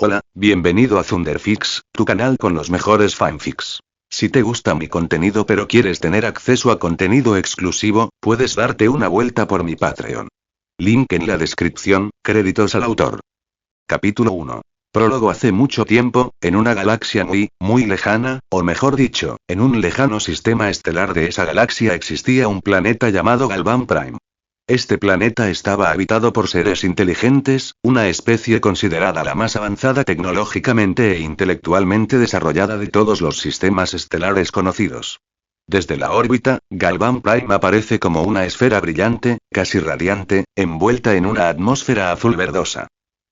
Hola, bienvenido a Thunderfix, tu canal con los mejores fanfics. Si te gusta mi contenido pero quieres tener acceso a contenido exclusivo, puedes darte una vuelta por mi Patreon. Link en la descripción, créditos al autor. Capítulo 1. Prólogo. Hace mucho tiempo, en una galaxia muy lejana, o mejor dicho, en un lejano sistema estelar de esa galaxia existía un planeta llamado Galvan Prime. Este planeta estaba habitado por seres inteligentes, una especie considerada la más avanzada tecnológicamente e intelectualmente desarrollada de todos los sistemas estelares conocidos. Desde la órbita, Galvan Prime aparece como una esfera brillante, casi radiante, envuelta en una atmósfera azul verdosa.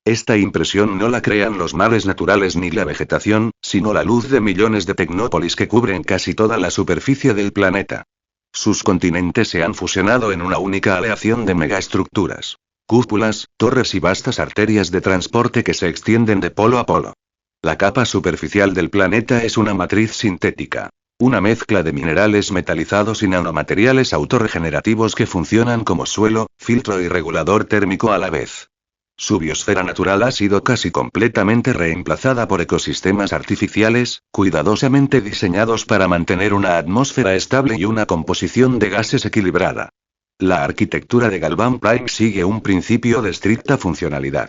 Esta impresión no la crean los mares naturales ni la vegetación, sino la luz de millones de tecnópolis que cubren casi toda la superficie del planeta. Sus continentes se han fusionado en una única aleación de megaestructuras. Cúpulas, torres y vastas arterias de transporte que se extienden de polo a polo. La capa superficial del planeta es una matriz sintética. Una mezcla de minerales metalizados y nanomateriales autorregenerativos que funcionan como suelo, filtro y regulador térmico a la vez. Su biosfera natural ha sido casi completamente reemplazada por ecosistemas artificiales, cuidadosamente diseñados para mantener una atmósfera estable y una composición de gases equilibrada. La arquitectura de Galvan Prime sigue un principio de estricta funcionalidad.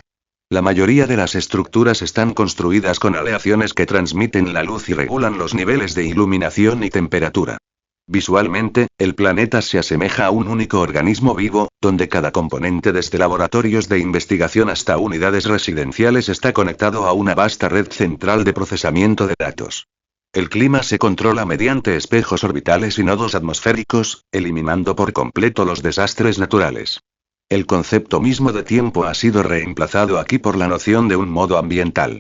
La mayoría de las estructuras están construidas con aleaciones que transmiten la luz y regulan los niveles de iluminación y temperatura. Visualmente, el planeta se asemeja a un único organismo vivo, donde cada componente desde laboratorios de investigación hasta unidades residenciales está conectado a una vasta red central de procesamiento de datos. El clima se controla mediante espejos orbitales y nodos atmosféricos, eliminando por completo los desastres naturales. El concepto mismo de tiempo ha sido reemplazado aquí por la noción de un modo ambiental.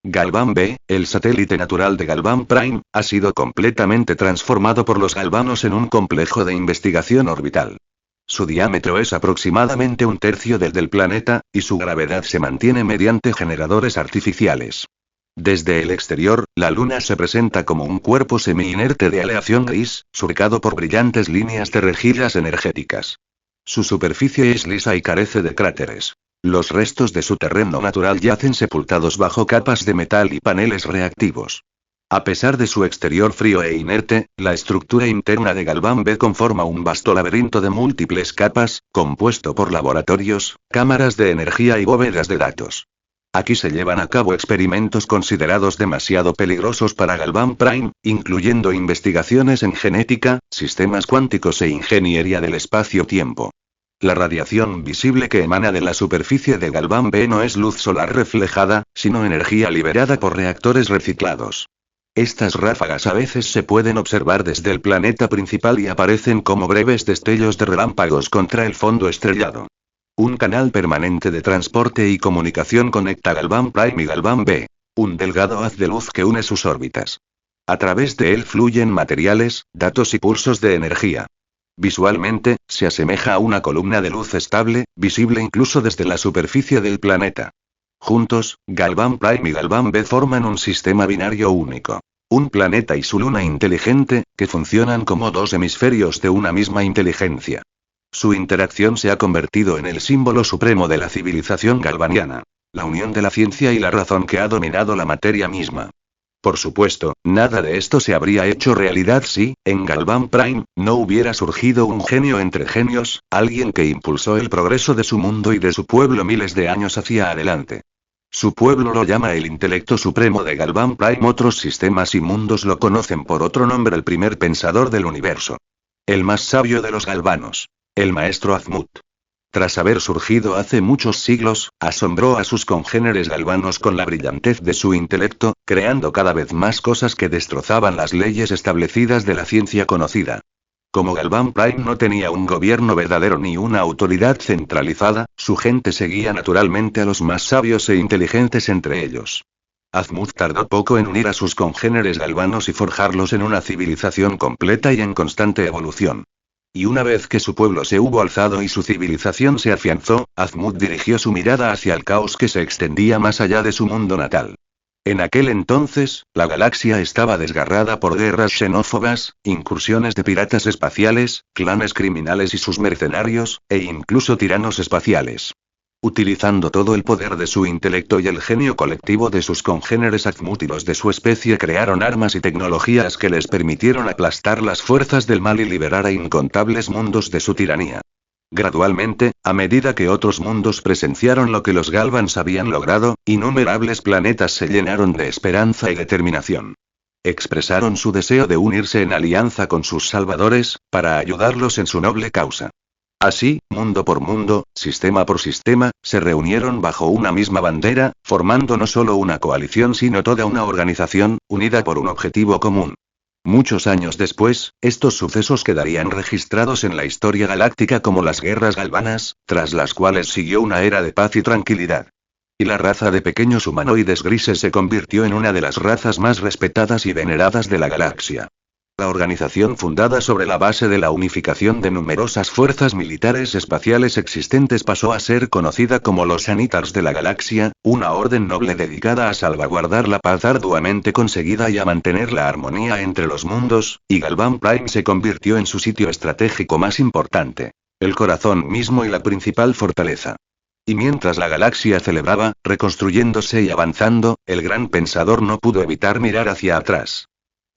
Galvan B, el satélite natural de Galvan Prime, ha sido completamente transformado por los galvanos en un complejo de investigación orbital. Su diámetro es aproximadamente un tercio del planeta, y su gravedad se mantiene mediante generadores artificiales. Desde el exterior, la Luna se presenta como un cuerpo semi-inerte de aleación gris, surcado por brillantes líneas de rejillas energéticas. Su superficie es lisa y carece de cráteres. Los restos de su terreno natural yacen sepultados bajo capas de metal y paneles reactivos. A pesar de su exterior frío e inerte, la estructura interna de Galvan B conforma un vasto laberinto de múltiples capas, compuesto por laboratorios, cámaras de energía y bóvedas de datos. Aquí se llevan a cabo experimentos considerados demasiado peligrosos para Galvan Prime, incluyendo investigaciones en genética, sistemas cuánticos e ingeniería del espacio-tiempo. La radiación visible que emana de la superficie de Galvan B no es luz solar reflejada, sino energía liberada por reactores reciclados. Estas ráfagas a veces se pueden observar desde el planeta principal y aparecen como breves destellos de relámpagos contra el fondo estrellado. Un canal permanente de transporte y comunicación conecta Galvan Prime y Galvan B, un delgado haz de luz que une sus órbitas. A través de él fluyen materiales, datos y pulsos de energía. Visualmente, se asemeja a una columna de luz estable, visible incluso desde la superficie del planeta. Juntos, Galvan Prime y Galvan B forman un sistema binario único. Un planeta y su luna inteligente, que funcionan como dos hemisferios de una misma inteligencia. Su interacción se ha convertido en el símbolo supremo de la civilización galvaniana. La unión de la ciencia y la razón que ha dominado la materia misma. Por supuesto, nada de esto se habría hecho realidad si, en Galvan Prime, no hubiera surgido un genio entre genios, alguien que impulsó el progreso de su mundo y de su pueblo miles de años hacia adelante. Su pueblo lo llama el intelecto supremo de Galvan Prime. Otros sistemas y mundos lo conocen por otro nombre: el primer pensador del universo. El más sabio de los galvanos. El maestro Azmut. Tras haber surgido hace muchos siglos, asombró a sus congéneres galvanos con la brillantez de su intelecto, creando cada vez más cosas que destrozaban las leyes establecidas de la ciencia conocida. Como Galvan Prime no tenía un gobierno verdadero ni una autoridad centralizada, su gente seguía naturalmente a los más sabios e inteligentes entre ellos. Azmut tardó poco en unir a sus congéneres galvanos y forjarlos en una civilización completa y en constante evolución. Y una vez que su pueblo se hubo alzado y su civilización se afianzó, Azmut dirigió su mirada hacia el caos que se extendía más allá de su mundo natal. En aquel entonces, la galaxia estaba desgarrada por guerras xenófobas, incursiones de piratas espaciales, clanes criminales y sus mercenarios, e incluso tiranos espaciales. Utilizando todo el poder de su intelecto y el genio colectivo de sus congéneres, Azimuth y los de su especie crearon armas y tecnologías que les permitieron aplastar las fuerzas del mal y liberar a incontables mundos de su tiranía. Gradualmente, a medida que otros mundos presenciaron lo que los Galvans habían logrado, innumerables planetas se llenaron de esperanza y determinación. Expresaron su deseo de unirse en alianza con sus salvadores, para ayudarlos en su noble causa. Así, mundo por mundo, sistema por sistema, se reunieron bajo una misma bandera, formando no solo una coalición sino toda una organización, unida por un objetivo común. Muchos años después, estos sucesos quedarían registrados en la historia galáctica como las guerras galvanas, tras las cuales siguió una era de paz y tranquilidad. Y la raza de pequeños humanoides grises se convirtió en una de las razas más respetadas y veneradas de la galaxia. La organización, fundada sobre la base de la unificación de numerosas fuerzas militares espaciales existentes, pasó a ser conocida como los Sanitars de la Galaxia, una orden noble dedicada a salvaguardar la paz arduamente conseguida y a mantener la armonía entre los mundos, y Galvan Prime se convirtió en su sitio estratégico más importante, el corazón mismo y la principal fortaleza. Y mientras la galaxia celebraba, reconstruyéndose y avanzando, el gran pensador no pudo evitar mirar hacia atrás.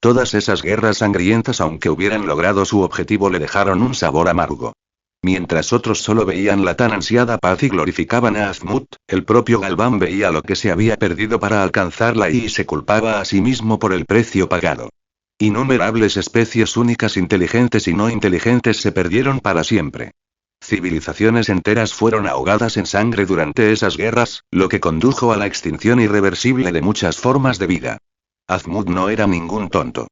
Todas esas guerras sangrientas, aunque hubieran logrado su objetivo, le dejaron un sabor amargo. Mientras otros solo veían la tan ansiada paz y glorificaban a Azimuth, el propio Galvan veía lo que se había perdido para alcanzarla y se culpaba a sí mismo por el precio pagado. Innumerables especies únicas, inteligentes y no inteligentes, se perdieron para siempre. Civilizaciones enteras fueron ahogadas en sangre durante esas guerras, lo que condujo a la extinción irreversible de muchas formas de vida. Azimuth no era ningún tonto.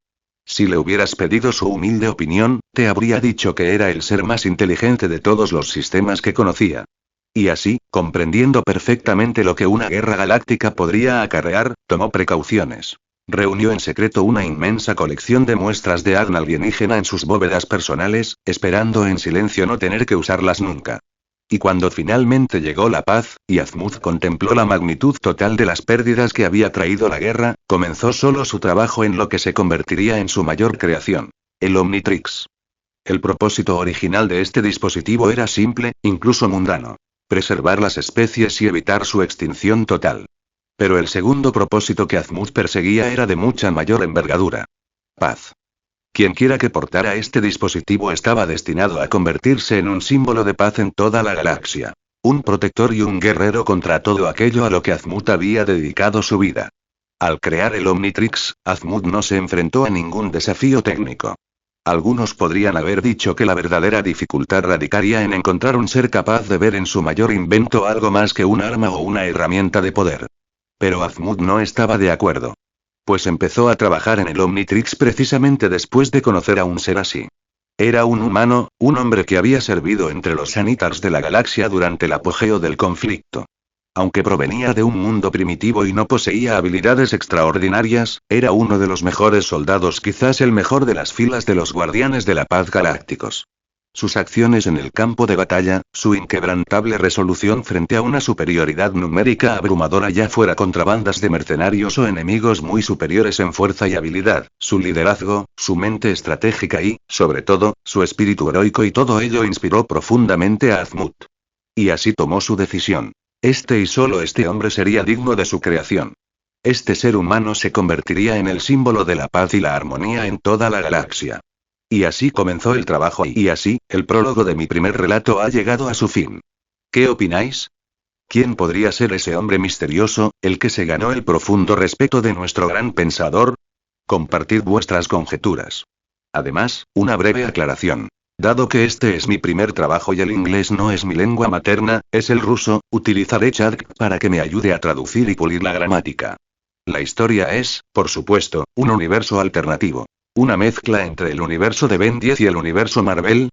Si le hubieras pedido su humilde opinión, te habría dicho que era el ser más inteligente de todos los sistemas que conocía. Y así, comprendiendo perfectamente lo que una guerra galáctica podría acarrear, tomó precauciones. Reunió en secreto una inmensa colección de muestras de ADN alienígena en sus bóvedas personales, esperando en silencio no tener que usarlas nunca. Y cuando finalmente llegó la paz, y Azimuth contempló la magnitud total de las pérdidas que había traído la guerra, comenzó solo su trabajo en lo que se convertiría en su mayor creación: el Omnitrix. El propósito original de este dispositivo era simple, incluso mundano: preservar las especies y evitar su extinción total. Pero el segundo propósito que Azimuth perseguía era de mucha mayor envergadura: paz. Quienquiera que portara este dispositivo estaba destinado a convertirse en un símbolo de paz en toda la galaxia. Un protector y un guerrero contra todo aquello a lo que Azimuth había dedicado su vida. Al crear el Omnitrix, Azimuth no se enfrentó a ningún desafío técnico. Algunos podrían haber dicho que la verdadera dificultad radicaría en encontrar un ser capaz de ver en su mayor invento algo más que un arma o una herramienta de poder. Pero Azimuth no estaba de acuerdo. Pues empezó a trabajar en el Omnitrix precisamente después de conocer a un ser así. Era un humano, un hombre que había servido entre los Sanitars de la galaxia durante el apogeo del conflicto. Aunque provenía de un mundo primitivo y no poseía habilidades extraordinarias, era uno de los mejores soldados, quizás el mejor de las filas de los Guardianes de la Paz Galácticos. Sus acciones en el campo de batalla, su inquebrantable resolución frente a una superioridad numérica abrumadora, ya fuera contra bandas de mercenarios o enemigos muy superiores en fuerza y habilidad, su liderazgo, su mente estratégica y, sobre todo, su espíritu heroico, y todo ello inspiró profundamente a Azimuth. Y así tomó su decisión. Este y solo este hombre sería digno de su creación. Este ser humano se convertiría en el símbolo de la paz y la armonía en toda la galaxia. Y así comenzó el trabajo, y así, el prólogo de mi primer relato ha llegado a su fin. ¿Qué opináis? ¿Quién podría ser ese hombre misterioso, el que se ganó el profundo respeto de nuestro gran pensador? Compartid vuestras conjeturas. Además, una breve aclaración. Dado que este es mi primer trabajo y el inglés no es mi lengua materna, es el ruso, utilizaré Chat para que me ayude a traducir y pulir la gramática. La historia es, por supuesto, un universo alternativo. Una mezcla entre el universo de Ben 10 y el universo Marvel,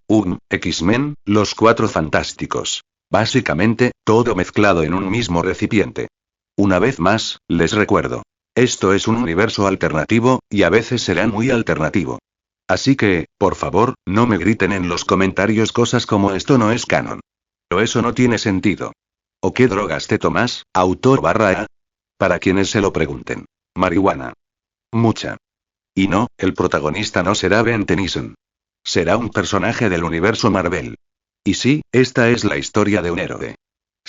X-Men, los Cuatro Fantásticos. Básicamente, todo mezclado en un mismo recipiente. Una vez más, les recuerdo. Esto es un universo alternativo, y a veces será muy alternativo. Así que, por favor, no me griten en los comentarios cosas como "esto no es canon". O "eso no tiene sentido". ¿O qué drogas te tomas, autor /A? Para quienes se lo pregunten. Marihuana. Mucha. Y no, el protagonista no será Ben Tennyson. Será un personaje del universo Marvel. Y sí, esta es la historia de un héroe.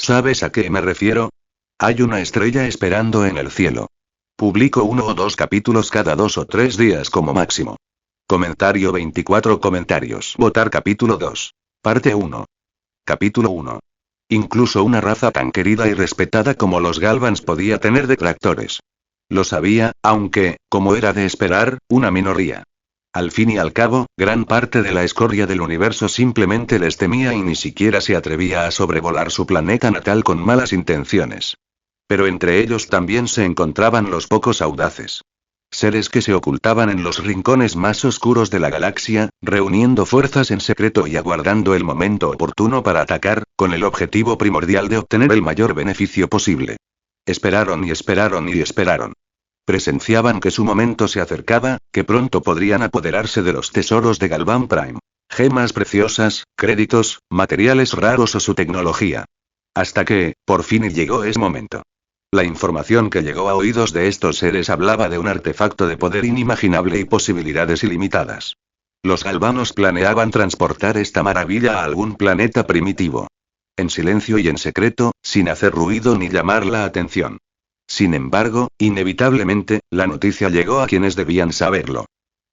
¿Sabes a qué me refiero? Hay una estrella esperando en el cielo. Publico 1 o 2 capítulos cada 2 o 3 días como máximo. Comentario 24 comentarios. Votar capítulo 2. Parte 1. Capítulo 1. Incluso una raza tan querida y respetada como los Galvans podía tener detractores. Lo sabía, aunque, como era de esperar, una minoría. Al fin y al cabo, gran parte de la escoria del universo simplemente les temía y ni siquiera se atrevía a sobrevolar su planeta natal con malas intenciones. Pero entre ellos también se encontraban los pocos audaces. Seres que se ocultaban en los rincones más oscuros de la galaxia, reuniendo fuerzas en secreto y aguardando el momento oportuno para atacar, con el objetivo primordial de obtener el mayor beneficio posible. Esperaron y esperaron y esperaron. Presenciaban que su momento se acercaba, que pronto podrían apoderarse de los tesoros de Galvan Prime. Gemas preciosas, créditos, materiales raros o su tecnología. Hasta que, por fin llegó ese momento. La información que llegó a oídos de estos seres hablaba de un artefacto de poder inimaginable y posibilidades ilimitadas. Los galvanos planeaban transportar esta maravilla a algún planeta primitivo. En silencio y en secreto, sin hacer ruido ni llamar la atención. Sin embargo, inevitablemente, la noticia llegó a quienes debían saberlo.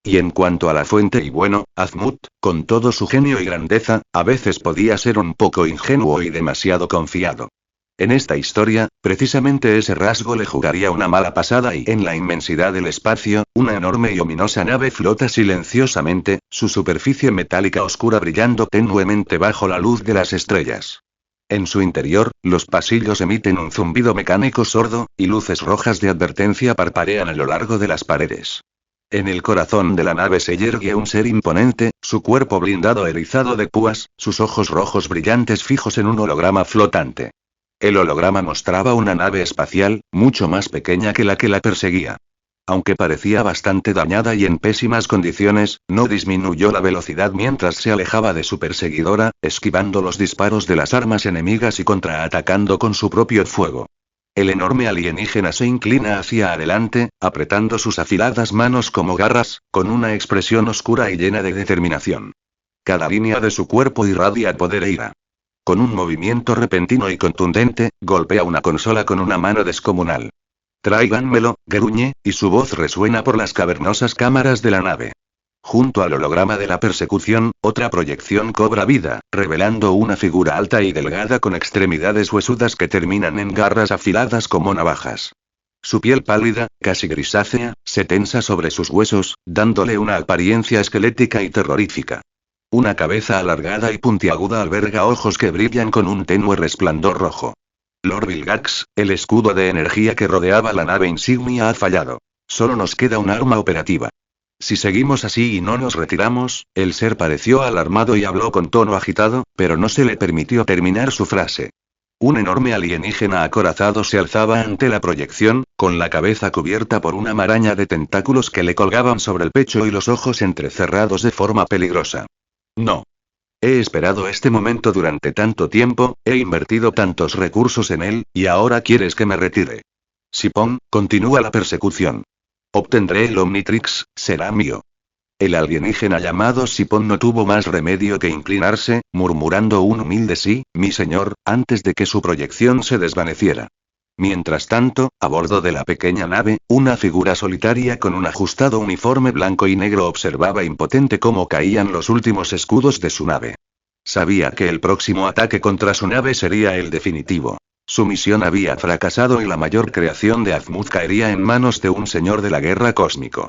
Y en cuanto a la fuente y bueno, Azmut, con todo su genio y grandeza, a veces podía ser un poco ingenuo y demasiado confiado. En esta historia, precisamente ese rasgo le jugaría una mala pasada y en la inmensidad del espacio, una enorme y ominosa nave flota silenciosamente, su superficie metálica oscura brillando tenuemente bajo la luz de las estrellas. En su interior, los pasillos emiten un zumbido mecánico sordo, y luces rojas de advertencia parpadean a lo largo de las paredes. En el corazón de la nave se yergue un ser imponente, su cuerpo blindado erizado de púas, sus ojos rojos brillantes fijos en un holograma flotante. El holograma mostraba una nave espacial, mucho más pequeña que la perseguía. Aunque parecía bastante dañada y en pésimas condiciones, no disminuyó la velocidad mientras se alejaba de su perseguidora, esquivando los disparos de las armas enemigas y contraatacando con su propio fuego. El enorme alienígena se inclina hacia adelante, apretando sus afiladas manos como garras, con una expresión oscura y llena de determinación. Cada línea de su cuerpo irradia poder e ira. Con un movimiento repentino y contundente, golpea una consola con una mano descomunal. Tráiganmelo, gruñe, y su voz resuena por las cavernosas cámaras de la nave. Junto al holograma de la persecución, otra proyección cobra vida, revelando una figura alta y delgada con extremidades huesudas que terminan en garras afiladas como navajas. Su piel pálida, casi grisácea, se tensa sobre sus huesos, dándole una apariencia esquelética y terrorífica. Una cabeza alargada y puntiaguda alberga ojos que brillan con un tenue resplandor rojo. Lord Vilgax, el escudo de energía que rodeaba la nave insignia ha fallado. Solo nos queda un arma operativa. Si seguimos así y no nos retiramos, el ser pareció alarmado y habló con tono agitado, pero no se le permitió terminar su frase. Un enorme alienígena acorazado se alzaba ante la proyección, con la cabeza cubierta por una maraña de tentáculos que le colgaban sobre el pecho y los ojos entrecerrados de forma peligrosa. No. He esperado este momento durante tanto tiempo, he invertido tantos recursos en él, y ahora quieres que me retire. Sipón, continúa la persecución. Obtendré el Omnitrix, será mío. El alienígena llamado Sipón no tuvo más remedio que inclinarse, murmurando un humilde sí, mi señor, antes de que su proyección se desvaneciera. Mientras tanto, a bordo de la pequeña nave, una figura solitaria con un ajustado uniforme blanco y negro observaba impotente cómo caían los últimos escudos de su nave. Sabía que el próximo ataque contra su nave sería el definitivo. Su misión había fracasado y la mayor creación de Azmut caería en manos de un señor de la guerra cósmico.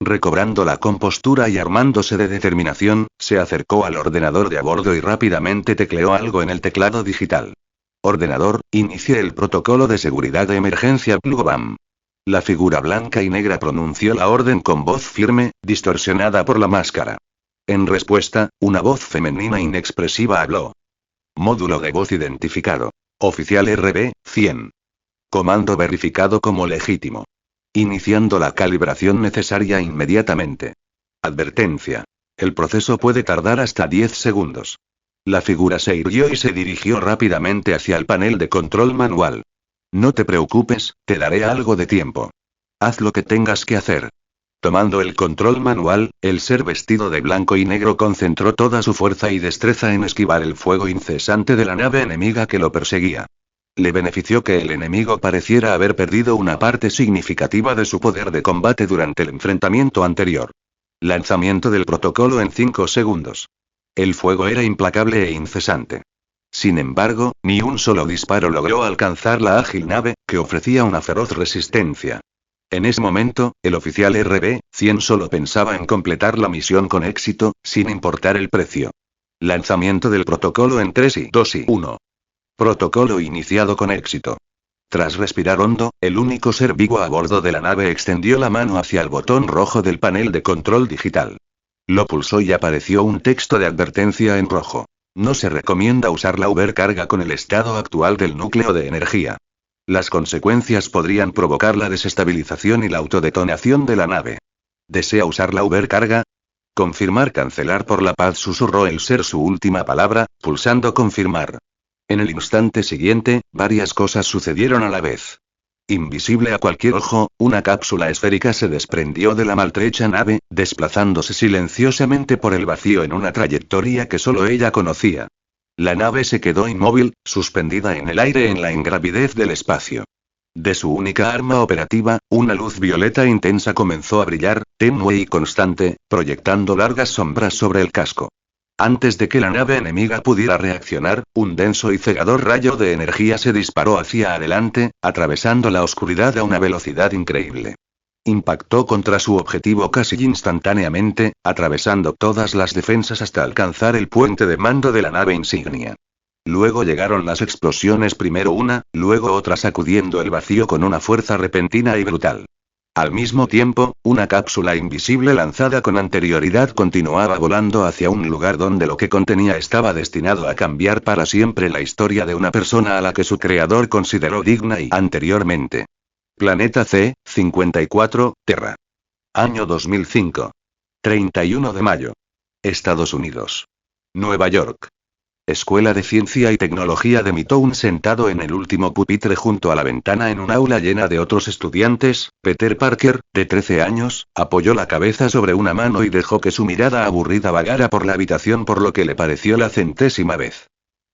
Recobrando la compostura y armándose de determinación, se acercó al ordenador de a bordo y rápidamente tecleó algo en el teclado digital. Ordenador, inicie el protocolo de seguridad de emergencia Plugobam. La figura blanca y negra pronunció la orden con voz firme, distorsionada por la máscara. En respuesta, una voz femenina inexpresiva habló. Módulo de voz identificado. Oficial RB-100. Comando verificado como legítimo. Iniciando la calibración necesaria inmediatamente. Advertencia. El proceso puede tardar hasta 10 segundos. La figura se irguió y se dirigió rápidamente hacia el panel de control manual. No te preocupes, te daré algo de tiempo. Haz lo que tengas que hacer. Tomando el control manual, el ser vestido de blanco y negro concentró toda su fuerza y destreza en esquivar el fuego incesante de la nave enemiga que lo perseguía. Le benefició que el enemigo pareciera haber perdido una parte significativa de su poder de combate durante el enfrentamiento anterior. Lanzamiento del protocolo en 5 segundos. El fuego era implacable e incesante. Sin embargo, ni un solo disparo logró alcanzar la ágil nave, que ofrecía una feroz resistencia. En ese momento, el oficial RB-100 solo pensaba en completar la misión con éxito, sin importar el precio. Lanzamiento del protocolo en 3 y 2 y 1. Protocolo iniciado con éxito. Tras respirar hondo, el único ser vivo a bordo de la nave extendió la mano hacia el botón rojo del panel de control digital. Lo pulsó y apareció un texto de advertencia en rojo. No se recomienda usar la overcarga con el estado actual del núcleo de energía. Las consecuencias podrían provocar la desestabilización y la autodetonación de la nave. ¿Desea usar la overcarga? Confirmar, cancelar por la paz, susurró el ser su última palabra, pulsando confirmar. En el instante siguiente, varias cosas sucedieron a la vez. Invisible a cualquier ojo, una cápsula esférica se desprendió de la maltrecha nave, desplazándose silenciosamente por el vacío en una trayectoria que solo ella conocía. La nave se quedó inmóvil, suspendida en el aire en la ingravidez del espacio. De su única arma operativa, una luz violeta intensa comenzó a brillar, tenue y constante, proyectando largas sombras sobre el casco. Antes de que la nave enemiga pudiera reaccionar, un denso y cegador rayo de energía se disparó hacia adelante, atravesando la oscuridad a una velocidad increíble. Impactó contra su objetivo casi instantáneamente, atravesando todas las defensas hasta alcanzar el puente de mando de la nave insignia. Luego llegaron las explosiones, primero una, luego otra, sacudiendo el vacío con una fuerza repentina y brutal. Al mismo tiempo, una cápsula invisible lanzada con anterioridad continuaba volando hacia un lugar donde lo que contenía estaba destinado a cambiar para siempre la historia de una persona a la que su creador consideró digna y anteriormente. Planeta C-54, Terra. Año 2005. 31 de mayo. Estados Unidos. Nueva York. Escuela de Ciencia y Tecnología de Midtown. Sentado en el último pupitre junto a la ventana en un aula llena de otros estudiantes, Peter Parker, de 13 años, apoyó la cabeza sobre una mano y dejó que su mirada aburrida vagara por la habitación por lo que le pareció la 100ª vez.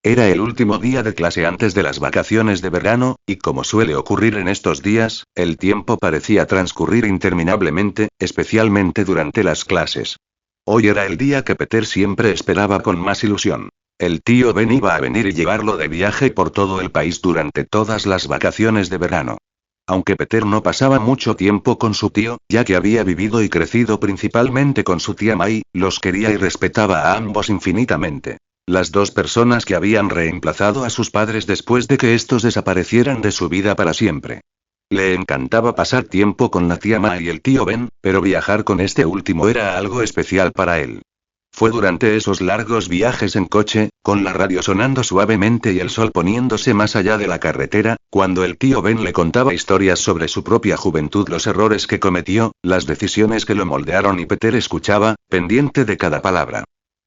Era el último día de clase antes de las vacaciones de verano, y como suele ocurrir en estos días, el tiempo parecía transcurrir interminablemente, especialmente durante las clases. Hoy era el día que Peter siempre esperaba con más ilusión. El tío Ben iba a venir y llevarlo de viaje por todo el país durante todas las vacaciones de verano. Aunque Peter no pasaba mucho tiempo con su tío, ya que había vivido y crecido principalmente con su tía May, los quería y respetaba a ambos infinitamente. Las dos personas que habían reemplazado a sus padres después de que estos desaparecieran de su vida para siempre. Le encantaba pasar tiempo con la tía May y el tío Ben, pero viajar con este último era algo especial para él. Fue durante esos largos viajes en coche, con la radio sonando suavemente y el sol poniéndose más allá de la carretera, cuando el tío Ben le contaba historias sobre su propia juventud, los errores que cometió, las decisiones que lo moldearon, y Peter escuchaba, pendiente de cada palabra.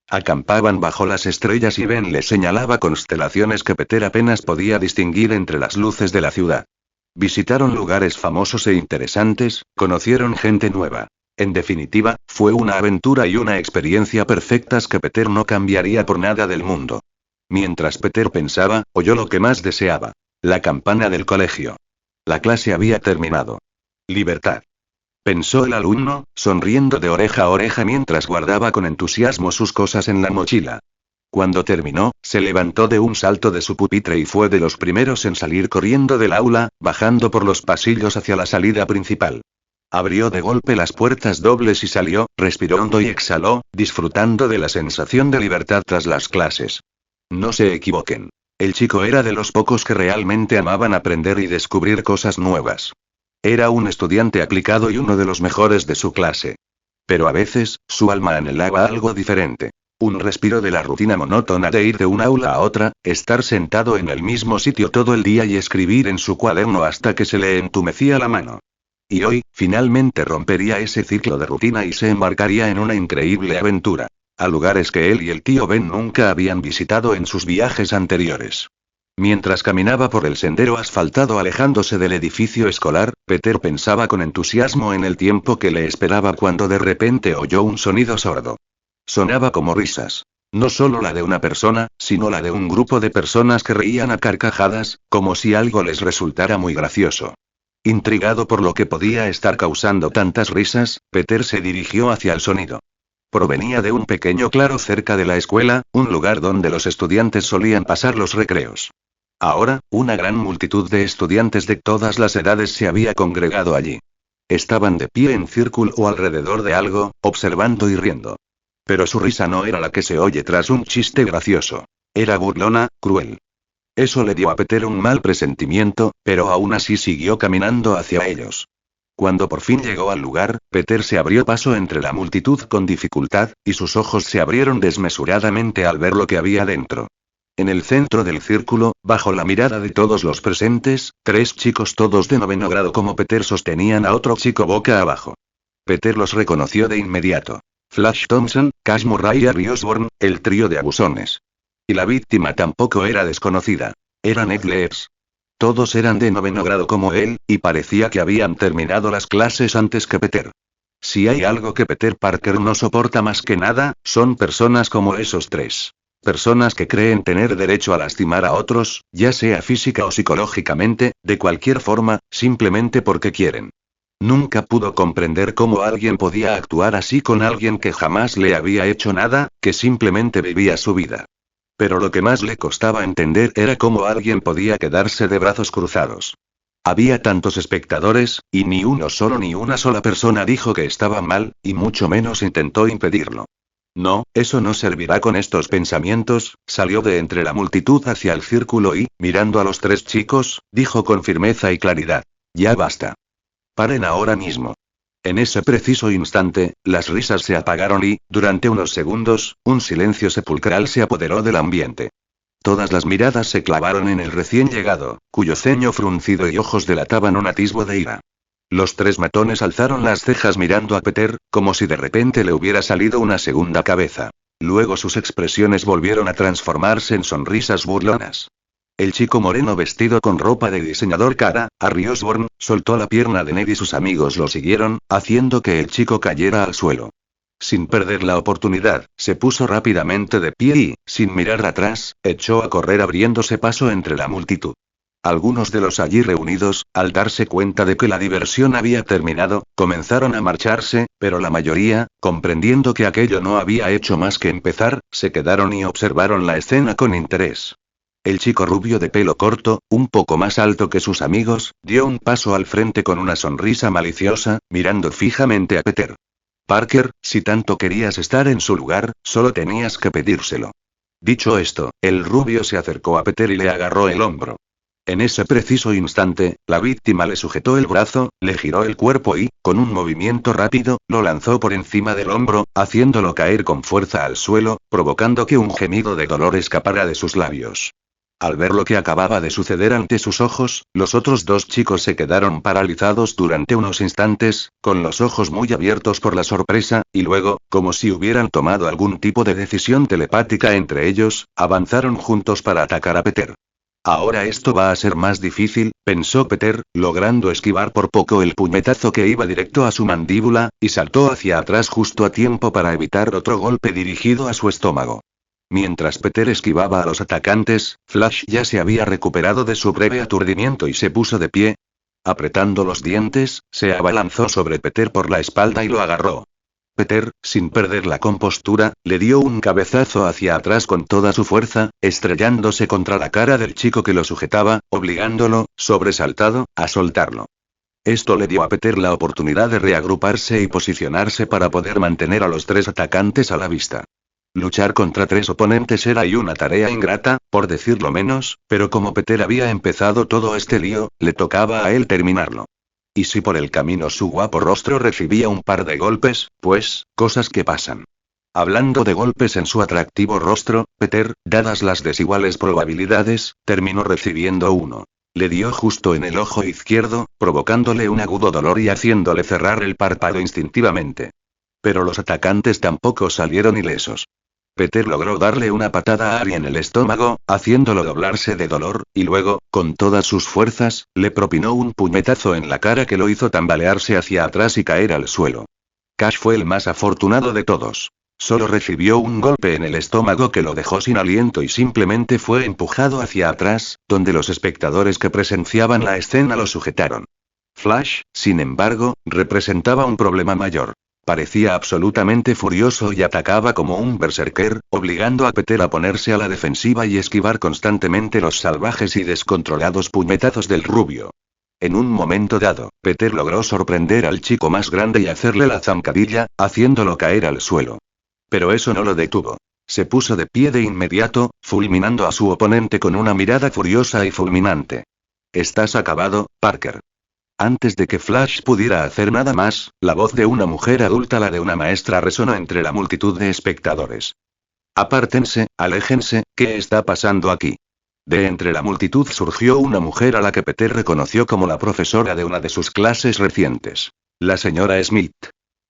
Acampaban bajo las estrellas y Ben le señalaba constelaciones que Peter apenas podía distinguir entre las luces de la ciudad. Visitaron lugares famosos e interesantes, conocieron gente nueva. En definitiva, fue una aventura y una experiencia perfectas que Peter no cambiaría por nada del mundo. Mientras Peter pensaba, oyó lo que más deseaba: la campana del colegio. La clase había terminado. Libertad. Pensó el alumno, sonriendo de oreja a oreja mientras guardaba con entusiasmo sus cosas en la mochila. Cuando terminó, se levantó de un salto de su pupitre y fue de los primeros en salir corriendo del aula, bajando por los pasillos hacia la salida principal. Abrió de golpe las puertas dobles y salió, respiró hondo y exhaló, disfrutando de la sensación de libertad tras las clases. No se equivoquen. El chico era de los pocos que realmente amaban aprender y descubrir cosas nuevas. Era un estudiante aplicado y uno de los mejores de su clase. Pero a veces, su alma anhelaba algo diferente. Un respiro de la rutina monótona de ir de un aula a otra, estar sentado en el mismo sitio todo el día y escribir en su cuaderno hasta que se le entumecía la mano. Y hoy, finalmente rompería ese ciclo de rutina y se embarcaría en una increíble aventura. A lugares que él y el tío Ben nunca habían visitado en sus viajes anteriores. Mientras caminaba por el sendero asfaltado alejándose del edificio escolar, Peter pensaba con entusiasmo en el tiempo que le esperaba cuando de repente oyó un sonido sordo. Sonaba como risas. No solo la de una persona, sino la de un grupo de personas que reían a carcajadas, como si algo les resultara muy gracioso. Intrigado por lo que podía estar causando tantas risas, Peter se dirigió hacia el sonido. Provenía de un pequeño claro cerca de la escuela, un lugar donde los estudiantes solían pasar los recreos. Ahora, una gran multitud de estudiantes de todas las edades se había congregado allí. Estaban de pie en círculo o alrededor de algo, observando y riendo. Pero su risa no era la que se oye tras un chiste gracioso. Era burlona, cruel. Eso le dio a Peter un mal presentimiento, pero aún así siguió caminando hacia ellos. Cuando por fin llegó al lugar, Peter se abrió paso entre la multitud con dificultad, y sus ojos se abrieron desmesuradamente al ver lo que había dentro. En el centro del círculo, bajo la mirada de todos los presentes, 3 chicos todos de 9º grado como Peter sostenían a otro chico boca abajo. Peter los reconoció de inmediato. Flash Thompson, Cash Murray y Harry Osborn, el trío de abusones. Y la víctima tampoco era desconocida. Era Ned Leeds. Todos eran de 9º grado como él, y parecía que habían terminado las clases antes que Peter. Si hay algo que Peter Parker no soporta más que nada, son personas como esos 3. Personas que creen tener derecho a lastimar a otros, ya sea física o psicológicamente, de cualquier forma, simplemente porque quieren. Nunca pudo comprender cómo alguien podía actuar así con alguien que jamás le había hecho nada, que simplemente vivía su vida. Pero lo que más le costaba entender era cómo alguien podía quedarse de brazos cruzados. Había tantos espectadores, y ni uno solo ni una sola persona dijo que estaba mal, y mucho menos intentó impedirlo. No, eso no servirá. Con estos pensamientos, salió de entre la multitud hacia el círculo y, mirando a los 3 chicos, dijo con firmeza y claridad: «Ya basta. Paren ahora mismo». En ese preciso instante, las risas se apagaron y, durante unos segundos, un silencio sepulcral se apoderó del ambiente. Todas las miradas se clavaron en el recién llegado, cuyo ceño fruncido y ojos delataban un atisbo de ira. Los 3 matones alzaron las cejas mirando a Peter, como si de repente le hubiera salido una segunda cabeza. Luego sus expresiones volvieron a transformarse en sonrisas burlonas. El chico moreno vestido con ropa de diseñador cara, Harry Osborn, soltó la pierna de Ned y sus amigos lo siguieron, haciendo que el chico cayera al suelo. Sin perder la oportunidad, se puso rápidamente de pie y, sin mirar atrás, echó a correr abriéndose paso entre la multitud. Algunos de los allí reunidos, al darse cuenta de que la diversión había terminado, comenzaron a marcharse, pero la mayoría, comprendiendo que aquello no había hecho más que empezar, se quedaron y observaron la escena con interés. El chico rubio de pelo corto, un poco más alto que sus amigos, dio un paso al frente con una sonrisa maliciosa, mirando fijamente a Peter. Parker, si tanto querías estar en su lugar, solo tenías que pedírselo. Dicho esto, el rubio se acercó a Peter y le agarró el hombro. En ese preciso instante, la víctima le sujetó el brazo, le giró el cuerpo y, con un movimiento rápido, lo lanzó por encima del hombro, haciéndolo caer con fuerza al suelo, provocando que un gemido de dolor escapara de sus labios. Al ver lo que acababa de suceder ante sus ojos, los otros 2 chicos se quedaron paralizados durante unos instantes, con los ojos muy abiertos por la sorpresa, y luego, como si hubieran tomado algún tipo de decisión telepática entre ellos, avanzaron juntos para atacar a Peter. Ahora esto va a ser más difícil, pensó Peter, logrando esquivar por poco el puñetazo que iba directo a su mandíbula, y saltó hacia atrás justo a tiempo para evitar otro golpe dirigido a su estómago. Mientras Peter esquivaba a los atacantes, Flash ya se había recuperado de su breve aturdimiento y se puso de pie. Apretando los dientes, se abalanzó sobre Peter por la espalda y lo agarró. Peter, sin perder la compostura, le dio un cabezazo hacia atrás con toda su fuerza, estrellándose contra la cara del chico que lo sujetaba, obligándolo, sobresaltado, a soltarlo. Esto le dio a Peter la oportunidad de reagruparse y posicionarse para poder mantener a los 3 atacantes a la vista. Luchar contra 3 oponentes era una tarea ingrata, por decirlo menos, pero como Peter había empezado todo este lío, le tocaba a él terminarlo. Y si por el camino su guapo rostro recibía un par de golpes, pues, cosas que pasan. Hablando de golpes en su atractivo rostro, Peter, dadas las desiguales probabilidades, terminó recibiendo uno. Le dio justo en el ojo izquierdo, provocándole un agudo dolor y haciéndole cerrar el párpado instintivamente. Pero los atacantes tampoco salieron ilesos. Peter logró darle una patada a Harry en el estómago, haciéndolo doblarse de dolor, y luego, con todas sus fuerzas, le propinó un puñetazo en la cara que lo hizo tambalearse hacia atrás y caer al suelo. Cash fue el más afortunado de todos. Solo recibió un golpe en el estómago que lo dejó sin aliento y simplemente fue empujado hacia atrás, donde los espectadores que presenciaban la escena lo sujetaron. Flash, sin embargo, representaba un problema mayor. Parecía absolutamente furioso y atacaba como un berserker, obligando a Peter a ponerse a la defensiva y esquivar constantemente los salvajes y descontrolados puñetazos del rubio. En un momento dado, Peter logró sorprender al chico más grande y hacerle la zancadilla, haciéndolo caer al suelo. Pero eso no lo detuvo. Se puso de pie de inmediato, fulminando a su oponente con una mirada furiosa y fulminante. «Estás acabado, Parker». Antes de que Flash pudiera hacer nada más, la voz de una mujer adulta, la de una maestra, resonó entre la multitud de espectadores. «Apártense, aléjense, ¿qué está pasando aquí?». De entre la multitud surgió una mujer a la que Peter reconoció como la profesora de una de sus clases recientes. La señora Smith.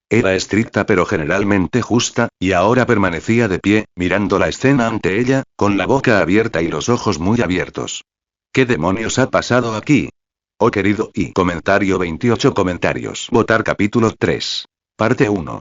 Era estricta pero generalmente justa, y ahora permanecía de pie, mirando la escena ante ella, con la boca abierta y los ojos muy abiertos. ¿Qué demonios ha pasado aquí? Oh querido, y comentario 28 comentarios. Votar capítulo 3. Parte 1.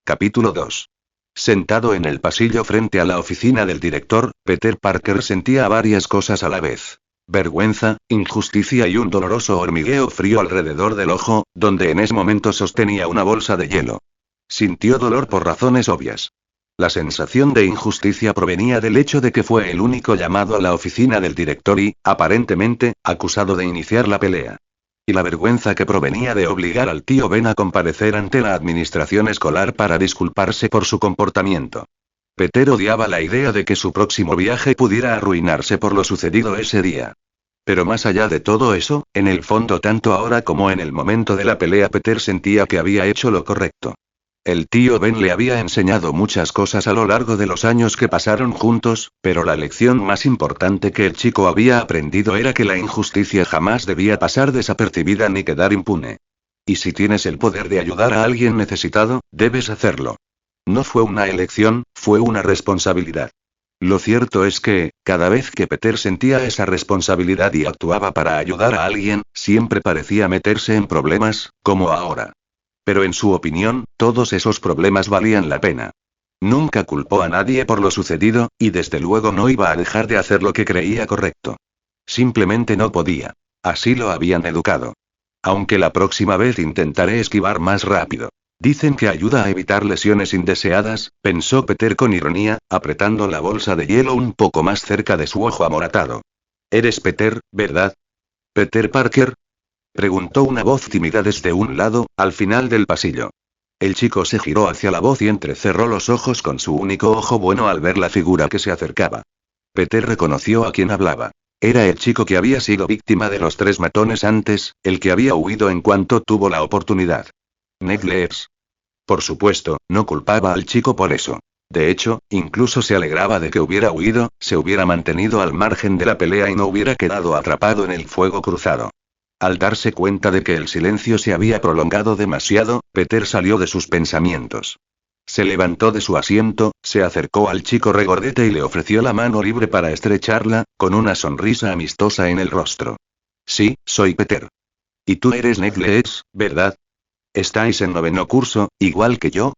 Capítulo 2. Sentado en el pasillo frente a la oficina del director, Peter Parker sentía varias cosas a la vez. Vergüenza, injusticia y un doloroso hormigueo frío alrededor del ojo, donde en ese momento sostenía una bolsa de hielo. Sintió dolor por razones obvias. La sensación de injusticia provenía del hecho de que fue el único llamado a la oficina del director y, aparentemente, acusado de iniciar la pelea. Y la vergüenza que provenía de obligar al tío Ben a comparecer ante la administración escolar para disculparse por su comportamiento. Peter odiaba la idea de que su próximo viaje pudiera arruinarse por lo sucedido ese día. Pero más allá de todo eso, en el fondo, tanto ahora como en el momento de la pelea, Peter sentía que había hecho lo correcto. El tío Ben le había enseñado muchas cosas a lo largo de los años que pasaron juntos, pero la lección más importante que el chico había aprendido era que la injusticia jamás debía pasar desapercibida ni quedar impune. Y si tienes el poder de ayudar a alguien necesitado, debes hacerlo. No fue una elección, fue una responsabilidad. Lo cierto es que, cada vez que Peter sentía esa responsabilidad y actuaba para ayudar a alguien, siempre parecía meterse en problemas, como ahora. Pero en su opinión, todos esos problemas valían la pena. Nunca culpó a nadie por lo sucedido, y desde luego no iba a dejar de hacer lo que creía correcto. Simplemente no podía. Así lo habían educado. Aunque la próxima vez intentaré esquivar más rápido. Dicen que ayuda a evitar lesiones indeseadas, pensó Peter con ironía, apretando la bolsa de hielo un poco más cerca de su ojo amoratado. «Eres Peter, ¿verdad? ¿Peter Parker?», preguntó una voz tímida desde un lado, al final del pasillo. El chico se giró hacia la voz y entrecerró los ojos con su único ojo bueno al ver la figura que se acercaba. Peter reconoció a quien hablaba. Era el chico que había sido víctima de los 3 matones antes, el que había huido en cuanto tuvo la oportunidad. Ned Leeds. Por supuesto, no culpaba al chico por eso. De hecho, incluso se alegraba de que hubiera huido, se hubiera mantenido al margen de la pelea y no hubiera quedado atrapado en el fuego cruzado. Al darse cuenta de que el silencio se había prolongado demasiado, Peter salió de sus pensamientos. Se levantó de su asiento, se acercó al chico regordete y le ofreció la mano libre para estrecharla, con una sonrisa amistosa en el rostro. «Sí, soy Peter. Y tú eres Ned Leeds, ¿verdad? ¿Estáis en 9º curso, igual que yo?».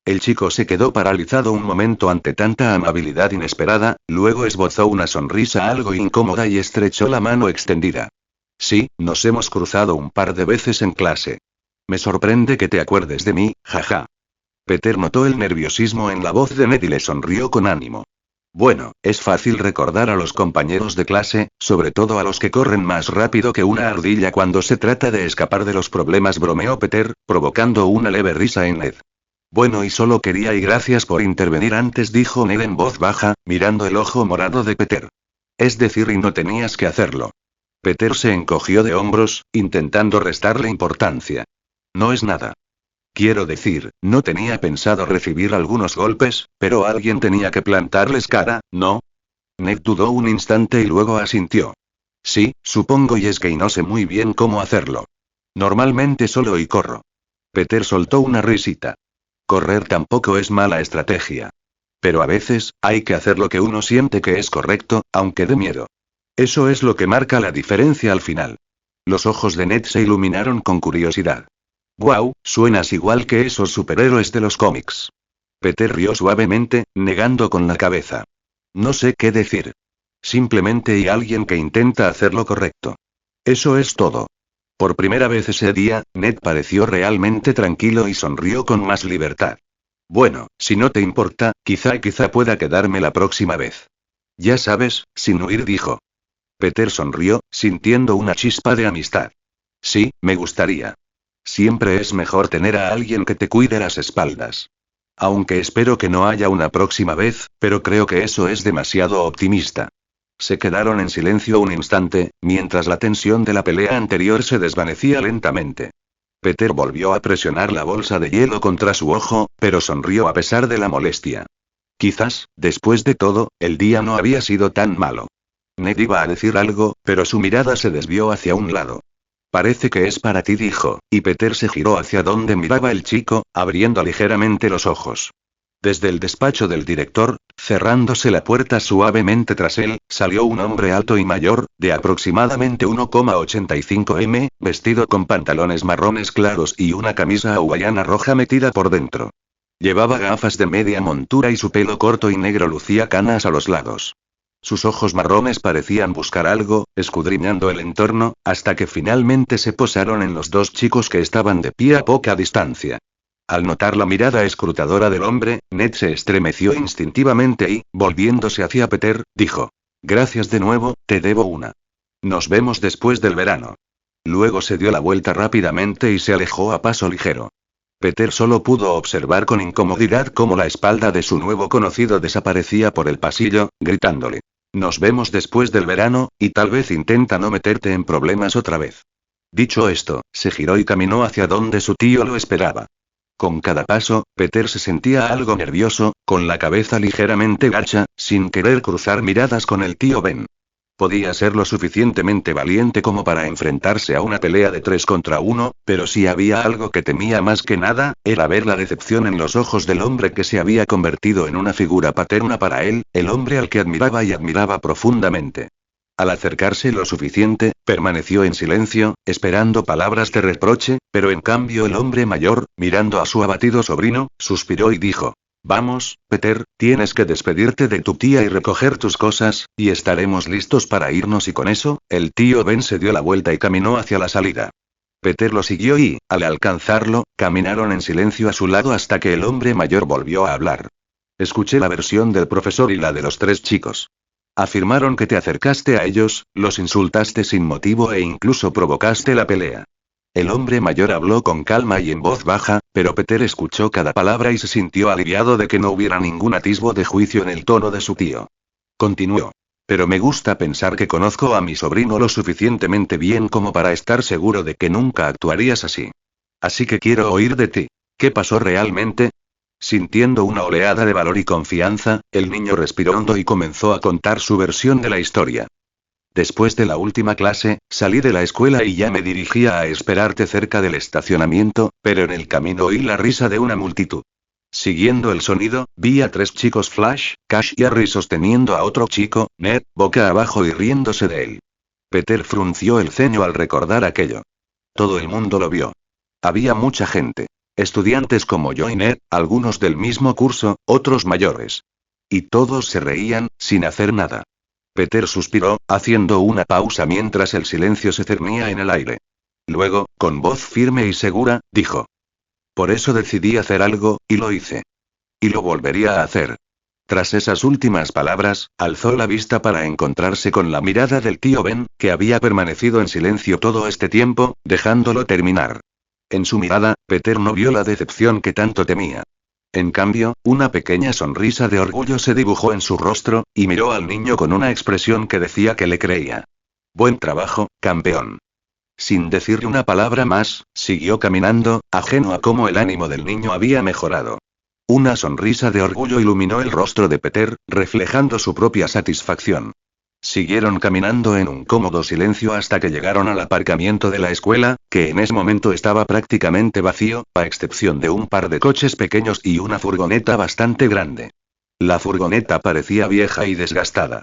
El chico se quedó paralizado un momento ante tanta amabilidad inesperada, luego esbozó una sonrisa algo incómoda y estrechó la mano extendida. «Sí, nos hemos cruzado un par de veces en clase. Me sorprende que te acuerdes de mí, jaja». Peter notó el nerviosismo en la voz de Ned y le sonrió con ánimo. «Bueno, es fácil recordar a los compañeros de clase, sobre todo a los que corren más rápido que una ardilla cuando se trata de escapar de los problemas», bromeó Peter, provocando una leve risa en Ned. «Bueno, y solo quería y gracias por intervenir antes», dijo Ned en voz baja, mirando el ojo morado de Peter. «Es decir, y no tenías que hacerlo». Peter se encogió de hombros, intentando restarle importancia. «No es nada. Quiero decir, no tenía pensado recibir algunos golpes, pero alguien tenía que plantarles cara, ¿no?». Ned dudó un instante y luego asintió. «Sí, supongo, y es que no sé muy bien cómo hacerlo. Normalmente solo y corro». Peter soltó una risita. «Correr tampoco es mala estrategia». Pero a veces, hay que hacer lo que uno siente que es correcto, aunque dé miedo. Eso es lo que marca la diferencia al final. Los ojos de Ned se iluminaron con curiosidad. «Guau, suenas igual que esos superhéroes de los cómics». Peter rió suavemente, negando con la cabeza. No sé qué decir. Simplemente hay alguien que intenta hacer lo correcto. Eso es todo. Por primera vez ese día, Ned pareció realmente tranquilo y sonrió con más libertad. Bueno, si no te importa, quizá pueda quedarme la próxima vez. Ya sabes, sin huir, dijo. Peter sonrió, sintiendo una chispa de amistad. Sí, me gustaría. Siempre es mejor tener a alguien que te cuide las espaldas. Aunque espero que no haya una próxima vez, pero creo que eso es demasiado optimista. Se quedaron en silencio un instante, mientras la tensión de la pelea anterior se desvanecía lentamente. Peter volvió a presionar la bolsa de hielo contra su ojo, pero sonrió a pesar de la molestia. Quizás, después de todo, el día no había sido tan malo. Ned iba a decir algo, pero su mirada se desvió hacia un lado. Parece que es para ti, dijo, y Peter se giró hacia donde miraba el chico, abriendo ligeramente los ojos. Desde el despacho del director, cerrándose la puerta suavemente tras él, salió un hombre alto y mayor, de aproximadamente 1,85 m, vestido con pantalones marrones claros y una camisa hawaiana roja metida por dentro. Llevaba gafas de media montura y su pelo corto y negro lucía canas a los lados. Sus ojos marrones parecían buscar algo, escudriñando el entorno, hasta que finalmente se posaron en los dos chicos que estaban de pie a poca distancia. Al notar la mirada escrutadora del hombre, Ned se estremeció instintivamente y, volviéndose hacia Peter, dijo: «Gracias de nuevo, te debo una. Nos vemos después del verano». Luego se dio la vuelta rápidamente y se alejó a paso ligero. Peter solo pudo observar con incomodidad cómo la espalda de su nuevo conocido desaparecía por el pasillo, gritándole: «Nos vemos después del verano, y tal vez intenta no meterte en problemas otra vez». Dicho esto, se giró y caminó hacia donde su tío lo esperaba. Con cada paso, Peter se sentía algo nervioso, con la cabeza ligeramente gacha, sin querer cruzar miradas con el tío Ben. Podía ser lo suficientemente valiente como para enfrentarse a una pelea de 3 contra 1, pero si había algo que temía más que nada, era ver la decepción en los ojos del hombre que se había convertido en una figura paterna para él, el hombre al que admiraba y admiraba profundamente. Al acercarse lo suficiente, permaneció en silencio, esperando palabras de reproche, pero en cambio el hombre mayor, mirando a su abatido sobrino, suspiró y dijo: «Vamos, Peter, tienes que despedirte de tu tía y recoger tus cosas, y estaremos listos para irnos». Y con eso, el tío Ben se dio la vuelta y caminó hacia la salida. Peter lo siguió y, al alcanzarlo, caminaron en silencio a su lado hasta que el hombre mayor volvió a hablar. «Escuché la versión del profesor y la de los 3 chicos. Afirmaron que te acercaste a ellos, los insultaste sin motivo e incluso provocaste la pelea». El hombre mayor habló con calma y en voz baja, pero Peter escuchó cada palabra y se sintió aliviado de que no hubiera ningún atisbo de juicio en el tono de su tío. Continuó: «Pero me gusta pensar que conozco a mi sobrino lo suficientemente bien como para estar seguro de que nunca actuarías así. Así que quiero oír de ti. ¿Qué pasó realmente?». Sintiendo una oleada de valor y confianza, el niño respiró hondo y comenzó a contar su versión de la historia. «Después de la última clase, salí de la escuela y ya me dirigía a esperarte cerca del estacionamiento, pero en el camino oí la risa de una multitud. Siguiendo el sonido, vi a 3 chicos Flash, Cash y Harry sosteniendo a otro chico, Ned, boca abajo y riéndose de él». Peter frunció el ceño al recordar aquello. Todo el mundo lo vio. Había mucha gente. Estudiantes como yo y Ned, algunos del mismo curso, otros mayores. Y todos se reían, sin hacer nada. Peter suspiró, haciendo una pausa mientras el silencio se cernía en el aire. Luego, con voz firme y segura, dijo: «Por eso decidí hacer algo, y lo hice. Y lo volvería a hacer». Tras esas últimas palabras, alzó la vista para encontrarse con la mirada del tío Ben, que había permanecido en silencio todo este tiempo, dejándolo terminar. En su mirada, Peter no vio la decepción que tanto temía. En cambio, una pequeña sonrisa de orgullo se dibujó en su rostro, y miró al niño con una expresión que decía que le creía. «Buen trabajo, campeón». Sin decirle una palabra más, siguió caminando, ajeno a cómo el ánimo del niño había mejorado. Una sonrisa de orgullo iluminó el rostro de Peter, reflejando su propia satisfacción. Siguieron caminando en un cómodo silencio hasta que llegaron al aparcamiento de la escuela, que en ese momento estaba prácticamente vacío, a excepción de un par de coches pequeños y una furgoneta bastante grande. La furgoneta parecía vieja y desgastada.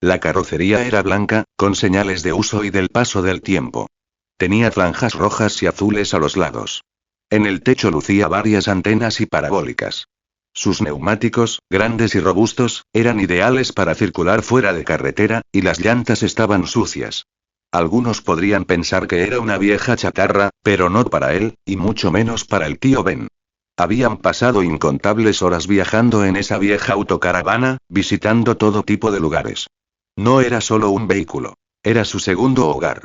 La carrocería era blanca, con señales de uso y del paso del tiempo. Tenía franjas rojas y azules a los lados. En el techo lucía varias antenas y parabólicas. Sus neumáticos, grandes y robustos, eran ideales para circular fuera de carretera, y las llantas estaban sucias. Algunos podrían pensar que era una vieja chatarra, pero no para él, y mucho menos para el tío Ben. Habían pasado incontables horas viajando en esa vieja autocaravana, visitando todo tipo de lugares. No era solo un vehículo. Era su segundo hogar.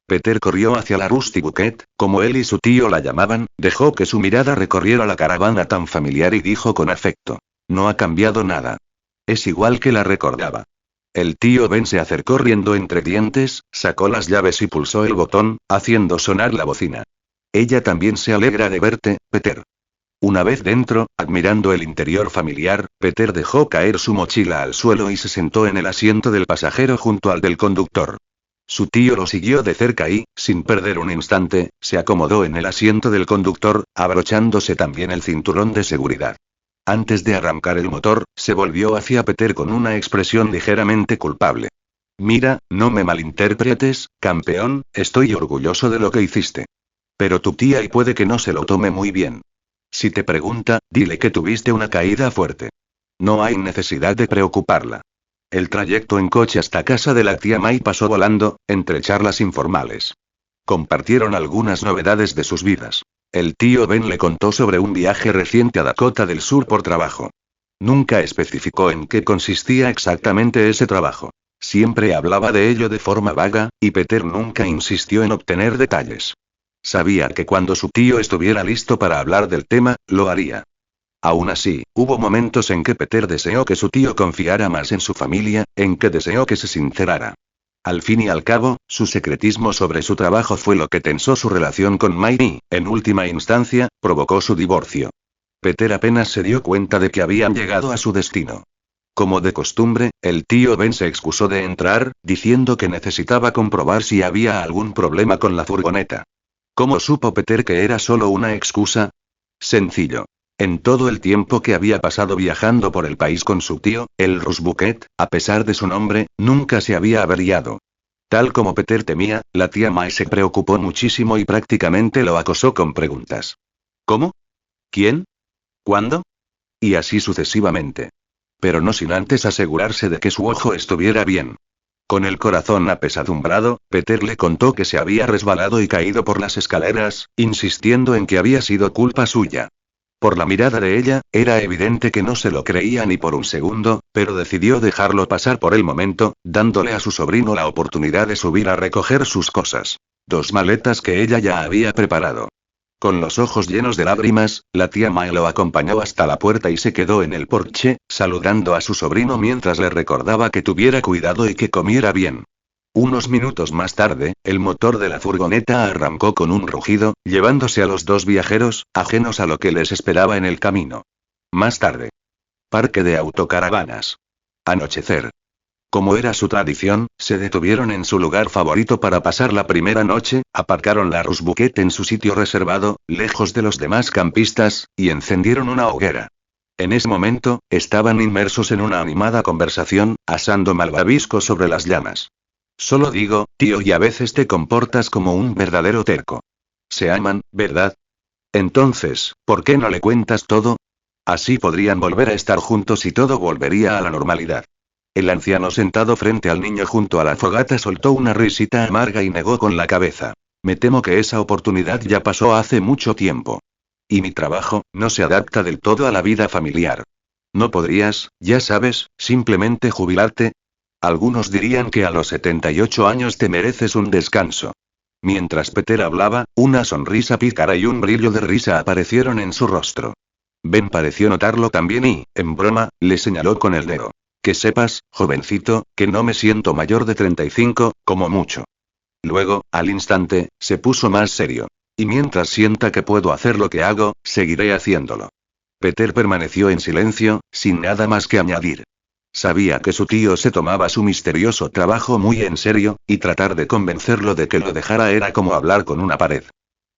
Peter corrió hacia la Rusty Bucket, como él y su tío la llamaban, dejó que su mirada recorriera la caravana tan familiar y dijo con afecto: no ha cambiado nada. Es igual que la recordaba. El tío Ben se acercó riendo entre dientes, sacó las llaves y pulsó el botón, haciendo sonar la bocina. Ella también se alegra de verte, Peter. Una vez dentro, admirando el interior familiar, Peter dejó caer su mochila al suelo y se sentó en el asiento del pasajero junto al del conductor. Su tío lo siguió de cerca y, sin perder un instante, se acomodó en el asiento del conductor, abrochándose también el cinturón de seguridad. Antes de arrancar el motor, se volvió hacia Peter con una expresión ligeramente culpable. Mira, no me malinterpretes, campeón, estoy orgulloso de lo que hiciste. Pero tu tía y puede que no se lo tome muy bien. Si te pregunta, dile que tuviste una caída fuerte. No hay necesidad de preocuparla. El trayecto en coche hasta casa de la tía May pasó volando, entre charlas informales. Compartieron algunas novedades de sus vidas. El tío Ben le contó sobre un viaje reciente a Dakota del Sur por trabajo. Nunca especificó en qué consistía exactamente ese trabajo. Siempre hablaba de ello de forma vaga, y Peter nunca insistió en obtener detalles. Sabía que cuando su tío estuviera listo para hablar del tema, lo haría. Aún así, hubo momentos en que Peter deseó que su tío confiara más en su familia, en que deseó que se sincerara. Al fin y al cabo, su secretismo sobre su trabajo fue lo que tensó su relación con May y, en última instancia, provocó su divorcio. Peter apenas se dio cuenta de que habían llegado a su destino. Como de costumbre, el tío Ben se excusó de entrar, diciendo que necesitaba comprobar si había algún problema con la furgoneta. ¿Cómo supo Peter que era solo una excusa? Sencillo. En todo el tiempo que había pasado viajando por el país con su tío, el Rusbucket, a pesar de su nombre, nunca se había averiado. Tal como Peter temía, la tía May se preocupó muchísimo y prácticamente lo acosó con preguntas. ¿Cómo? ¿Quién? ¿Cuándo? Y así sucesivamente. Pero no sin antes asegurarse de que su ojo estuviera bien. Con el corazón apesadumbrado, Peter le contó que se había resbalado y caído por las escaleras, insistiendo en que había sido culpa suya. Por la mirada de ella, era evidente que no se lo creía ni por un segundo, pero decidió dejarlo pasar por el momento, dándole a su sobrino la oportunidad de subir a recoger sus cosas. 2 maletas que ella ya había preparado. Con los ojos llenos de lágrimas, la tía May lo acompañó hasta la puerta y se quedó en el porche, saludando a su sobrino mientras le recordaba que tuviera cuidado y que comiera bien. Unos minutos más tarde, el motor de la furgoneta arrancó con un rugido, llevándose a los 2 viajeros, ajenos a lo que les esperaba en el camino. Más tarde. Parque de autocaravanas. Anochecer. Como era su tradición, se detuvieron en su lugar favorito para pasar la primera noche, aparcaron la Rusbucket en su sitio reservado, lejos de los demás campistas, y encendieron una hoguera. En ese momento, estaban inmersos en una animada conversación, asando malvavisco sobre las llamas. Solo digo, tío, y a veces te comportas como un verdadero terco. Se aman, ¿verdad? Entonces, ¿por qué no le cuentas todo? Así podrían volver a estar juntos y todo volvería a la normalidad. El anciano sentado frente al niño junto a la fogata soltó una risita amarga y negó con la cabeza. Me temo que esa oportunidad ya pasó hace mucho tiempo. Y mi trabajo, no se adapta del todo a la vida familiar. ¿No podrías, ya sabes, simplemente jubilarte? Algunos dirían que a los 78 años te mereces un descanso. Mientras Peter hablaba, una sonrisa pícara y un brillo de risa aparecieron en su rostro. Ben pareció notarlo también y, en broma, le señaló con el dedo. Que sepas, jovencito, que no me siento mayor de 35, como mucho. Luego, al instante, se puso más serio. Y mientras sienta que puedo hacer lo que hago, seguiré haciéndolo. Peter permaneció en silencio, sin nada más que añadir. Sabía que su tío se tomaba su misterioso trabajo muy en serio, y tratar de convencerlo de que lo dejara era como hablar con una pared.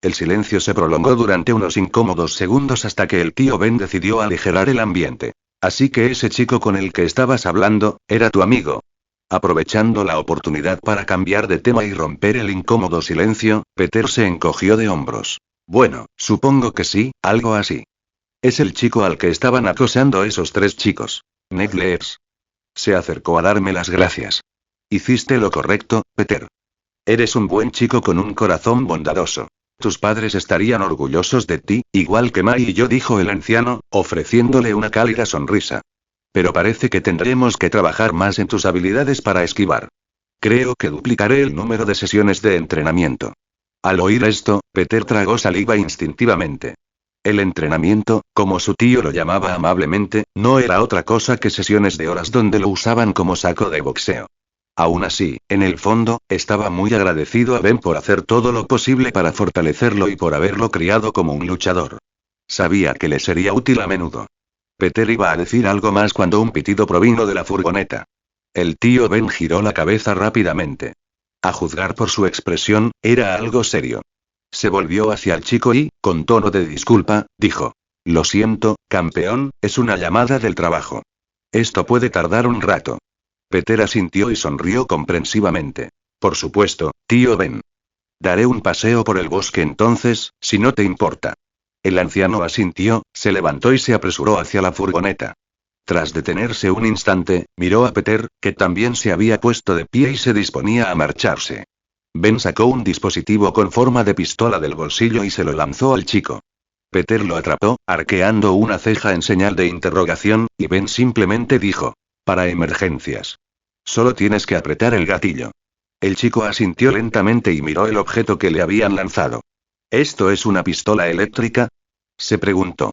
El silencio se prolongó durante unos incómodos segundos hasta que el tío Ben decidió aligerar el ambiente. Así que ese chico con el que estabas hablando, era tu amigo. Aprovechando la oportunidad para cambiar de tema y romper el incómodo silencio, Peter se encogió de hombros. Bueno, supongo que sí, algo así. Es el chico al que estaban acosando esos 3 chicos. Ned Leeds. Se acercó a darme las gracias. Hiciste lo correcto, Peter. Eres un buen chico con un corazón bondadoso. Tus padres estarían orgullosos de ti, igual que May y yo, dijo el anciano, ofreciéndole una cálida sonrisa. Pero parece que tendremos que trabajar más en tus habilidades para esquivar. Creo que duplicaré el número de sesiones de entrenamiento. Al oír esto, Peter tragó saliva instintivamente. El entrenamiento, como su tío lo llamaba amablemente, no era otra cosa que sesiones de horas donde lo usaban como saco de boxeo. Aún así, en el fondo, estaba muy agradecido a Ben por hacer todo lo posible para fortalecerlo y por haberlo criado como un luchador. Sabía que le sería útil a menudo. Peter iba a decir algo más cuando un pitido provino de la furgoneta. El tío Ben giró la cabeza rápidamente. A juzgar por su expresión, era algo serio. Se volvió hacia el chico y, con tono de disculpa, dijo: Lo siento, campeón, es una llamada del trabajo. Esto puede tardar un rato. Peter asintió y sonrió comprensivamente. Por supuesto, tío Ben. Daré un paseo por el bosque entonces, si no te importa. El anciano asintió, se levantó y se apresuró hacia la furgoneta. Tras detenerse un instante, miró a Peter, que también se había puesto de pie y se disponía a marcharse. Ben sacó un dispositivo con forma de pistola del bolsillo y se lo lanzó al chico. Peter lo atrapó, arqueando una ceja en señal de interrogación, y Ben simplemente dijo: Para emergencias. Solo tienes que apretar el gatillo. El chico asintió lentamente y miró el objeto que le habían lanzado. ¿Esto es una pistola eléctrica?, se preguntó.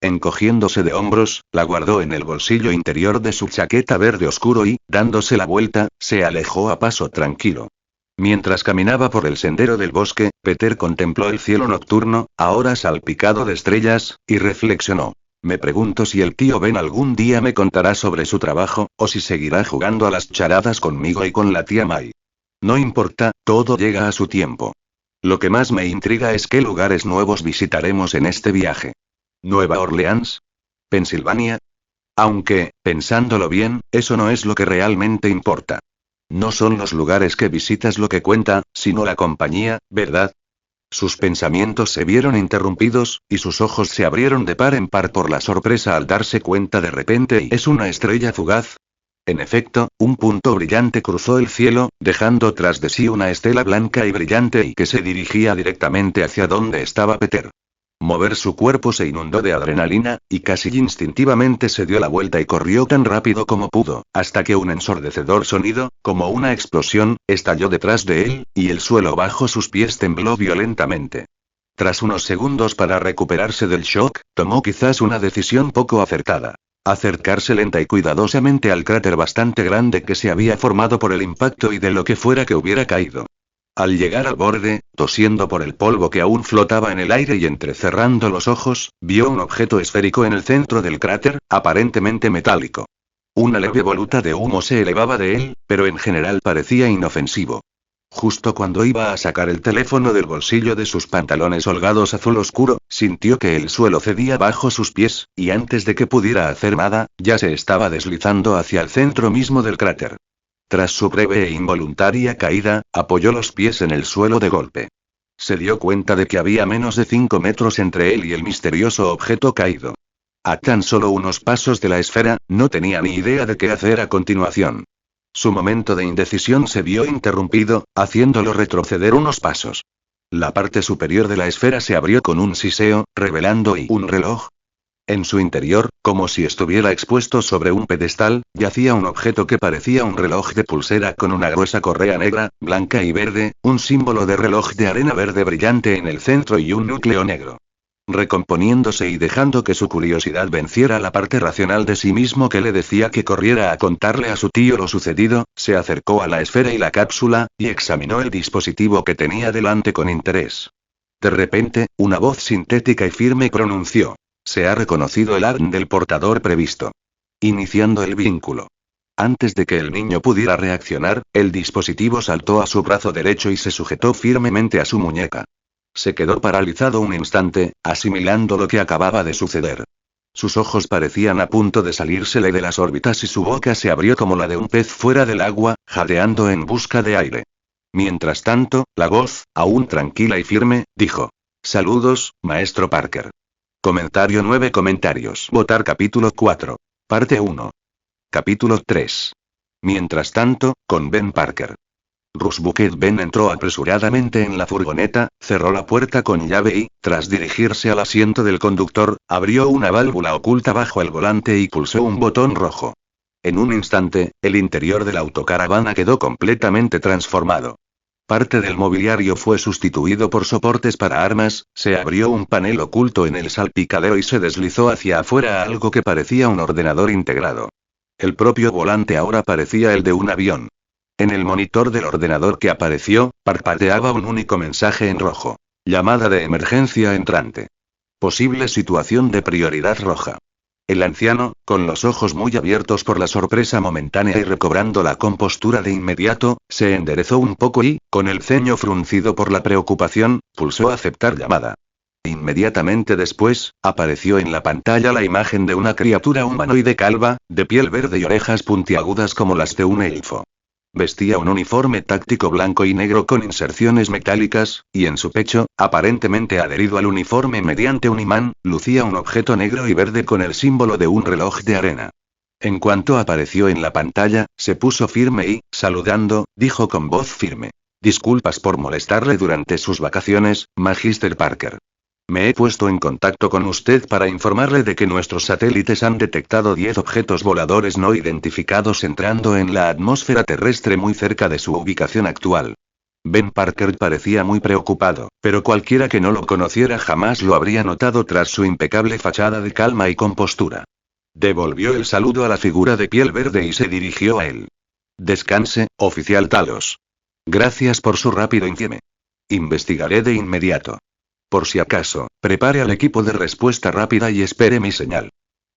Encogiéndose de hombros, la guardó en el bolsillo interior de su chaqueta verde oscuro y, dándose la vuelta, se alejó a paso tranquilo. Mientras caminaba por el sendero del bosque, Peter contempló el cielo nocturno, ahora salpicado de estrellas, y reflexionó. Me pregunto si el tío Ben algún día me contará sobre su trabajo, o si seguirá jugando a las charadas conmigo y con la tía May. No importa, todo llega a su tiempo. Lo que más me intriga es qué lugares nuevos visitaremos en este viaje. ¿Nueva Orleans? ¿Pensilvania? Aunque, pensándolo bien, eso no es lo que realmente importa. No son los lugares que visitas lo que cuenta, sino la compañía, ¿verdad? Sus pensamientos se vieron interrumpidos, y sus ojos se abrieron de par en par por la sorpresa al darse cuenta de repente. ¿Y es una estrella fugaz? En efecto, un punto brillante cruzó el cielo, dejando tras de sí una estela blanca y brillante y que se dirigía directamente hacia donde estaba Peter. Mover su cuerpo se inundó de adrenalina, y casi instintivamente se dio la vuelta y corrió tan rápido como pudo, hasta que un ensordecedor sonido, como una explosión, estalló detrás de él, y el suelo bajo sus pies tembló violentamente. Tras unos segundos para recuperarse del shock, tomó quizás una decisión poco acertada. Acercarse lenta y cuidadosamente al cráter bastante grande que se había formado por el impacto y de lo que fuera que hubiera caído. Al llegar al borde, tosiendo por el polvo que aún flotaba en el aire y entrecerrando los ojos, vio un objeto esférico en el centro del cráter, aparentemente metálico. Una leve voluta de humo se elevaba de él, pero en general parecía inofensivo. Justo cuando iba a sacar el teléfono del bolsillo de sus pantalones holgados azul oscuro, sintió que el suelo cedía bajo sus pies, y antes de que pudiera hacer nada, ya se estaba deslizando hacia el centro mismo del cráter. Tras su breve e involuntaria caída, apoyó los pies en el suelo de golpe. Se dio cuenta de que había menos de 5 metros entre él y el misterioso objeto caído. A tan solo unos pasos de la esfera, no tenía ni idea de qué hacer a continuación. Su momento de indecisión se vio interrumpido, haciéndolo retroceder unos pasos. La parte superior de la esfera se abrió con un siseo, revelando un reloj. En su interior, como si estuviera expuesto sobre un pedestal, yacía un objeto que parecía un reloj de pulsera con una gruesa correa negra, blanca y verde, un símbolo de reloj de arena verde brillante en el centro y un núcleo negro. Recomponiéndose y dejando que su curiosidad venciera la parte racional de sí mismo que le decía que corriera a contarle a su tío lo sucedido, se acercó a la esfera y la cápsula, y examinó el dispositivo que tenía delante con interés. De repente, una voz sintética y firme pronunció: se ha reconocido el ADN del portador previsto. Iniciando el vínculo. Antes de que el niño pudiera reaccionar, el dispositivo saltó a su brazo derecho y se sujetó firmemente a su muñeca. Se quedó paralizado un instante, asimilando lo que acababa de suceder. Sus ojos parecían a punto de salírsele de las órbitas y su boca se abrió como la de un pez fuera del agua, jadeando en busca de aire. Mientras tanto, la voz, aún tranquila y firme, dijo: Saludos, maestro Parker. Comentario 9 comentarios. Votar capítulo 4. Parte 1. Capítulo 3. Mientras tanto, con Ben Parker. Rusbucket Ben entró apresuradamente en la furgoneta, cerró la puerta con llave y, tras dirigirse al asiento del conductor, abrió una válvula oculta bajo el volante y pulsó un botón rojo. En un instante, el interior de la autocaravana quedó completamente transformado. Parte del mobiliario fue sustituido por soportes para armas, se abrió un panel oculto en el salpicadero y se deslizó hacia afuera algo que parecía un ordenador integrado. El propio volante ahora parecía el de un avión. En el monitor del ordenador que apareció, parpadeaba un único mensaje en rojo. Llamada de emergencia entrante. Posible situación de prioridad roja. El anciano, con los ojos muy abiertos por la sorpresa momentánea y recobrando la compostura de inmediato, se enderezó un poco y, con el ceño fruncido por la preocupación, pulsó aceptar llamada. Inmediatamente después, apareció en la pantalla la imagen de una criatura humanoide calva, de piel verde y orejas puntiagudas como las de un elfo. Vestía un uniforme táctico blanco y negro con inserciones metálicas, y en su pecho, aparentemente adherido al uniforme mediante un imán, lucía un objeto negro y verde con el símbolo de un reloj de arena. En cuanto apareció en la pantalla, se puso firme y, saludando, dijo con voz firme: Disculpas por molestarle durante sus vacaciones, Magister Parker. Me he puesto en contacto con usted para informarle de que nuestros satélites han detectado 10 objetos voladores no identificados entrando en la atmósfera terrestre muy cerca de su ubicación actual. Ben Parker parecía muy preocupado, pero cualquiera que no lo conociera jamás lo habría notado tras su impecable fachada de calma y compostura. Devolvió el saludo a la figura de piel verde y se dirigió a él. Descanse, oficial Talos. Gracias por su rápido informe. Investigaré de inmediato. Por si acaso, prepare al equipo de respuesta rápida y espere mi señal.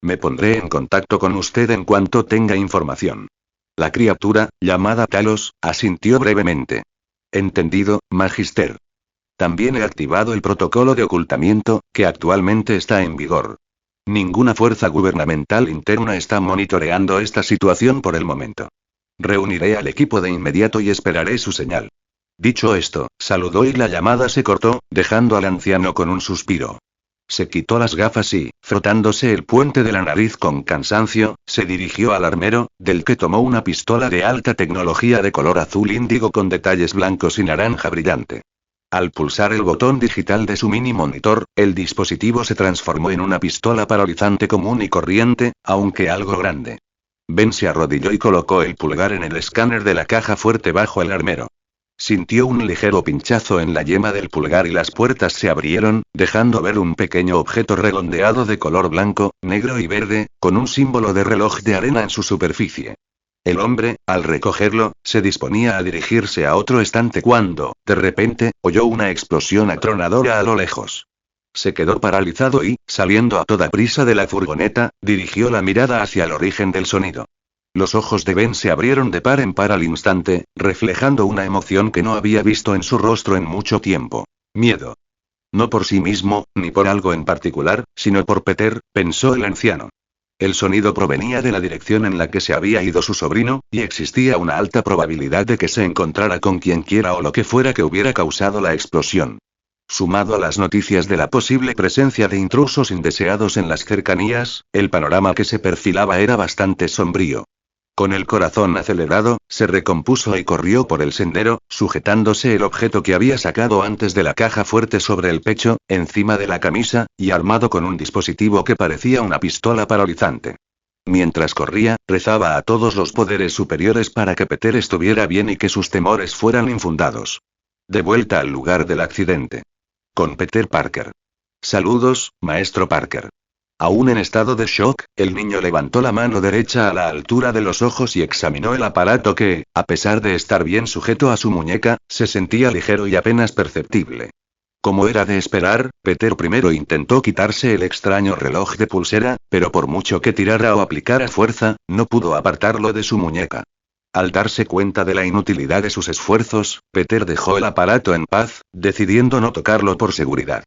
Me pondré en contacto con usted en cuanto tenga información. La criatura, llamada Talos, asintió brevemente. Entendido, Magister. También he activado el protocolo de ocultamiento, que actualmente está en vigor. Ninguna fuerza gubernamental interna está monitoreando esta situación por el momento. Reuniré al equipo de inmediato y esperaré su señal. Dicho esto, saludó y la llamada se cortó, dejando al anciano con un suspiro. Se quitó las gafas y, frotándose el puente de la nariz con cansancio, se dirigió al armero, del que tomó una pistola de alta tecnología de color azul índigo con detalles blancos y naranja brillante. Al pulsar el botón digital de su mini monitor, el dispositivo se transformó en una pistola paralizante común y corriente, aunque algo grande. Ben se arrodilló y colocó el pulgar en el escáner de la caja fuerte bajo el armero. Sintió un ligero pinchazo en la yema del pulgar y las puertas se abrieron, dejando ver un pequeño objeto redondeado de color blanco, negro y verde, con un símbolo de reloj de arena en su superficie. El hombre, al recogerlo, se disponía a dirigirse a otro estante cuando, de repente, oyó una explosión atronadora a lo lejos. Se quedó paralizado y, saliendo a toda prisa de la furgoneta, dirigió la mirada hacia el origen del sonido. Los ojos de Ben se abrieron de par en par al instante, reflejando una emoción que no había visto en su rostro en mucho tiempo. Miedo. No por sí mismo, ni por algo en particular, sino por Peter, pensó el anciano. El sonido provenía de la dirección en la que se había ido su sobrino, y existía una alta probabilidad de que se encontrara con quienquiera o lo que fuera que hubiera causado la explosión. Sumado a las noticias de la posible presencia de intrusos indeseados en las cercanías, el panorama que se perfilaba era bastante sombrío. Con el corazón acelerado, se recompuso y corrió por el sendero, sujetándose el objeto que había sacado antes de la caja fuerte sobre el pecho, encima de la camisa, y armado con un dispositivo que parecía una pistola paralizante. Mientras corría, rezaba a todos los poderes superiores para que Peter estuviera bien y que sus temores fueran infundados. De vuelta al lugar del accidente. Con Peter Parker. Saludos, maestro Parker. Aún en estado de shock, el niño levantó la mano derecha a la altura de los ojos y examinó el aparato que, a pesar de estar bien sujeto a su muñeca, se sentía ligero y apenas perceptible. Como era de esperar, Peter primero intentó quitarse el extraño reloj de pulsera, pero por mucho que tirara o aplicara fuerza, no pudo apartarlo de su muñeca. Al darse cuenta de la inutilidad de sus esfuerzos, Peter dejó el aparato en paz, decidiendo no tocarlo por seguridad.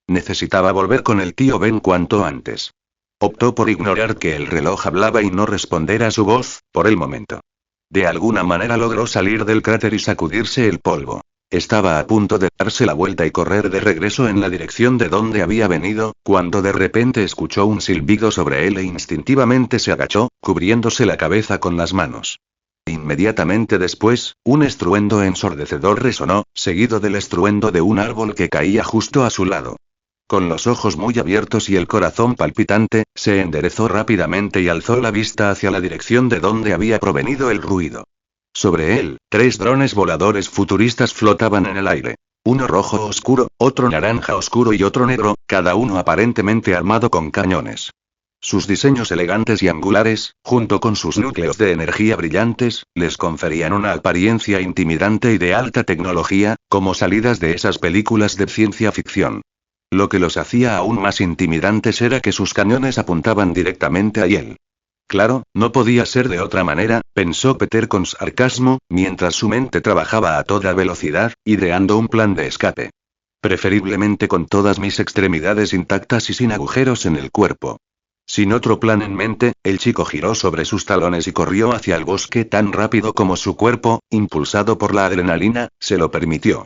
Necesitaba volver con el tío Ben cuanto antes. Optó por ignorar que el reloj hablaba y no responder a su voz, por el momento. De alguna manera logró salir del cráter y sacudirse el polvo. Estaba a punto de darse la vuelta y correr de regreso en la dirección de donde había venido, cuando de repente escuchó un silbido sobre él e instintivamente se agachó, cubriéndose la cabeza con las manos. Inmediatamente después, un estruendo ensordecedor resonó, seguido del estruendo de un árbol que caía justo a su lado. Con los ojos muy abiertos y el corazón palpitante, se enderezó rápidamente y alzó la vista hacia la dirección de donde había provenido el ruido. Sobre él, 3 drones voladores futuristas flotaban en el aire. Uno rojo oscuro, otro naranja oscuro y otro negro, cada uno aparentemente armado con cañones. Sus diseños elegantes y angulares, junto con sus núcleos de energía brillantes, les conferían una apariencia intimidante y de alta tecnología, como salidas de esas películas de ciencia ficción. Lo que los hacía aún más intimidantes era que sus cañones apuntaban directamente a él. Claro, no podía ser de otra manera, pensó Peter con sarcasmo, mientras su mente trabajaba a toda velocidad, ideando un plan de escape. Preferiblemente con todas mis extremidades intactas y sin agujeros en el cuerpo. Sin otro plan en mente, el chico giró sobre sus talones y corrió hacia el bosque tan rápido como su cuerpo, impulsado por la adrenalina, se lo permitió.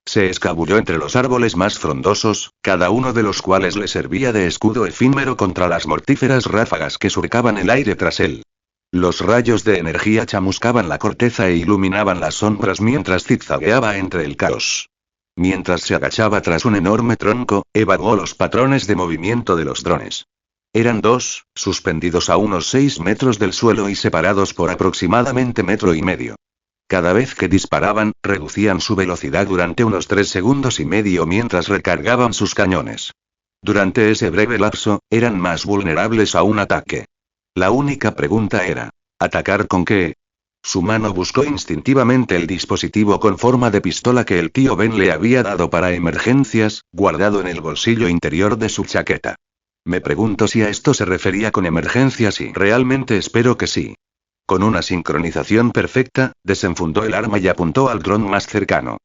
Se escabulló entre los árboles más frondosos, cada uno de los cuales le servía de escudo efímero contra las mortíferas ráfagas que surcaban el aire tras él. Los rayos de energía chamuscaban la corteza e iluminaban las sombras mientras zigzagueaba entre el caos. Mientras se agachaba tras un enorme tronco, evaluó los patrones de movimiento de los drones. Eran 2, suspendidos a unos 6 metros del suelo y separados por aproximadamente 1,5 metros. Cada vez que disparaban, reducían su velocidad durante unos 3,5 segundos mientras recargaban sus cañones. Durante ese breve lapso, eran más vulnerables a un ataque. La única pregunta era, ¿atacar con qué? Su mano buscó instintivamente el dispositivo con forma de pistola que el tío Ben le había dado para emergencias, guardado en el bolsillo interior de su chaqueta. Me pregunto si a esto se refería con emergencias y realmente espero que sí. Con una sincronización perfecta, desenfundó el arma y apuntó al dron más cercano.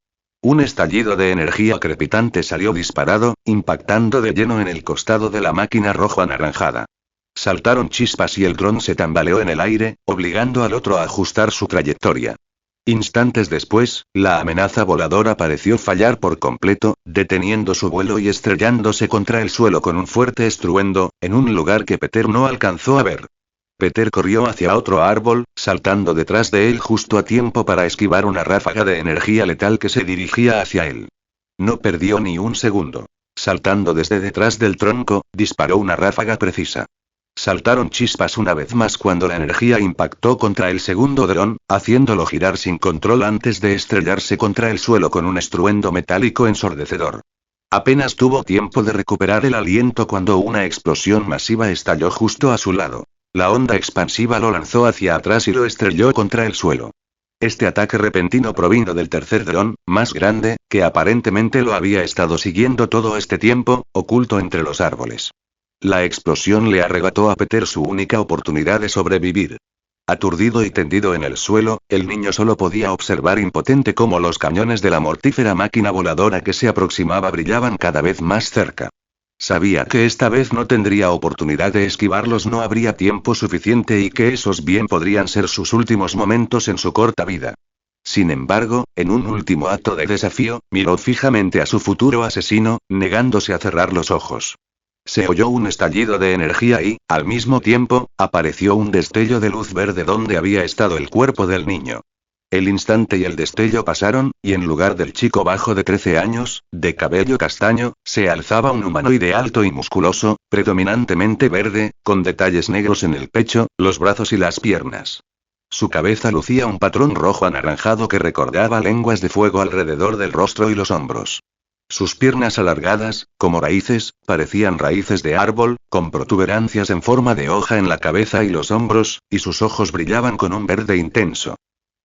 Un estallido de energía crepitante salió disparado, impactando de lleno en el costado de la máquina rojo-anaranjada. Saltaron chispas y el dron se tambaleó en el aire, obligando al otro a ajustar su trayectoria. Instantes después, la amenaza voladora pareció fallar por completo, deteniendo su vuelo y estrellándose contra el suelo con un fuerte estruendo, en un lugar que Peter no alcanzó a ver. Peter corrió hacia otro árbol, saltando detrás de él justo a tiempo para esquivar una ráfaga de energía letal que se dirigía hacia él. No perdió ni un segundo. Saltando desde detrás del tronco, disparó una ráfaga precisa. Saltaron chispas una vez más cuando la energía impactó contra el segundo dron, haciéndolo girar sin control antes de estrellarse contra el suelo con un estruendo metálico ensordecedor. Apenas tuvo tiempo de recuperar el aliento cuando una explosión masiva estalló justo a su lado. La onda expansiva lo lanzó hacia atrás y lo estrelló contra el suelo. Este ataque repentino provino del tercer dron, más grande, que aparentemente lo había estado siguiendo todo este tiempo, oculto entre los árboles. La explosión le arrebató a Peter su única oportunidad de sobrevivir. Aturdido y tendido en el suelo, el niño solo podía observar impotente cómo los cañones de la mortífera máquina voladora que se aproximaba brillaban cada vez más cerca. Sabía que esta vez no tendría oportunidad de esquivarlos, no habría tiempo suficiente y que esos bien podrían ser sus últimos momentos en su corta vida. Sin embargo, en un último acto de desafío, miró fijamente a su futuro asesino, negándose a cerrar los ojos. Se oyó un estallido de energía y, al mismo tiempo, apareció un destello de luz verde donde había estado el cuerpo del niño. El instante y el destello pasaron, y en lugar del chico bajo de 13 años, de cabello castaño, se alzaba un humanoide alto y musculoso, predominantemente verde, con detalles negros en el pecho, los brazos y las piernas. Su cabeza lucía un patrón rojo anaranjado que recordaba lenguas de fuego alrededor del rostro y los hombros. Sus piernas alargadas, como raíces, parecían raíces de árbol, con protuberancias en forma de hoja en la cabeza y los hombros, y sus ojos brillaban con un verde intenso.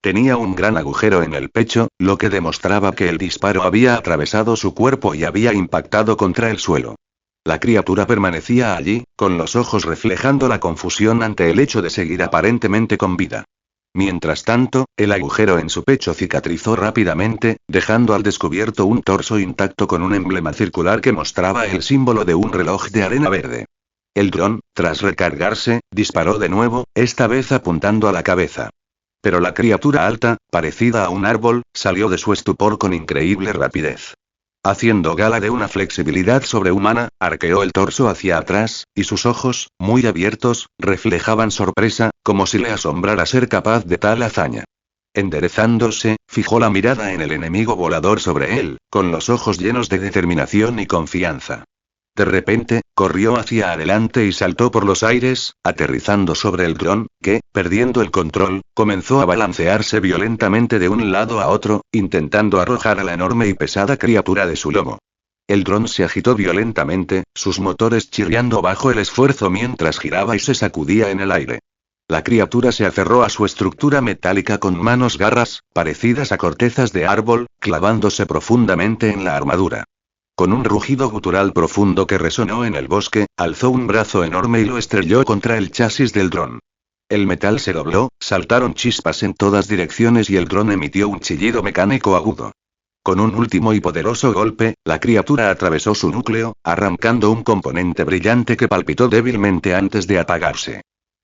Tenía un gran agujero en el pecho, lo que demostraba que el disparo había atravesado su cuerpo y había impactado contra el suelo. La criatura permanecía allí, con los ojos reflejando la confusión ante el hecho de seguir aparentemente con vida. Mientras tanto, el agujero en su pecho cicatrizó rápidamente, dejando al descubierto un torso intacto con un emblema circular que mostraba el símbolo de un reloj de arena verde. El dron, tras recargarse, disparó de nuevo, esta vez apuntando a la cabeza. Pero la criatura alta, parecida a un árbol, salió de su estupor con increíble rapidez. Haciendo gala de una flexibilidad sobrehumana, arqueó el torso hacia atrás, y sus ojos, muy abiertos, reflejaban sorpresa, como si le asombrara ser capaz de tal hazaña. Enderezándose, fijó la mirada en el enemigo volador sobre él, con los ojos llenos de determinación y confianza. De repente, corrió hacia adelante y saltó por los aires, aterrizando sobre el dron, que, perdiendo el control, comenzó a balancearse violentamente de un lado a otro, intentando arrojar a la enorme y pesada criatura de su lomo. El dron se agitó violentamente, sus motores chirriando bajo el esfuerzo mientras giraba y se sacudía en el aire. La criatura se aferró a su estructura metálica con manos garras, parecidas a cortezas de árbol, clavándose profundamente en la armadura. Con un rugido gutural profundo que resonó en el bosque, alzó un brazo enorme y lo estrelló contra el chasis del dron. El metal se dobló, saltaron chispas en todas direcciones y el dron emitió un chillido mecánico agudo. Con un último y poderoso golpe, la criatura atravesó su núcleo, arrancando un componente brillante que palpitó débilmente antes de apagarse.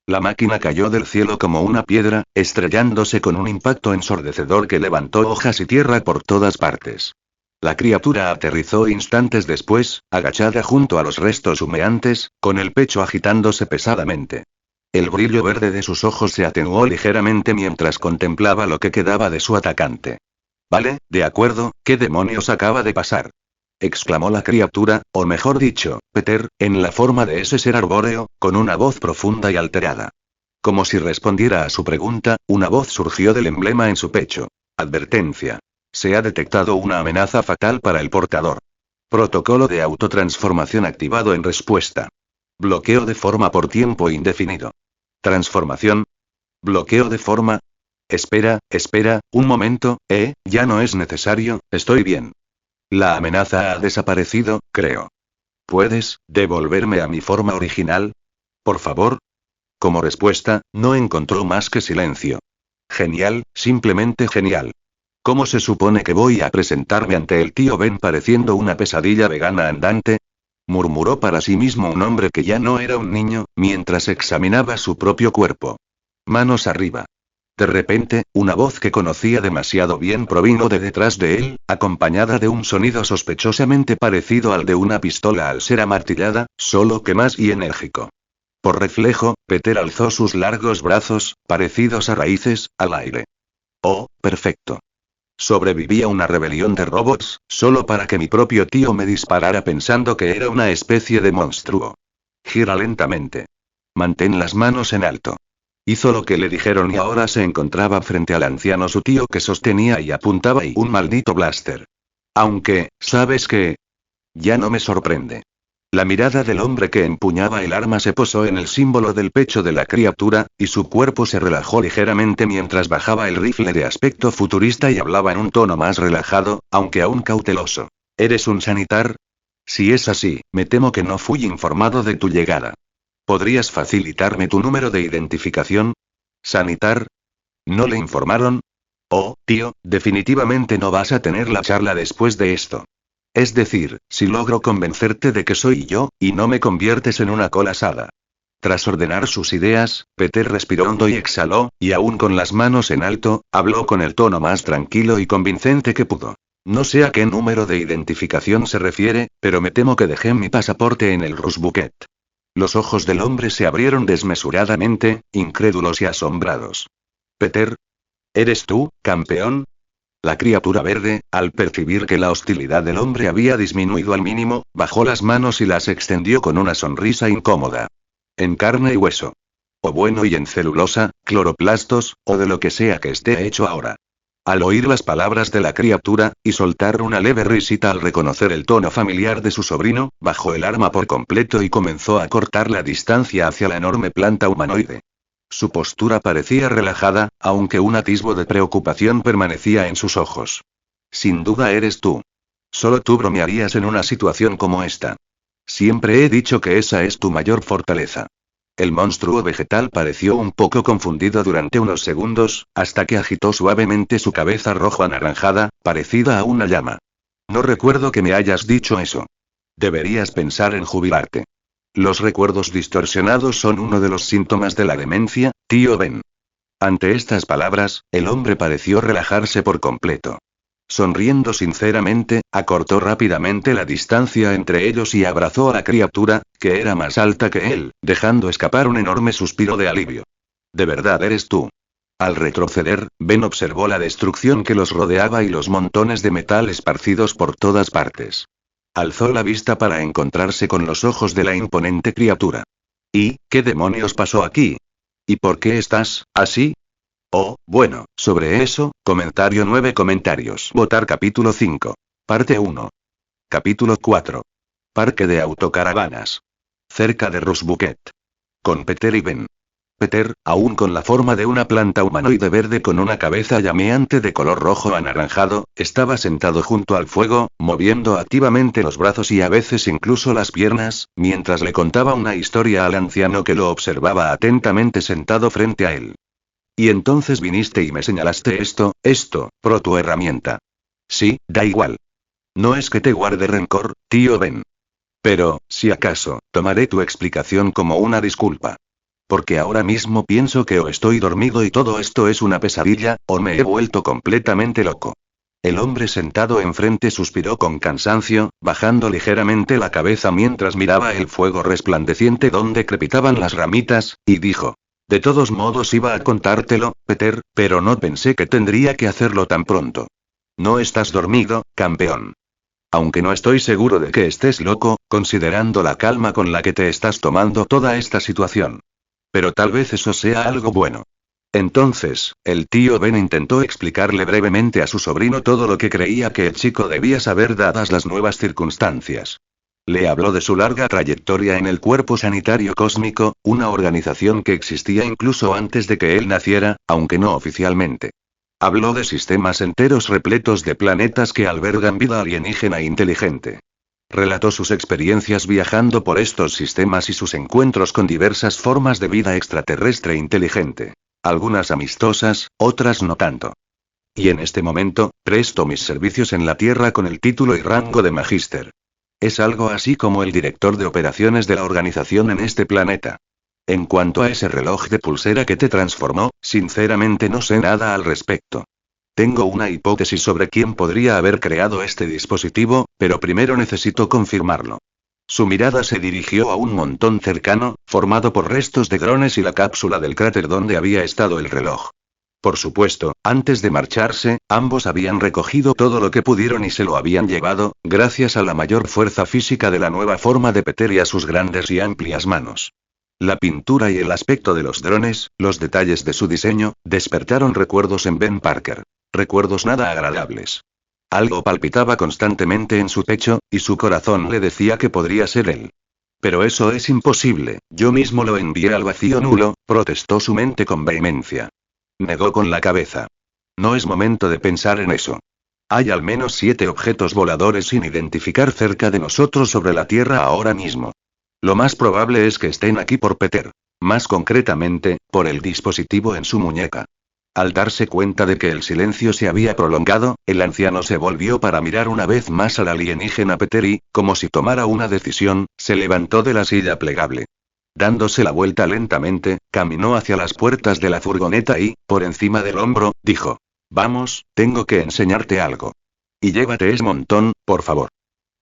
La máquina cayó del cielo como una piedra, estrellándose con un impacto ensordecedor que levantó hojas y tierra por todas partes. La criatura aterrizó instantes después, agachada junto a los restos humeantes, con el pecho agitándose pesadamente. El brillo verde de sus ojos se atenuó ligeramente mientras contemplaba lo que quedaba de su atacante. Vale, de acuerdo, ¿qué demonios acaba de pasar? Exclamó la criatura, o mejor dicho, Peter, en la forma de ese ser arbóreo, con una voz profunda y alterada. Como si respondiera a su pregunta, una voz surgió del emblema en su pecho. Advertencia. Se ha detectado una amenaza fatal para el portador. Protocolo de autotransformación activado en respuesta. Bloqueo de forma por tiempo indefinido. Transformación. Bloqueo de forma. Espera, un momento, ya no es necesario, estoy bien. La amenaza ha desaparecido, creo. ¿Puedes devolverme a mi forma original? Por favor. Como respuesta, no encontró más que silencio. Genial, simplemente genial. ¿Cómo se supone que voy a presentarme ante el tío Ben pareciendo una pesadilla vegana andante? Murmuró para sí mismo un hombre que ya no era un niño, mientras examinaba su propio cuerpo. Manos arriba. De repente, una voz que conocía demasiado bien provino de detrás de él, acompañada de un sonido sospechosamente parecido al de una pistola al ser amartillada, solo que más y enérgico. Por reflejo, Peter alzó sus largos brazos, parecidos a raíces, al aire. Oh, perfecto. Sobreviví a una rebelión de robots, solo para que mi propio tío me disparara pensando que era una especie de monstruo. Gira lentamente. Mantén las manos en alto. Hizo lo que le dijeron y ahora se encontraba frente al anciano su tío que sostenía y apuntaba un maldito blaster. Aunque, ¿sabes qué? Ya no me sorprende. La mirada del hombre que empuñaba el arma se posó en el símbolo del pecho de la criatura, y su cuerpo se relajó ligeramente mientras bajaba el rifle de aspecto futurista y hablaba en un tono más relajado, aunque aún cauteloso. ¿Eres un sanitar? Si es así, me temo que no fui informado de tu llegada. ¿Podrías facilitarme tu número de identificación? ¿Sanitar? ¿No le informaron? Oh, tío, definitivamente no vas a tener la charla después de esto. Es decir, si logro convencerte de que soy yo, y no me conviertes en una cola asada. Tras ordenar sus ideas, Peter respiró hondo y exhaló, y aún con las manos en alto, habló con el tono más tranquilo y convincente que pudo. No sé a qué número de identificación se refiere, pero me temo que dejé mi pasaporte en el Rusbucket. Los ojos del hombre se abrieron desmesuradamente, incrédulos y asombrados. Peter. ¿Eres tú, campeón? La criatura verde, al percibir que la hostilidad del hombre había disminuido al mínimo, bajó las manos y las extendió con una sonrisa incómoda. En carne y hueso. O bueno y en celulosa, cloroplastos, o de lo que sea que esté hecho ahora. Al oír las palabras de la criatura, y soltar una leve risita al reconocer el tono familiar de su sobrino, bajó el arma por completo y comenzó a cortar la distancia hacia la enorme planta humanoide. Su postura parecía relajada, aunque un atisbo de preocupación permanecía en sus ojos. Sin duda eres tú. Solo tú bromearías en una situación como esta. Siempre he dicho que esa es tu mayor fortaleza. El monstruo vegetal pareció un poco confundido durante unos segundos, hasta que agitó suavemente su cabeza rojo-anaranjada, parecida a una llama. No recuerdo que me hayas dicho eso. Deberías pensar en jubilarte. Los recuerdos distorsionados son uno de los síntomas de la demencia, tío Ben. Ante estas palabras, el hombre pareció relajarse por completo. Sonriendo sinceramente, acortó rápidamente la distancia entre ellos y abrazó a la criatura, que era más alta que él, dejando escapar un enorme suspiro de alivio. ¿De verdad eres tú? Al retroceder, Ben observó la destrucción que los rodeaba y los montones de metal esparcidos por todas partes. Alzó la vista para encontrarse con los ojos de la imponente criatura. ¿Y qué demonios pasó aquí? ¿Y por qué estás así? Oh, bueno, sobre eso, comentario 9 comentarios. Votar capítulo 5. Parte 1. Capítulo 4. Parque de autocaravanas. Cerca de Rusbucket. Con Peter y Ben. Peter, aún con la forma de una planta humanoide verde con una cabeza llameante de color rojo anaranjado, estaba sentado junto al fuego, moviendo activamente los brazos y a veces incluso las piernas, mientras le contaba una historia al anciano que lo observaba atentamente sentado frente a él. Y entonces viniste y me señalaste esto, pro tu herramienta. Sí, da igual. No es que te guarde rencor, tío Ben. Pero, si acaso, tomaré tu explicación como una disculpa. Porque ahora mismo pienso que o estoy dormido y todo esto es una pesadilla, o me he vuelto completamente loco. El hombre sentado enfrente suspiró con cansancio, bajando ligeramente la cabeza mientras miraba el fuego resplandeciente donde crepitaban las ramitas, y dijo: de todos modos iba a contártelo, Peter, pero no pensé que tendría que hacerlo tan pronto. No estás dormido, campeón. Aunque no estoy seguro de que estés loco, considerando la calma con la que te estás tomando toda esta situación. Pero tal vez eso sea algo bueno. Entonces, el tío Ben intentó explicarle brevemente a su sobrino todo lo que creía que el chico debía saber dadas las nuevas circunstancias. Le habló de su larga trayectoria en el Cuerpo Sanitario Cósmico, una organización que existía incluso antes de que él naciera, aunque no oficialmente. Habló de sistemas enteros repletos de planetas que albergan vida alienígena inteligente. Relató sus experiencias viajando por estos sistemas y sus encuentros con diversas formas de vida extraterrestre inteligente. Algunas amistosas, otras no tanto. Y en este momento, presto mis servicios en la Tierra con el título y rango de Magíster. Es algo así como el director de operaciones de la organización en este planeta. En cuanto a ese reloj de pulsera que te transformó, sinceramente no sé nada al respecto. Tengo una hipótesis sobre quién podría haber creado este dispositivo, pero primero necesito confirmarlo. Su mirada se dirigió a un montón cercano, formado por restos de drones y la cápsula del cráter donde había estado el reloj. Por supuesto, antes de marcharse, ambos habían recogido todo lo que pudieron y se lo habían llevado, gracias a la mayor fuerza física de la nueva forma de Peter y a sus grandes y amplias manos. La pintura y el aspecto de los drones, los detalles de su diseño, despertaron recuerdos en Ben Parker. Recuerdos nada agradables. Algo palpitaba constantemente en su pecho, y su corazón le decía que podría ser él. Pero eso es imposible, yo mismo lo envié al vacío nulo, protestó su mente con vehemencia. Negó con la cabeza. No es momento de pensar en eso. Hay al menos 7 objetos voladores sin identificar cerca de nosotros sobre la Tierra ahora mismo. Lo más probable es que estén aquí por Peter. Más concretamente, por el dispositivo en su muñeca. Al darse cuenta de que el silencio se había prolongado, el anciano se volvió para mirar una vez más al alienígena Peter y, como si tomara una decisión, se levantó de la silla plegable. Dándose la vuelta lentamente, caminó hacia las puertas de la furgoneta y, por encima del hombro, dijo: vamos, tengo que enseñarte algo. Y llévate ese montón, por favor.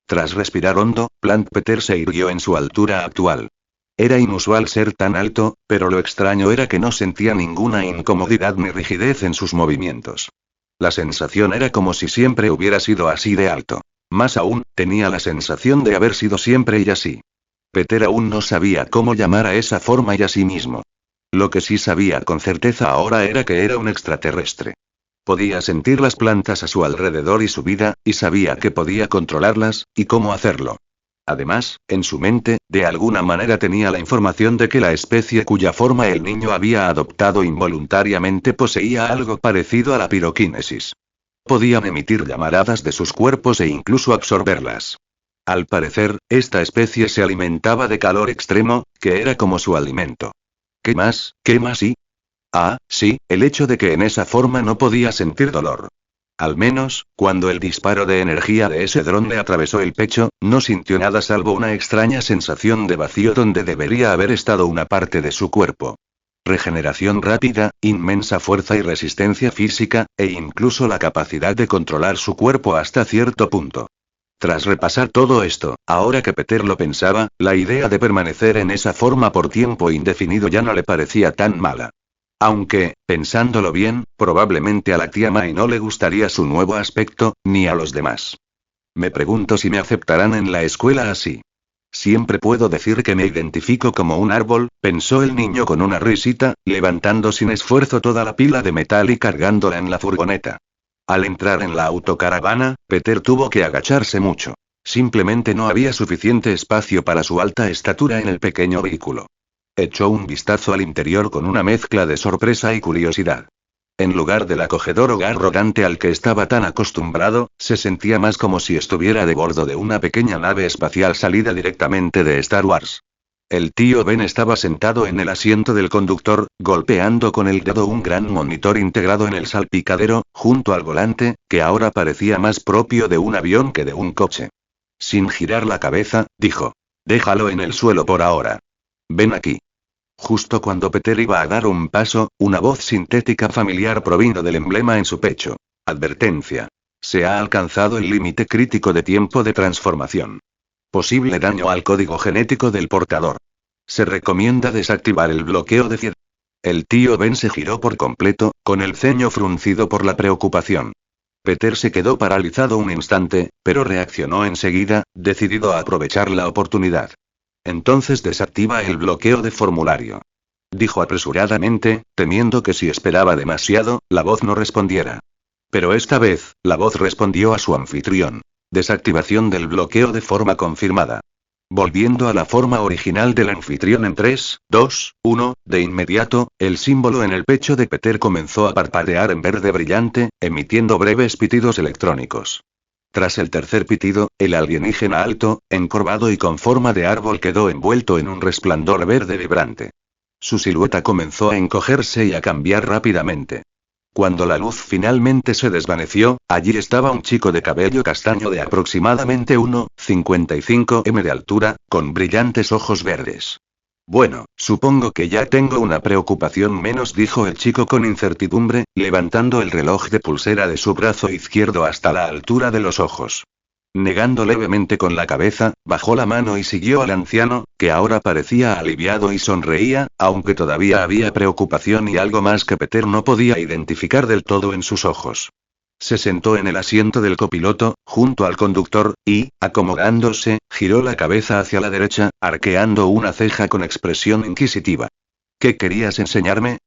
Tras respirar hondo, Plant Peter se irguió en su altura actual. Era inusual ser tan alto, pero lo extraño era que no sentía ninguna incomodidad ni rigidez en sus movimientos. La sensación era como si siempre hubiera sido así de alto. Más aún, tenía la sensación de haber sido siempre y así. Peter aún no sabía cómo llamar a esa forma y a sí mismo. Lo que sí sabía con certeza ahora era que era un extraterrestre. Podía sentir las plantas a su alrededor y su vida, y sabía que podía controlarlas, y cómo hacerlo. Además, en su mente, de alguna manera tenía la información de que la especie cuya forma el niño había adoptado involuntariamente poseía algo parecido a la piroquinesis. Podían emitir llamaradas de sus cuerpos e incluso absorberlas. Al parecer, esta especie se alimentaba de calor extremo, que era como su alimento. ¿Qué más y? Ah, sí, el hecho de que en esa forma no podía sentir dolor. Al menos, cuando el disparo de energía de ese dron le atravesó el pecho, no sintió nada salvo una extraña sensación de vacío donde debería haber estado una parte de su cuerpo. Regeneración rápida, inmensa fuerza y resistencia física, e incluso la capacidad de controlar su cuerpo hasta cierto punto. Tras repasar todo esto, ahora que Peter lo pensaba, la idea de permanecer en esa forma por tiempo indefinido ya no le parecía tan mala. Aunque, pensándolo bien, probablemente a la tía Mai no le gustaría su nuevo aspecto, ni a los demás. Me pregunto si me aceptarán en la escuela así. Siempre puedo decir que me identifico como un árbol, pensó el niño con una risita, levantando sin esfuerzo toda la pila de metal y cargándola en la furgoneta. Al entrar en la autocaravana, Peter tuvo que agacharse mucho. Simplemente no había suficiente espacio para su alta estatura en el pequeño vehículo. Echó un vistazo al interior con una mezcla de sorpresa y curiosidad. En lugar del acogedor hogar rodante al que estaba tan acostumbrado, se sentía más como si estuviera de bordo de una pequeña nave espacial salida directamente de Star Wars. El tío Ben estaba sentado en el asiento del conductor, golpeando con el dedo un gran monitor integrado en el salpicadero, junto al volante, que ahora parecía más propio de un avión que de un coche. Sin girar la cabeza, dijo: «Déjalo en el suelo por ahora. Ven aquí». Justo cuando Peter iba a dar un paso, una voz sintética familiar provino del emblema en su pecho. Advertencia. Se ha alcanzado el límite crítico de tiempo de transformación. Posible daño al código genético del portador. Se recomienda desactivar el bloqueo de cierre. El tío Ben se giró por completo, con el ceño fruncido por la preocupación. Peter se quedó paralizado un instante, pero reaccionó enseguida, decidido a aprovechar la oportunidad. Entonces desactiva el bloqueo de formulario. Dijo apresuradamente, temiendo que si esperaba demasiado, la voz no respondiera. Pero esta vez, la voz respondió a su anfitrión. Desactivación del bloqueo de forma confirmada. Volviendo a la forma original del anfitrión en 3, 2, 1, de inmediato, el símbolo en el pecho de Peter comenzó a parpadear en verde brillante, emitiendo breves pitidos electrónicos. Tras el tercer pitido, el alienígena alto, encorvado y con forma de árbol quedó envuelto en un resplandor verde vibrante. Su silueta comenzó a encogerse y a cambiar rápidamente. Cuando la luz finalmente se desvaneció, allí estaba un chico de cabello castaño de aproximadamente 1,55 m de altura, con brillantes ojos verdes. Bueno, supongo que ya tengo una preocupación menos, dijo el chico con incertidumbre, levantando el reloj de pulsera de su brazo izquierdo hasta la altura de los ojos. Negando levemente con la cabeza, bajó la mano y siguió al anciano, que ahora parecía aliviado y sonreía, aunque todavía había preocupación y algo más que Peter no podía identificar del todo en sus ojos. Se sentó en el asiento del copiloto, junto al conductor, y, acomodándose, giró la cabeza hacia la derecha, arqueando una ceja con expresión inquisitiva. ¿Qué querías enseñarme?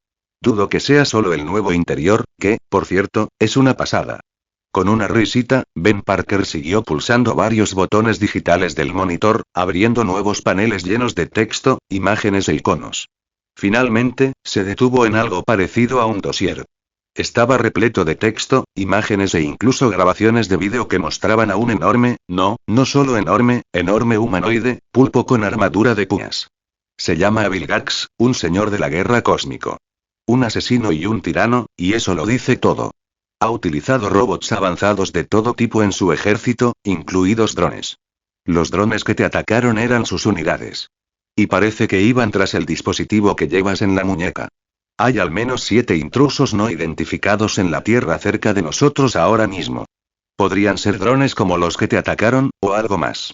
Dudo que sea solo el nuevo interior, que, por cierto, es una pasada. Con una risita, Ben Parker siguió pulsando varios botones digitales del monitor, abriendo nuevos paneles llenos de texto, imágenes e iconos. Finalmente, se detuvo en algo parecido a un dossier. Estaba repleto de texto, imágenes e incluso grabaciones de vídeo que mostraban a un enorme, no solo enorme, enorme humanoide, pulpo con armadura de púas. Se llama Vilgax, un señor de la guerra cósmico. Un asesino y un tirano, y eso lo dice todo. Ha utilizado robots avanzados de todo tipo en su ejército, incluidos drones. Los drones que te atacaron eran sus unidades. Y parece que iban tras el dispositivo que llevas en la muñeca. Hay al menos 7 intrusos no identificados en la Tierra cerca de nosotros ahora mismo. Podrían ser drones como los que te atacaron, o algo más.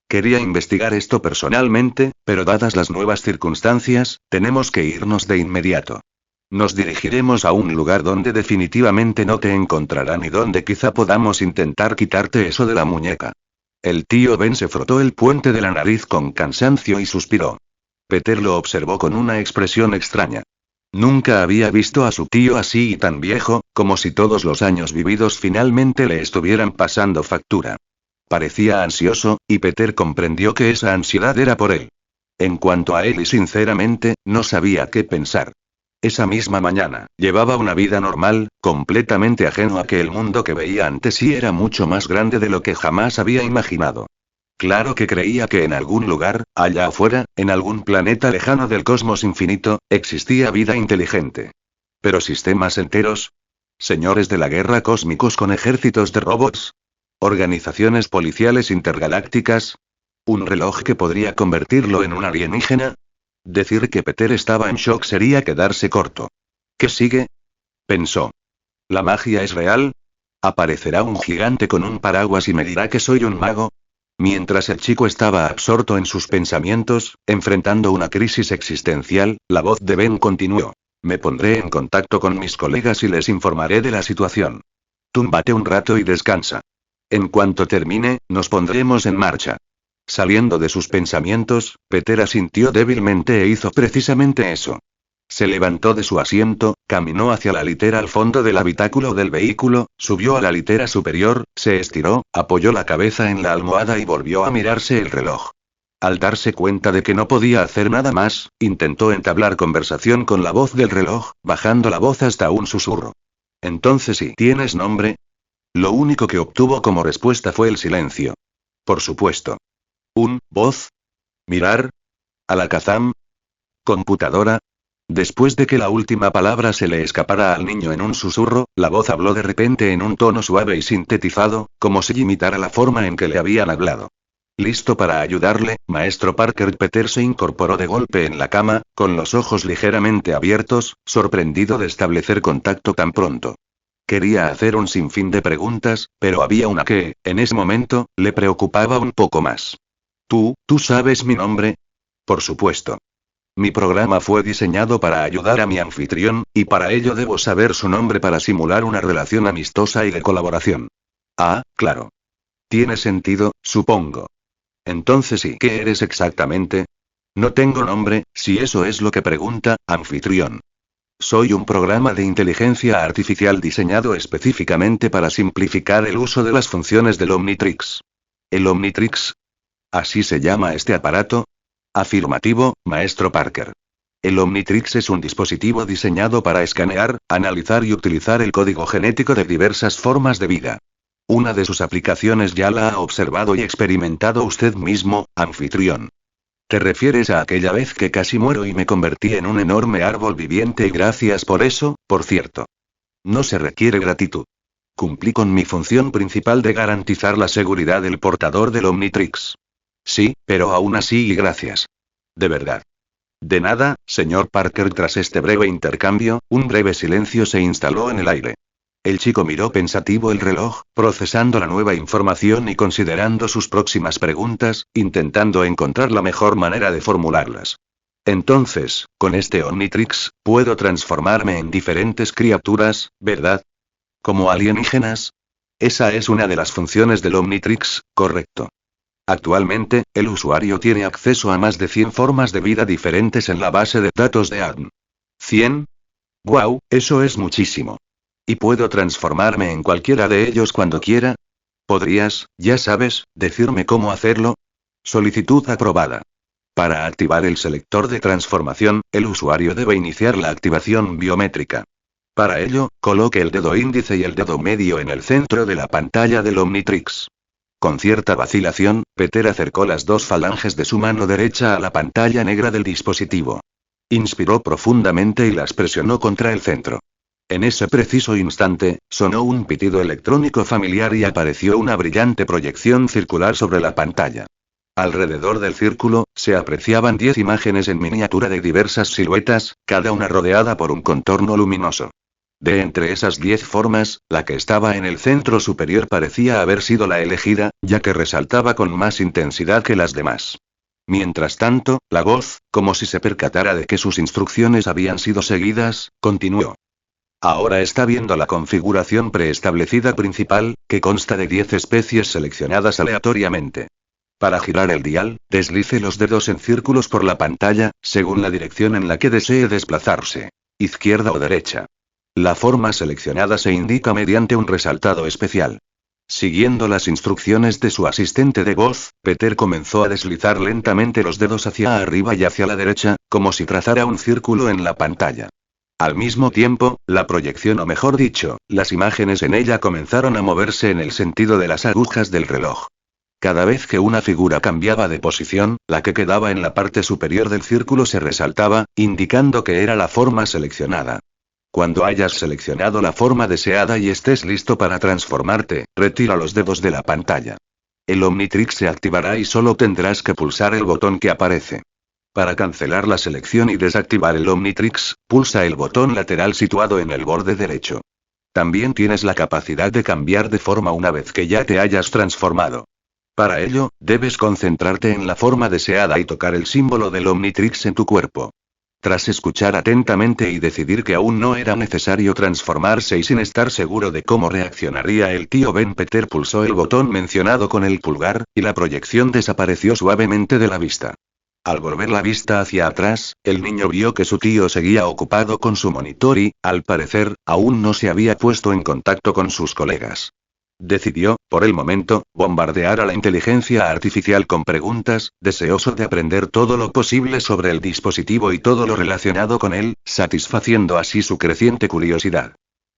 Quería investigar esto personalmente, pero dadas las nuevas circunstancias, tenemos que irnos de inmediato. Nos dirigiremos a un lugar donde definitivamente no te encontrarán y donde quizá podamos intentar quitarte eso de la muñeca. El tío Ben se frotó el puente de la nariz con cansancio y suspiró. Peter lo observó con una expresión extraña. Nunca había visto a su tío así y tan viejo, como si todos los años vividos finalmente le estuvieran pasando factura. Parecía ansioso, y Peter comprendió que esa ansiedad era por él. En cuanto a él y sinceramente, no sabía qué pensar. Esa misma mañana, llevaba una vida normal, completamente ajeno a que el mundo que veía ante sí era mucho más grande de lo que jamás había imaginado. Claro que creía que en algún lugar, allá afuera, en algún planeta lejano del cosmos infinito, existía vida inteligente. Pero sistemas enteros. Señores de la guerra cósmicos con ejércitos de robots. Organizaciones policiales intergalácticas. ¿Un reloj que podría convertirlo en un alienígena? Decir que Peter estaba en shock sería quedarse corto. ¿Qué sigue? Pensó. ¿La magia es real? ¿Aparecerá un gigante con un paraguas y me dirá que soy un mago? Mientras el chico estaba absorto en sus pensamientos, enfrentando una crisis existencial, la voz de Ben continuó. Me pondré en contacto con mis colegas y les informaré de la situación. Túmbate un rato y descansa. En cuanto termine, nos pondremos en marcha. Saliendo de sus pensamientos, Peter asintió débilmente e hizo precisamente eso. Se levantó de su asiento, caminó hacia la litera al fondo del habitáculo del vehículo, subió a la litera superior, se estiró, apoyó la cabeza en la almohada y volvió a mirarse el reloj. Al darse cuenta de que no podía hacer nada más, intentó entablar conversación con la voz del reloj, bajando la voz hasta un susurro. Entonces, ¿sí tienes nombre? Lo único que obtuvo como respuesta fue el silencio. Por supuesto. Voz. Mirar. Alakazam. Computadora. Después de que la última palabra se le escapara al niño en un susurro, la voz habló de repente en un tono suave y sintetizado, como si imitara la forma en que le habían hablado. Listo para ayudarle, maestro Parker. Peter se incorporó de golpe en la cama, con los ojos ligeramente abiertos, sorprendido de establecer contacto tan pronto. Quería hacer un sinfín de preguntas, pero había una que, en ese momento, le preocupaba un poco más. ¿Tú sabes mi nombre? Por supuesto. Mi programa fue diseñado para ayudar a mi anfitrión, y para ello debo saber su nombre para simular una relación amistosa y de colaboración. Ah, claro. Tiene sentido, supongo. Entonces, ¿y qué eres exactamente? No tengo nombre, si eso es lo que pregunta, anfitrión. Soy un programa de inteligencia artificial diseñado específicamente para simplificar el uso de las funciones del Omnitrix. ¿El Omnitrix? ¿Así se llama este aparato? Afirmativo, maestro Parker. El Omnitrix es un dispositivo diseñado para escanear, analizar y utilizar el código genético de diversas formas de vida. Una de sus aplicaciones ya la ha observado y experimentado usted mismo, anfitrión. ¿Te refieres a aquella vez que casi muero y me convertí en un enorme árbol viviente y gracias por eso, por cierto? No se requiere gratitud. Cumplí con mi función principal de garantizar la seguridad del portador del Omnitrix. Sí, pero aún así y gracias. De verdad. De nada, señor Parker. Tras este breve intercambio, un breve silencio se instaló en el aire. El chico miró pensativo el reloj, procesando la nueva información y considerando sus próximas preguntas, intentando encontrar la mejor manera de formularlas. Entonces, con este Omnitrix, puedo transformarme en diferentes criaturas, ¿verdad? ¿Como alienígenas? Esa es una de las funciones del Omnitrix, correcto. Actualmente, el usuario tiene acceso a más de 100 formas de vida diferentes en la base de datos de ADN. ¿100? ¡Guau! Eso es muchísimo. ¿Y puedo transformarme en cualquiera de ellos cuando quiera? ¿Podrías, ya sabes, decirme cómo hacerlo? Solicitud aprobada. Para activar el selector de transformación, el usuario debe iniciar la activación biométrica. Para ello, coloque el dedo índice y el dedo medio en el centro de la pantalla del Omnitrix. Con cierta vacilación, Peter acercó las dos falanges de su mano derecha a la pantalla negra del dispositivo. Inspiró profundamente y las presionó contra el centro. En ese preciso instante, sonó un pitido electrónico familiar y apareció una brillante proyección circular sobre la pantalla. Alrededor del círculo, se apreciaban 10 imágenes en miniatura de diversas siluetas, cada una rodeada por un contorno luminoso. De entre esas 10 formas, la que estaba en el centro superior parecía haber sido la elegida, ya que resaltaba con más intensidad que las demás. Mientras tanto, la voz, como si se percatara de que sus instrucciones habían sido seguidas, continuó. Ahora está viendo la configuración preestablecida principal, que consta de 10 especies seleccionadas aleatoriamente. Para girar el dial, deslice los dedos en círculos por la pantalla, según la dirección en la que desee desplazarse. Izquierda o derecha. La forma seleccionada se indica mediante un resaltado especial. Siguiendo las instrucciones de su asistente de voz, Peter comenzó a deslizar lentamente los dedos hacia arriba y hacia la derecha, como si trazara un círculo en la pantalla. Al mismo tiempo, la proyección o mejor dicho, las imágenes en ella comenzaron a moverse en el sentido de las agujas del reloj. Cada vez que una figura cambiaba de posición, la que quedaba en la parte superior del círculo se resaltaba, indicando que era la forma seleccionada. Cuando hayas seleccionado la forma deseada y estés listo para transformarte, retira los dedos de la pantalla. El Omnitrix se activará y solo tendrás que pulsar el botón que aparece. Para cancelar la selección y desactivar el Omnitrix, pulsa el botón lateral situado en el borde derecho. También tienes la capacidad de cambiar de forma una vez que ya te hayas transformado. Para ello, debes concentrarte en la forma deseada y tocar el símbolo del Omnitrix en tu cuerpo. Tras escuchar atentamente y decidir que aún no era necesario transformarse y sin estar seguro de cómo reaccionaría el tío Ben, Peter pulsó el botón mencionado con el pulgar, y la proyección desapareció suavemente de la vista. Al volver la vista hacia atrás, el niño vio que su tío seguía ocupado con su monitor y, al parecer, aún no se había puesto en contacto con sus colegas. Decidió, por el momento, bombardear a la inteligencia artificial con preguntas, deseoso de aprender todo lo posible sobre el dispositivo y todo lo relacionado con él, satisfaciendo así su creciente curiosidad.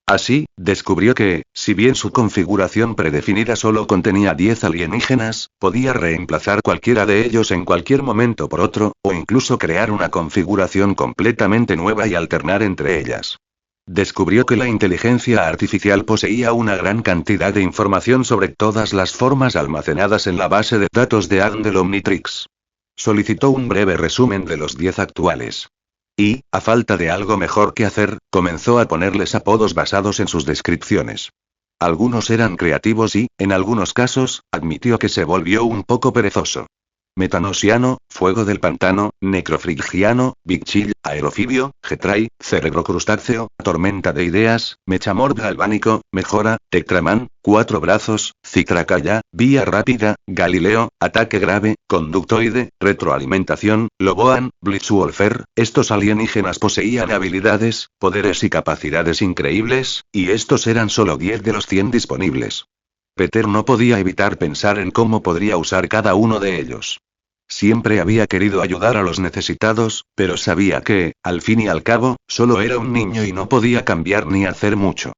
Así, descubrió que, si bien su configuración predefinida solo contenía 10 alienígenas, podía reemplazar cualquiera de ellos en cualquier momento por otro, o incluso crear una configuración completamente nueva y alternar entre ellas. Descubrió que la inteligencia artificial poseía una gran cantidad de información sobre todas las formas almacenadas en la base de datos de ADN del Omnitrix. Solicitó un breve resumen de los 10 actuales. Y, a falta de algo mejor que hacer, comenzó a ponerles apodos basados en sus descripciones. Algunos eran creativos y, en algunos casos, admitió que se volvió un poco perezoso. Metanosiano, fuego del pantano, necrofrigiano, Big Chill, aerofibio, Getray, cerebro crustáceo, tormenta de ideas, mechamorph galvánico, mejora, Tectraman, cuatro brazos, Cicracaya, vía rápida, Galileo, ataque grave, conductoide, retroalimentación, Loboan, Blitzwolfer. Estos alienígenas poseían habilidades, poderes y capacidades increíbles, y estos eran solo 10 de los 100 disponibles. Peter no podía evitar pensar en cómo podría usar cada uno de ellos. Siempre había querido ayudar a los necesitados, pero sabía que, al fin y al cabo, solo era un niño y no podía cambiar ni hacer mucho.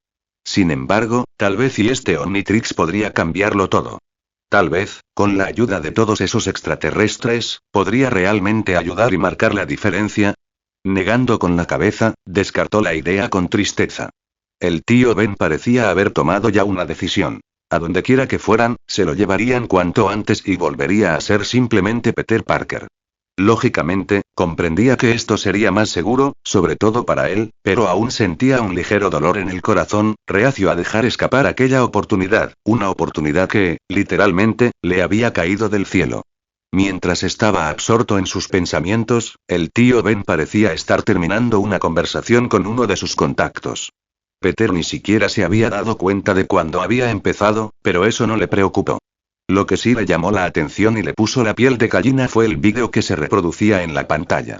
Sin embargo, tal vez y este Omnitrix podría cambiarlo todo. Tal vez, con la ayuda de todos esos extraterrestres, podría realmente ayudar y marcar la diferencia. Negando con la cabeza, descartó la idea con tristeza. El tío Ben parecía haber tomado ya una decisión. A donde quiera que fueran, se lo llevarían cuanto antes y volvería a ser simplemente Peter Parker. Lógicamente, comprendía que esto sería más seguro, sobre todo para él, pero aún sentía un ligero dolor en el corazón, reacio a dejar escapar aquella oportunidad, una oportunidad que, literalmente, le había caído del cielo. Mientras estaba absorto en sus pensamientos, el tío Ben parecía estar terminando una conversación con uno de sus contactos. Peter ni siquiera se había dado cuenta de cuándo había empezado, pero eso no le preocupó. Lo que sí le llamó la atención y le puso la piel de gallina fue el vídeo que se reproducía en la pantalla.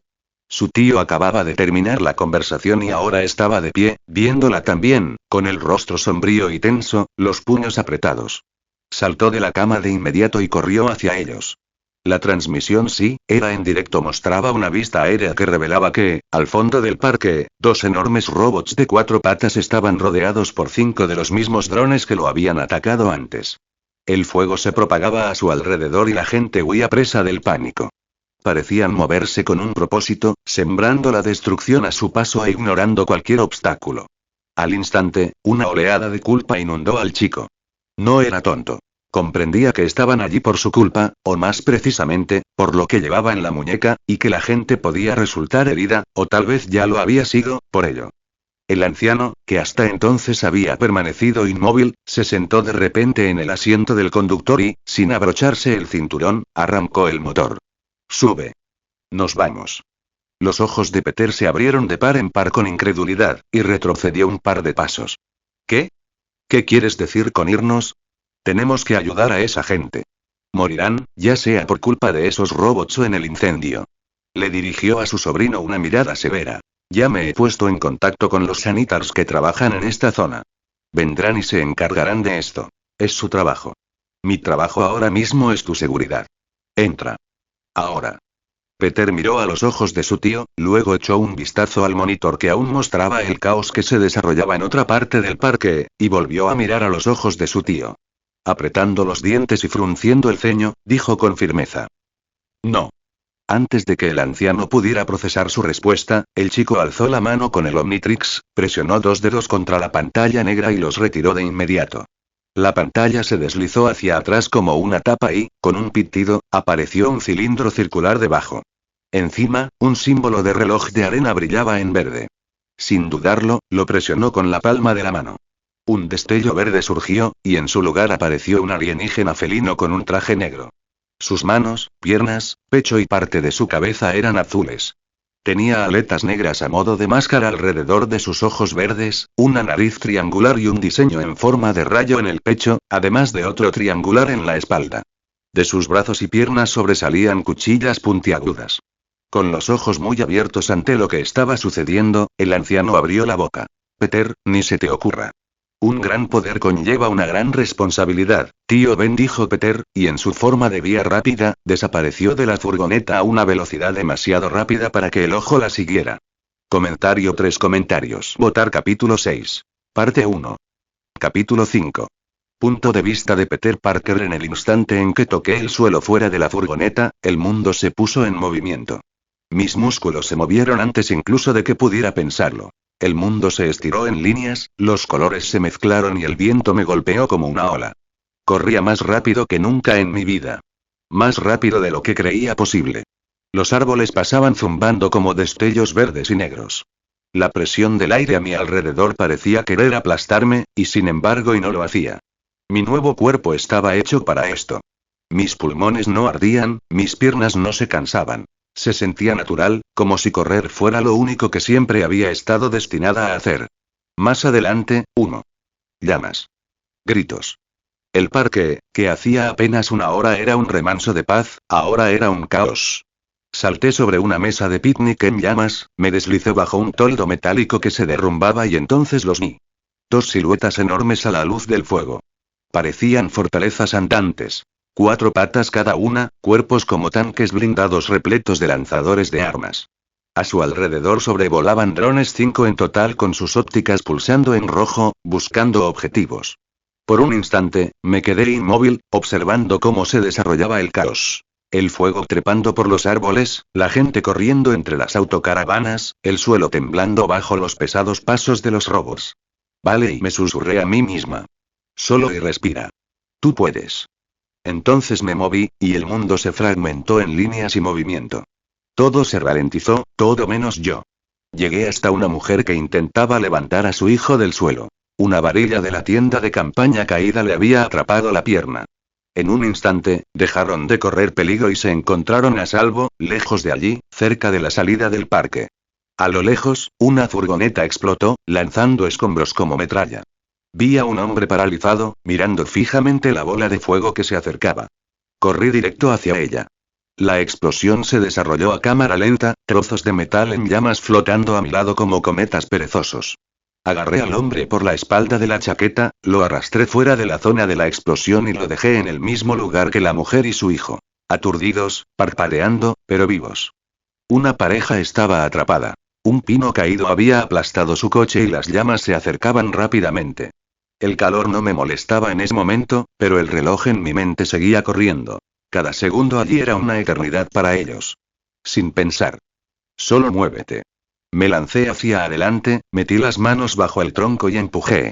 Su tío acababa de terminar la conversación y ahora estaba de pie, viéndola también, con el rostro sombrío y tenso, los puños apretados. Saltó de la cama de inmediato y corrió hacia ellos. La transmisión era en directo, mostraba una vista aérea que revelaba que, al fondo del parque, 2 enormes robots de 4 patas estaban rodeados por 5 de los mismos drones que lo habían atacado antes. El fuego se propagaba a su alrededor y la gente huía presa del pánico. Parecían moverse con un propósito, sembrando la destrucción a su paso e ignorando cualquier obstáculo. Al instante, una oleada de culpa inundó al chico. No era tonto. Comprendía que estaban allí por su culpa, o más precisamente, por lo que llevaba en la muñeca, y que la gente podía resultar herida, o tal vez ya lo había sido, por ello. El anciano, que hasta entonces había permanecido inmóvil, se sentó de repente en el asiento del conductor y, sin abrocharse el cinturón, arrancó el motor. «Sube. Nos vamos». Los ojos de Peter se abrieron de par en par con incredulidad, y retrocedió un par de pasos. «¿Qué? ¿Qué quieres decir con irnos? Tenemos que ayudar a esa gente. Morirán, ya sea por culpa de esos robots o en el incendio». Le dirigió a su sobrino una mirada severa. «Ya me he puesto en contacto con los sanitars que trabajan en esta zona. Vendrán y se encargarán de esto. Es su trabajo. Mi trabajo ahora mismo es tu seguridad. Entra. Ahora». Peter miró a los ojos de su tío, luego echó un vistazo al monitor que aún mostraba el caos que se desarrollaba en otra parte del parque, y volvió a mirar a los ojos de su tío. Apretando los dientes y frunciendo el ceño, dijo con firmeza. «No. Antes de que el anciano pudiera procesar su respuesta, el chico alzó la mano con el Omnitrix, presionó 2 dedos contra la pantalla negra y los retiró de inmediato. La pantalla se deslizó hacia atrás como una tapa y, con un pitido, apareció un cilindro circular debajo. Encima, un símbolo de reloj de arena brillaba en verde. Sin dudarlo, lo presionó con la palma de la mano. Un destello verde surgió, y en su lugar apareció un alienígena felino con un traje negro. Sus manos, piernas, pecho y parte de su cabeza eran azules. Tenía aletas negras a modo de máscara alrededor de sus ojos verdes, una nariz triangular y un diseño en forma de rayo en el pecho, además de otro triangular en la espalda. De sus brazos y piernas sobresalían cuchillas puntiagudas. Con los ojos muy abiertos ante lo que estaba sucediendo, el anciano abrió la boca. Peter, ni se te ocurra. Un gran poder conlleva una gran responsabilidad, tío Ben, dijo Peter, y en su forma de vía rápida, desapareció de la furgoneta a una velocidad demasiado rápida para que el ojo la siguiera. Comentario 3 comentarios. Votar capítulo 6. Parte 1. Capítulo 5. Punto de vista de Peter Parker. En el instante en que toqué el suelo fuera de la furgoneta, el mundo se puso en movimiento. Mis músculos se movieron antes incluso de que pudiera pensarlo. El mundo se estiró en líneas, los colores se mezclaron y el viento me golpeó como una ola. Corría más rápido que nunca en mi vida. Más rápido de lo que creía posible. Los árboles pasaban zumbando como destellos verdes y negros. La presión del aire a mi alrededor parecía querer aplastarme, y sin embargo no lo hacía. Mi nuevo cuerpo estaba hecho para esto. Mis pulmones no ardían, mis piernas no se cansaban. Se sentía natural, como si correr fuera lo único que siempre había estado destinada a hacer. Más adelante, humo. Llamas. Gritos. El parque, que hacía apenas una hora era un remanso de paz, ahora era un caos. Salté sobre una mesa de picnic en llamas, me deslicé bajo un toldo metálico que se derrumbaba y entonces los vi. 2 siluetas enormes a la luz del fuego. Parecían fortalezas andantes. 4 patas cada una, cuerpos como tanques blindados repletos de lanzadores de armas. A su alrededor sobrevolaban drones 5 en total con sus ópticas pulsando en rojo, buscando objetivos. Por un instante, me quedé inmóvil, observando cómo se desarrollaba el caos. El fuego trepando por los árboles, la gente corriendo entre las autocaravanas, el suelo temblando bajo los pesados pasos de los robots. Vale, y me susurré a mí misma. Solo y respira. Tú puedes. Entonces me moví, y el mundo se fragmentó en líneas y movimiento. Todo se ralentizó, todo menos yo. Llegué hasta una mujer que intentaba levantar a su hijo del suelo. Una varilla de la tienda de campaña caída le había atrapado la pierna. En un instante, dejaron de correr peligro y se encontraron a salvo, lejos de allí, cerca de la salida del parque. A lo lejos, una furgoneta explotó, lanzando escombros como metralla. Vi a un hombre paralizado, mirando fijamente la bola de fuego que se acercaba. Corrí directo hacia ella. La explosión se desarrolló a cámara lenta, trozos de metal en llamas flotando a mi lado como cometas perezosos. Agarré al hombre por la espalda de la chaqueta, lo arrastré fuera de la zona de la explosión y lo dejé en el mismo lugar que la mujer y su hijo. Aturdidos, parpadeando, pero vivos. Una pareja estaba atrapada. Un pino caído había aplastado su coche y las llamas se acercaban rápidamente. El calor no me molestaba en ese momento, pero el reloj en mi mente seguía corriendo. Cada segundo allí era una eternidad para ellos. Sin pensar. Solo muévete. Me lancé hacia adelante, metí las manos bajo el tronco y empujé.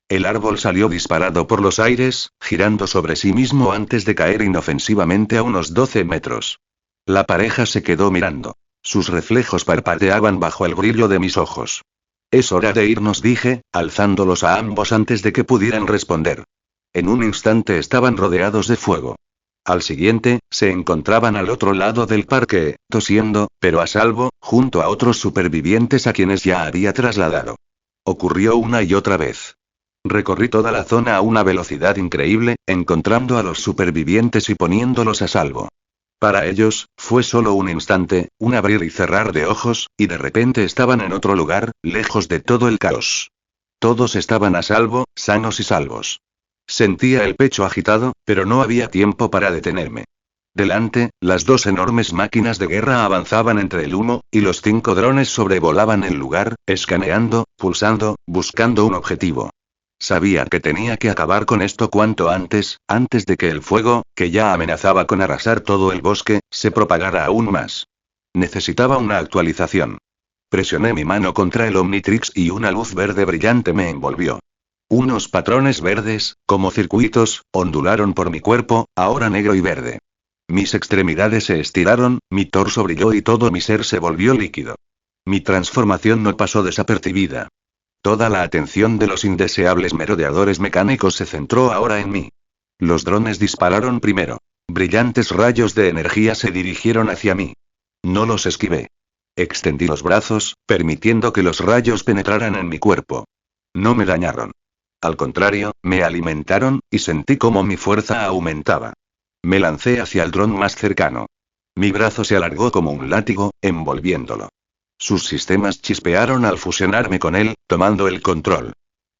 El árbol salió disparado por los aires, girando sobre sí mismo antes de caer inofensivamente a unos 12 metros. La pareja se quedó mirando. Sus reflejos parpadeaban bajo el brillo de mis ojos. Es hora de irnos, dije, alzándolos a ambos antes de que pudieran responder. En un instante estaban rodeados de fuego. Al siguiente, se encontraban al otro lado del parque, tosiendo, pero a salvo, junto a otros supervivientes a quienes ya había trasladado. Ocurrió una y otra vez. Recorrí toda la zona a una velocidad increíble, encontrando a los supervivientes y poniéndolos a salvo. Para ellos, fue solo un instante, un abrir y cerrar de ojos, y de repente estaban en otro lugar, lejos de todo el caos. Todos estaban a salvo, sanos y salvos. Sentía el pecho agitado, pero no había tiempo para detenerme. Delante, las 2 enormes máquinas de guerra avanzaban entre el humo, y los 5 drones sobrevolaban el lugar, escaneando, pulsando, buscando un objetivo. Sabía que tenía que acabar con esto cuanto antes de que el fuego, que ya amenazaba con arrasar todo el bosque, se propagara aún más. Necesitaba una actualización. Presioné mi mano contra el Omnitrix y una luz verde brillante me envolvió. Unos patrones verdes, como circuitos, ondularon por mi cuerpo, ahora negro y verde. Mis extremidades se estiraron, mi torso brilló y todo mi ser se volvió líquido. Mi transformación no pasó desapercibida. Toda la atención de los indeseables merodeadores mecánicos se centró ahora en mí. Los drones dispararon primero. Brillantes rayos de energía se dirigieron hacia mí. No los esquivé. Extendí los brazos, permitiendo que los rayos penetraran en mi cuerpo. No me dañaron. Al contrario, me alimentaron, y sentí cómo mi fuerza aumentaba. Me lancé hacia el dron más cercano. Mi brazo se alargó como un látigo, envolviéndolo. Sus sistemas chispearon al fusionarme con él, tomando el control.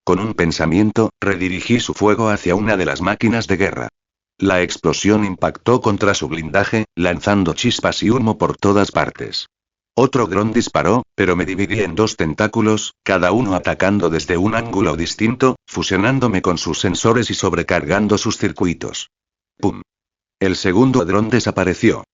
Con un pensamiento, redirigí su fuego hacia una de las máquinas de guerra. La explosión impactó contra su blindaje, lanzando chispas y humo por todas partes. Otro dron disparó, pero me dividí en dos tentáculos, cada uno atacando desde un ángulo distinto, fusionándome con sus sensores y sobrecargando sus circuitos. ¡Pum! El segundo dron desapareció.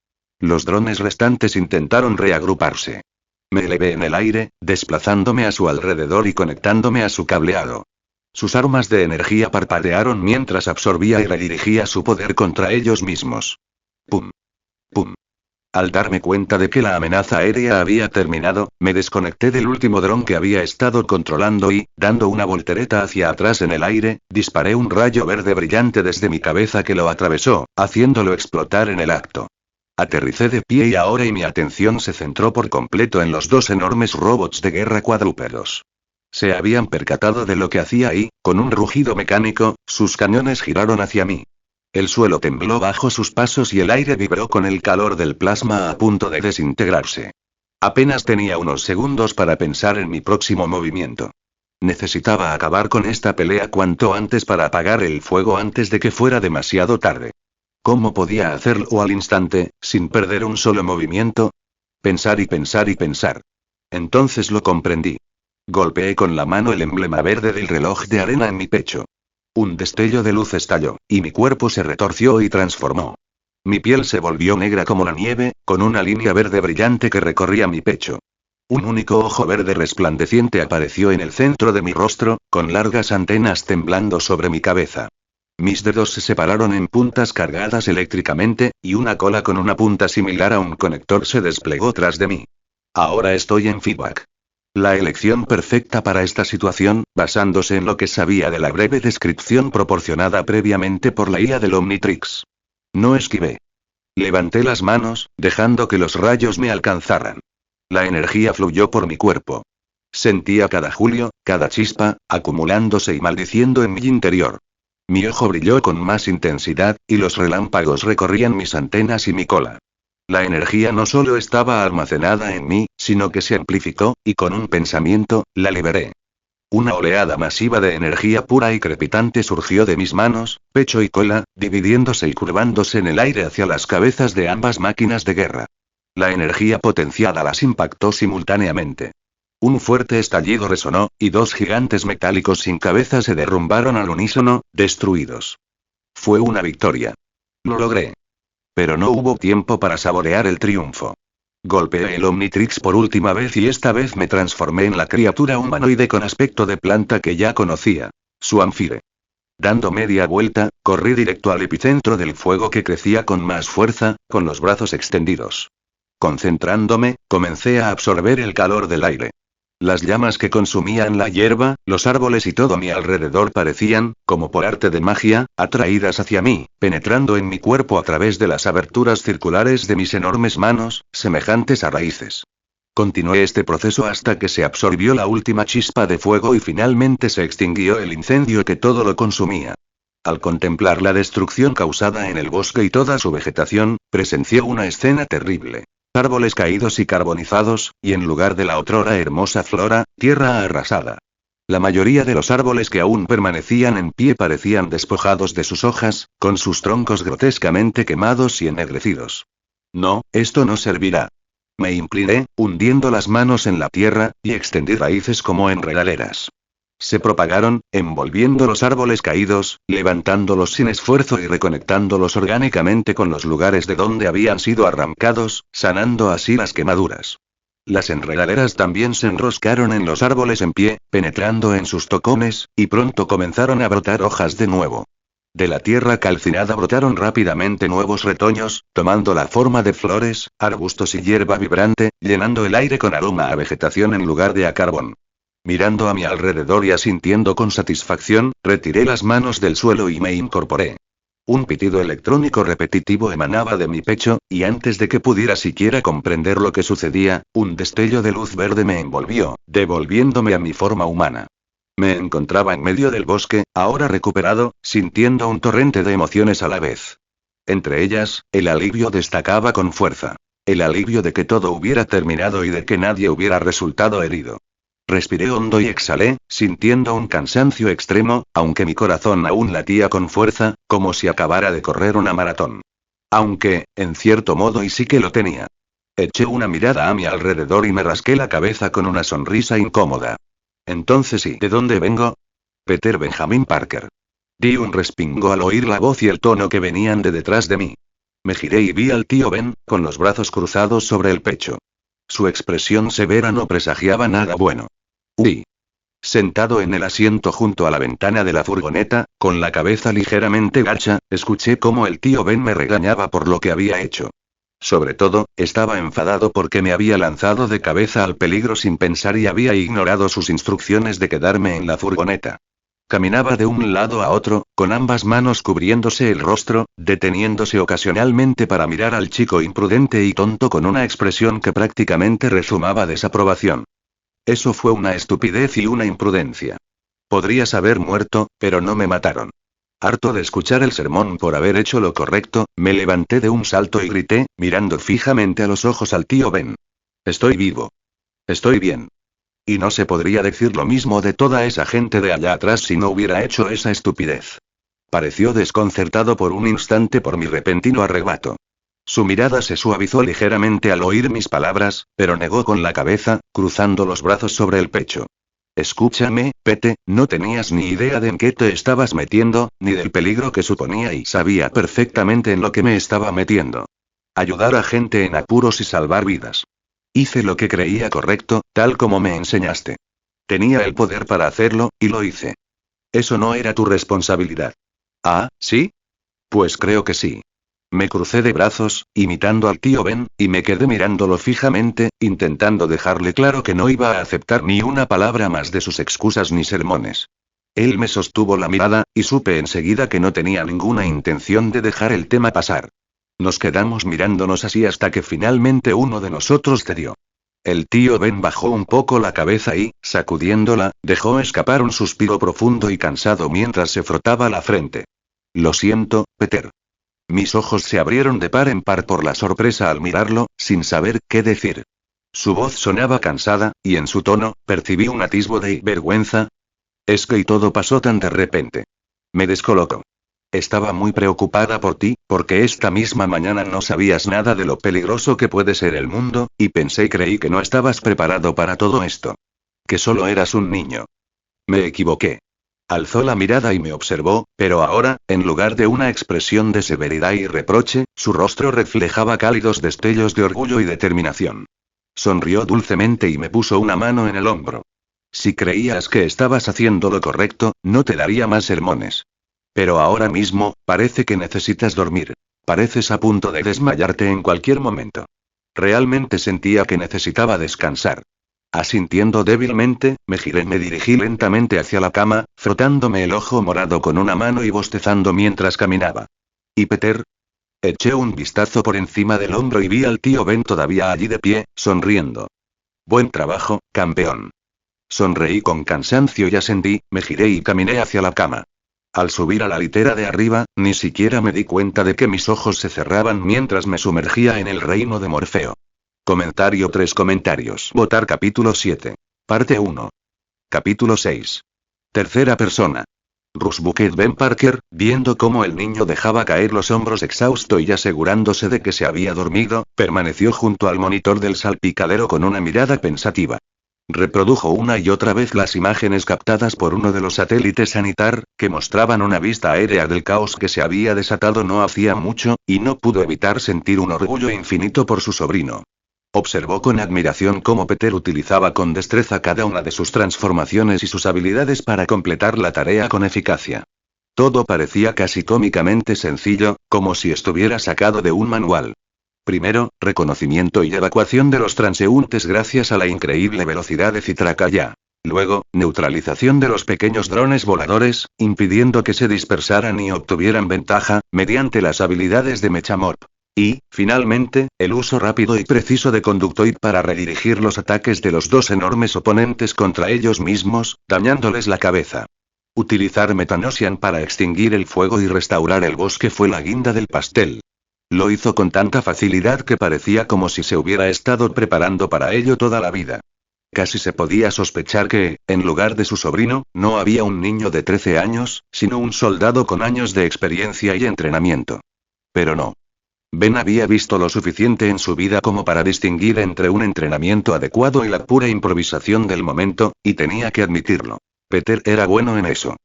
Los drones restantes intentaron reagruparse. Me elevé en el aire, desplazándome a su alrededor y conectándome a su cableado. Sus armas de energía parpadearon mientras absorbía y redirigía su poder contra ellos mismos. ¡Pum! ¡Pum! Al darme cuenta de que la amenaza aérea había terminado, me desconecté del último dron que había estado controlando y, dando una voltereta hacia atrás en el aire, disparé un rayo verde brillante desde mi cabeza que lo atravesó, haciéndolo explotar en el acto. Aterricé de pie y ahora mi atención se centró por completo en los dos enormes robots de guerra cuadrúpedos. Se habían percatado de lo que hacía y, con un rugido mecánico, sus cañones giraron hacia mí. El suelo tembló bajo sus pasos y el aire vibró con el calor del plasma a punto de desintegrarse. Apenas tenía unos segundos para pensar en mi próximo movimiento. Necesitaba acabar con esta pelea cuanto antes para apagar el fuego antes de que fuera demasiado tarde. ¿Cómo podía hacerlo al instante, sin perder un solo movimiento? Pensar y pensar y pensar. Entonces lo comprendí. Golpeé con la mano el emblema verde del reloj de arena en mi pecho. Un destello de luz estalló, y mi cuerpo se retorció y transformó. Mi piel se volvió negra como la nieve, con una línea verde brillante que recorría mi pecho. Un único ojo verde resplandeciente apareció en el centro de mi rostro, con largas antenas temblando sobre mi cabeza. Mis dedos se separaron en puntas cargadas eléctricamente, y una cola con una punta similar a un conector se desplegó tras de mí. Ahora estoy en feedback. La elección perfecta para esta situación, basándose en lo que sabía de la breve descripción proporcionada previamente por la IA del Omnitrix. No esquivé. Levanté las manos, dejando que los rayos me alcanzaran. La energía fluyó por mi cuerpo. Sentía cada julio, cada chispa, acumulándose y maldiciendo en mi interior. Mi ojo brilló con más intensidad, y los relámpagos recorrían mis antenas y mi cola. La energía no solo estaba almacenada en mí, sino que se amplificó, y con un pensamiento, la liberé. Una oleada masiva de energía pura y crepitante surgió de mis manos, pecho y cola, dividiéndose y curvándose en el aire hacia las cabezas de ambas máquinas de guerra. La energía potenciada las impactó simultáneamente. Un fuerte estallido resonó, y dos gigantes metálicos sin cabeza se derrumbaron al unísono, destruidos. Fue una victoria. Lo logré. Pero no hubo tiempo para saborear el triunfo. Golpeé el Omnitrix por última vez y esta vez me transformé en la criatura humanoide con aspecto de planta que ya conocía. Swampfire. Dando media vuelta, corrí directo al epicentro del fuego que crecía con más fuerza, con los brazos extendidos. Concentrándome, comencé a absorber el calor del aire. Las llamas que consumían la hierba, los árboles y todo a mi alrededor parecían, como por arte de magia, atraídas hacia mí, penetrando en mi cuerpo a través de las aberturas circulares de mis enormes manos, semejantes a raíces. Continué este proceso hasta que se absorbió la última chispa de fuego y finalmente se extinguió el incendio que todo lo consumía. Al contemplar la destrucción causada en el bosque y toda su vegetación, presencié una escena terrible. Árboles caídos y carbonizados, y en lugar de la otrora hermosa flora, tierra arrasada. La mayoría de los árboles que aún permanecían en pie parecían despojados de sus hojas, con sus troncos grotescamente quemados y ennegrecidos. No, esto no servirá. Me incliné, hundiendo las manos en la tierra, y extendí raíces como enredaderas. Se propagaron, envolviendo los árboles caídos, levantándolos sin esfuerzo y reconectándolos orgánicamente con los lugares de donde habían sido arrancados, sanando así las quemaduras. Las enredaderas también se enroscaron en los árboles en pie, penetrando en sus tocones, y pronto comenzaron a brotar hojas de nuevo. De la tierra calcinada brotaron rápidamente nuevos retoños, tomando la forma de flores, arbustos y hierba vibrante, llenando el aire con aroma a vegetación en lugar de a carbón. Mirando a mi alrededor y asintiendo con satisfacción, retiré las manos del suelo y me incorporé. Un pitido electrónico repetitivo emanaba de mi pecho, y antes de que pudiera siquiera comprender lo que sucedía, un destello de luz verde me envolvió, devolviéndome a mi forma humana. Me encontraba en medio del bosque, ahora recuperado, sintiendo un torrente de emociones a la vez. Entre ellas, el alivio destacaba con fuerza. El alivio de que todo hubiera terminado y de que nadie hubiera resultado herido. Respiré hondo y exhalé, sintiendo un cansancio extremo, aunque mi corazón aún latía con fuerza, como si acabara de correr una maratón. Aunque, en cierto modo y sí que lo tenía. Eché una mirada a mi alrededor y me rasqué la cabeza con una sonrisa incómoda. Entonces, ¿y de dónde vengo? Peter Benjamin Parker. Di un respingo al oír la voz y el tono que venían de detrás de mí. Me giré y vi al tío Ben, con los brazos cruzados sobre el pecho. Su expresión severa no presagiaba nada bueno. Uy. Sentado en el asiento junto a la ventana de la furgoneta, con la cabeza ligeramente gacha, escuché cómo el tío Ben me regañaba por lo que había hecho. Sobre todo, estaba enfadado porque me había lanzado de cabeza al peligro sin pensar y había ignorado sus instrucciones de quedarme en la furgoneta. Caminaba de un lado a otro, con ambas manos cubriéndose el rostro, deteniéndose ocasionalmente para mirar al chico imprudente y tonto con una expresión que prácticamente rezumaba desaprobación. Eso fue una estupidez y una imprudencia. Podrías haber muerto, pero no me mataron. Harto de escuchar el sermón por haber hecho lo correcto, me levanté de un salto y grité, mirando fijamente a los ojos al tío Ben. Estoy vivo. Estoy bien. Y no se podría decir lo mismo de toda esa gente de allá atrás si no hubiera hecho esa estupidez. Pareció desconcertado por un instante por mi repentino arrebato. Su mirada se suavizó ligeramente al oír mis palabras, pero negó con la cabeza, cruzando los brazos sobre el pecho. Escúchame, Pete, no tenías ni idea de en qué te estabas metiendo, ni del peligro que suponía y sabía perfectamente en lo que me estaba metiendo. Ayudar a gente en apuros y salvar vidas. Hice lo que creía correcto, tal como me enseñaste. Tenía el poder para hacerlo, y lo hice. Eso no era tu responsabilidad. ¿Ah, sí? Pues creo que sí. Me crucé de brazos, imitando al tío Ben, y me quedé mirándolo fijamente, intentando dejarle claro que no iba a aceptar ni una palabra más de sus excusas ni sermones. Él me sostuvo la mirada, y supe enseguida que no tenía ninguna intención de dejar el tema pasar. Nos quedamos mirándonos así hasta que finalmente uno de nosotros cedió. El tío Ben bajó un poco la cabeza y, sacudiéndola, dejó escapar un suspiro profundo y cansado mientras se frotaba la frente. Lo siento, Peter. Mis ojos se abrieron de par en par por la sorpresa al mirarlo, sin saber qué decir. Su voz sonaba cansada, y en su tono, percibí un atisbo de vergüenza. Es que y todo pasó tan de repente. Me descolocó. Estaba muy preocupada por ti, porque esta misma mañana no sabías nada de lo peligroso que puede ser el mundo, y pensé y creí que no estabas preparado para todo esto. Que solo eras un niño. Me equivoqué. Alzó la mirada y me observó, pero ahora, en lugar de una expresión de severidad y reproche, su rostro reflejaba cálidos destellos de orgullo y determinación. Sonrió dulcemente y me puso una mano en el hombro. Si creías que estabas haciendo lo correcto, no te daría más sermones. Pero ahora mismo, parece que necesitas dormir. Pareces a punto de desmayarte en cualquier momento. Realmente sentía que necesitaba descansar. Asintiendo débilmente, me giré y me dirigí lentamente hacia la cama, frotándome el ojo morado con una mano y bostezando mientras caminaba. ¿Y Peter? Eché un vistazo por encima del hombro y vi al tío Ben todavía allí de pie, sonriendo. Buen trabajo, campeón. Sonreí con cansancio y asentí, me giré y caminé hacia la cama. Al subir a la litera de arriba, ni siquiera me di cuenta de que mis ojos se cerraban mientras me sumergía en el reino de Morfeo. Comentario 3 comentarios. Votar capítulo 7. Parte 1. Capítulo 6. Tercera persona. Russ Bucket Ben Parker, viendo cómo el niño dejaba caer los hombros exhausto y asegurándose de que se había dormido, permaneció junto al monitor del salpicadero con una mirada pensativa. Reprodujo una y otra vez las imágenes captadas por uno de los satélites Sanitar, que mostraban una vista aérea del caos que se había desatado no hacía mucho, y no pudo evitar sentir un orgullo infinito por su sobrino. Observó con admiración cómo Peter utilizaba con destreza cada una de sus transformaciones y sus habilidades para completar la tarea con eficacia. Todo parecía casi cómicamente sencillo, como si estuviera sacado de un manual. Primero, reconocimiento y evacuación de los transeúntes gracias a la increíble velocidad de Citracaya. Luego, neutralización de los pequeños drones voladores, impidiendo que se dispersaran y obtuvieran ventaja, mediante las habilidades de Mechamorph. Y, finalmente, el uso rápido y preciso de Conductoid para redirigir los ataques de los dos enormes oponentes contra ellos mismos, dañándoles la cabeza. Utilizar Metanosian para extinguir el fuego y restaurar el bosque fue la guinda del pastel. Lo hizo con tanta facilidad que parecía como si se hubiera estado preparando para ello toda la vida. Casi se podía sospechar que, en lugar de su sobrino, no había un niño de 13 años, sino un soldado con años de experiencia y entrenamiento. Pero no. Ben había visto lo suficiente en su vida como para distinguir entre un entrenamiento adecuado y la pura improvisación del momento, y tenía que admitirlo. Peter era bueno en eso.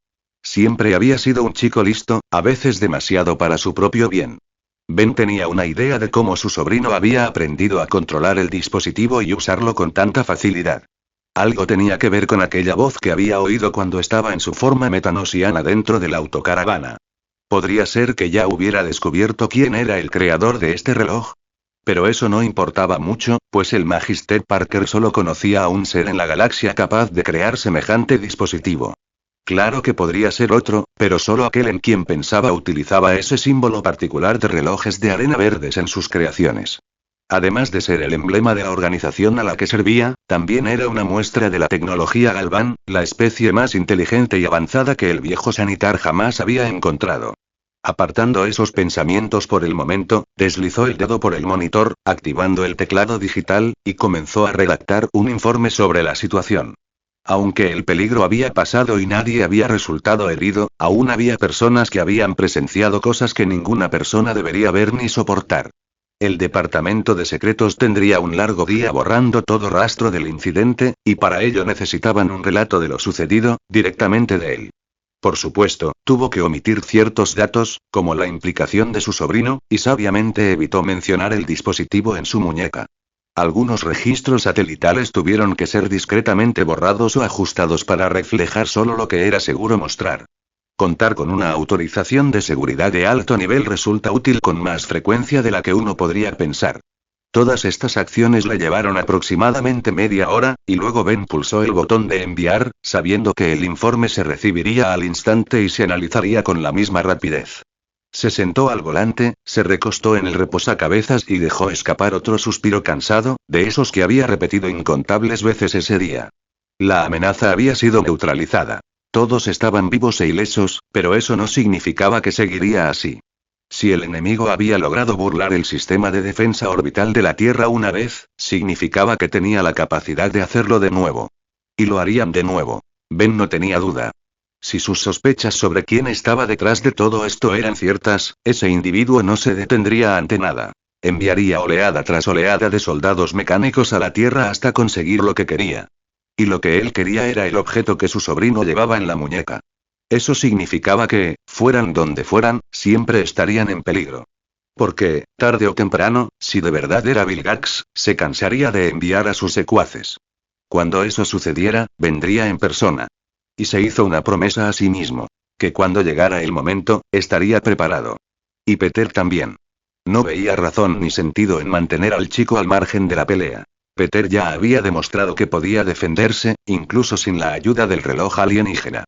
Siempre había sido un chico listo, a veces demasiado para su propio bien. Ben tenía una idea de cómo su sobrino había aprendido a controlar el dispositivo y usarlo con tanta facilidad. Algo tenía que ver con aquella voz que había oído cuando estaba en su forma metanosiana dentro de la autocaravana. ¿Podría ser que ya hubiera descubierto quién era el creador de este reloj? Pero eso no importaba mucho, pues el Magister Parker solo conocía a un ser en la galaxia capaz de crear semejante dispositivo. Claro que podría ser otro, pero solo aquel en quien pensaba utilizaba ese símbolo particular de relojes de arena verdes en sus creaciones. Además de ser el emblema de la organización a la que servía, también era una muestra de la tecnología Galvan, la especie más inteligente y avanzada que el viejo Sanitar jamás había encontrado. Apartando esos pensamientos por el momento, deslizó el dedo por el monitor, activando el teclado digital, y comenzó a redactar un informe sobre la situación. Aunque el peligro había pasado y nadie había resultado herido, aún había personas que habían presenciado cosas que ninguna persona debería ver ni soportar. El Departamento de Secretos tendría un largo día borrando todo rastro del incidente, y para ello necesitaban un relato de lo sucedido, directamente de él. Por supuesto, tuvo que omitir ciertos datos, como la implicación de su sobrino, y sabiamente evitó mencionar el dispositivo en su muñeca. Algunos registros satelitales tuvieron que ser discretamente borrados o ajustados para reflejar solo lo que era seguro mostrar. Contar con una autorización de seguridad de alto nivel resulta útil con más frecuencia de la que uno podría pensar. Todas estas acciones le llevaron aproximadamente media hora, y luego Ben pulsó el botón de enviar, sabiendo que el informe se recibiría al instante y se analizaría con la misma rapidez. Se sentó al volante, se recostó en el reposacabezas y dejó escapar otro suspiro cansado, de esos que había repetido incontables veces ese día. La amenaza había sido neutralizada. Todos estaban vivos e ilesos, pero eso no significaba que seguiría así. Si el enemigo había logrado burlar el sistema de defensa orbital de la Tierra una vez, significaba que tenía la capacidad de hacerlo de nuevo. Y lo harían de nuevo. Ben no tenía duda. Si sus sospechas sobre quién estaba detrás de todo esto eran ciertas, ese individuo no se detendría ante nada. Enviaría oleada tras oleada de soldados mecánicos a la Tierra hasta conseguir lo que quería. Y lo que él quería era el objeto que su sobrino llevaba en la muñeca. Eso significaba que, fueran donde fueran, siempre estarían en peligro. Porque, tarde o temprano, si de verdad era Vilgax, se cansaría de enviar a sus secuaces. Cuando eso sucediera, vendría en persona. Y se hizo una promesa a sí mismo. Que cuando llegara el momento, estaría preparado. Y Peter también. No veía razón ni sentido en mantener al chico al margen de la pelea. Peter ya había demostrado que podía defenderse, incluso sin la ayuda del reloj alienígena.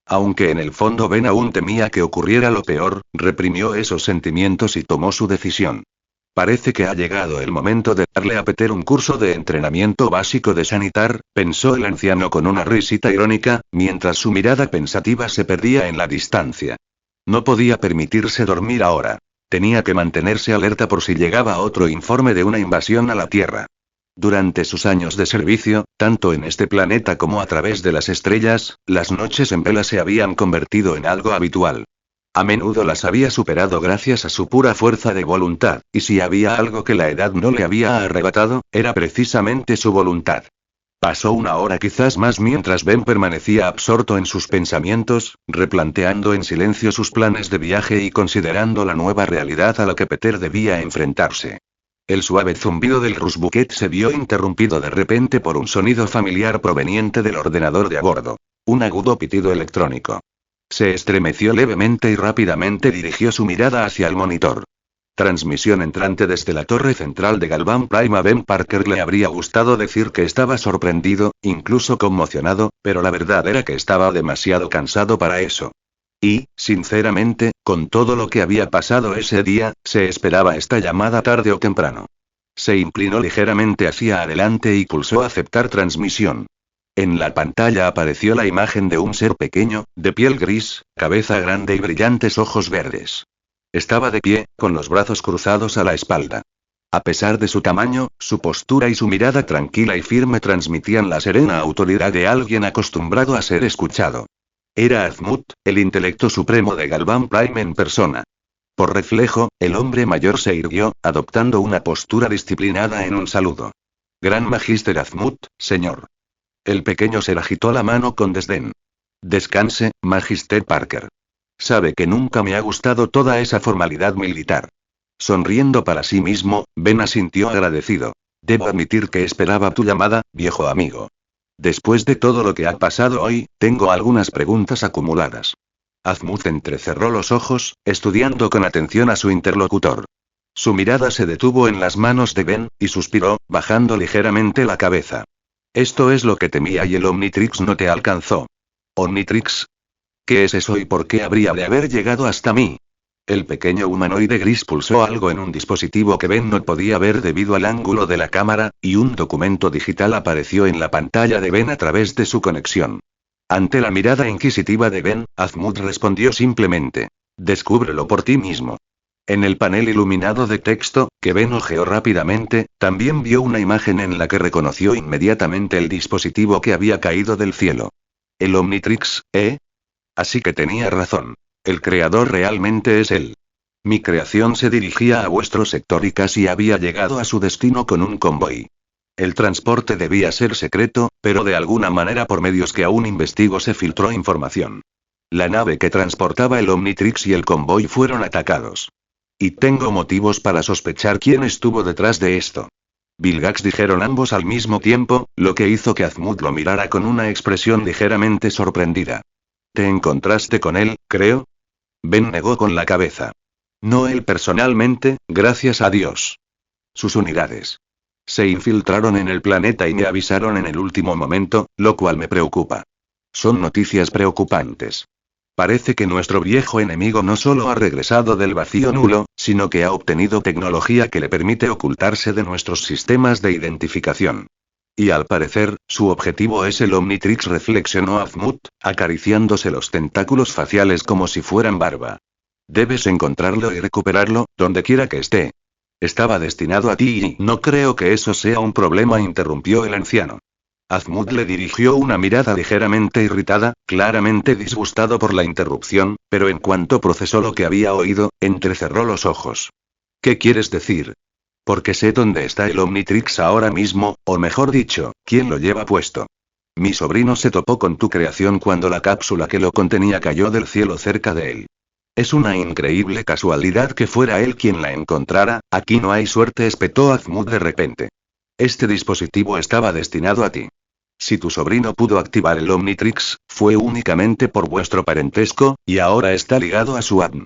Aunque en el fondo Ben aún temía que ocurriera lo peor, reprimió esos sentimientos y tomó su decisión. Parece que ha llegado el momento de darle a Peter un curso de entrenamiento básico de Sanitar, pensó el anciano con una risita irónica, mientras su mirada pensativa se perdía en la distancia. No podía permitirse dormir ahora. Tenía que mantenerse alerta por si llegaba otro informe de una invasión a la Tierra. Durante sus años de servicio, tanto en este planeta como a través de las estrellas, las noches en vela se habían convertido en algo habitual. A menudo las había superado gracias a su pura fuerza de voluntad, y si había algo que la edad no le había arrebatado, era precisamente su voluntad. Pasó una hora quizás más mientras Ben permanecía absorto en sus pensamientos, replanteando en silencio sus planes de viaje y considerando la nueva realidad a la que Peter debía enfrentarse. El suave zumbido del Rusbucket se vio interrumpido de repente por un sonido familiar proveniente del ordenador de a bordo. Un agudo pitido electrónico. Se estremeció levemente y rápidamente dirigió su mirada hacia el monitor. Transmisión entrante desde la torre central de Galvan Prime. A Ben Parker le habría gustado decir que estaba sorprendido, incluso conmocionado, pero la verdad era que estaba demasiado cansado para eso. Y, sinceramente, con todo lo que había pasado ese día, se esperaba esta llamada tarde o temprano. Se inclinó ligeramente hacia adelante y pulsó aceptar transmisión. En la pantalla apareció la imagen de un ser pequeño, de piel gris, cabeza grande y brillantes ojos verdes. Estaba de pie, con los brazos cruzados a la espalda. A pesar de su tamaño, su postura y su mirada tranquila y firme transmitían la serena autoridad de alguien acostumbrado a ser escuchado. Era Azmuth, el intelecto supremo de Galvan Prime en persona. Por reflejo, el hombre mayor se irguió, adoptando una postura disciplinada en un saludo. Gran Magíster Azmuth, señor. El pequeño ser agitó la mano con desdén. Descanse, Magister Parker. Sabe que nunca me ha gustado toda esa formalidad militar. Sonriendo para sí mismo, Ben asintió agradecido. Debo admitir que esperaba tu llamada, viejo amigo. Después de todo lo que ha pasado hoy, tengo algunas preguntas acumuladas. Azmuth entrecerró los ojos, estudiando con atención a su interlocutor. Su mirada se detuvo en las manos de Ben, y suspiró, bajando ligeramente la cabeza. Esto es lo que temía y el Omnitrix no te alcanzó. ¿Omnitrix? ¿Qué es eso y por qué habría de haber llegado hasta mí? El pequeño humanoide gris pulsó algo en un dispositivo que Ben no podía ver debido al ángulo de la cámara, y un documento digital apareció en la pantalla de Ben a través de su conexión. Ante la mirada inquisitiva de Ben, Azmuth respondió simplemente. Descúbrelo por ti mismo. En el panel iluminado de texto, que Ben hojeó rápidamente, también vio una imagen en la que reconoció inmediatamente el dispositivo que había caído del cielo. El Omnitrix, ¿eh? Así que tenía razón. El creador realmente es él. Mi creación se dirigía a vuestro sector y casi había llegado a su destino con un convoy. El transporte debía ser secreto, pero de alguna manera por medios que aún investigo se filtró información. La nave que transportaba el Omnitrix y el convoy fueron atacados. Y tengo motivos para sospechar quién estuvo detrás de esto. Vilgax, dijeron ambos al mismo tiempo, lo que hizo que Azmuth lo mirara con una expresión ligeramente sorprendida. ¿Te encontraste con él, creo? Ben negó con la cabeza. No él personalmente, gracias a Dios. Sus unidades. Se infiltraron en el planeta y me avisaron en el último momento, lo cual me preocupa. Son noticias preocupantes. Parece que nuestro viejo enemigo no solo ha regresado del vacío nulo, sino que ha obtenido tecnología que le permite ocultarse de nuestros sistemas de identificación. Y al parecer, su objetivo es el Omnitrix, reflexionó Azmuth, acariciándose los tentáculos faciales como si fueran barba. Debes encontrarlo y recuperarlo, donde quiera que esté. Estaba destinado a ti y no creo que eso sea un problema, interrumpió el anciano. Azmuth le dirigió una mirada ligeramente irritada, claramente disgustado por la interrupción, pero en cuanto procesó lo que había oído, entrecerró los ojos. ¿Qué quieres decir? Porque sé dónde está el Omnitrix ahora mismo, o mejor dicho, quién lo lleva puesto. Mi sobrino se topó con tu creación cuando la cápsula que lo contenía cayó del cielo cerca de él. Es una increíble casualidad que fuera él quien la encontrara, aquí no hay suerte, espetó Azmuth de repente. Este dispositivo estaba destinado a ti. Si tu sobrino pudo activar el Omnitrix, fue únicamente por vuestro parentesco, y ahora está ligado a su ADN.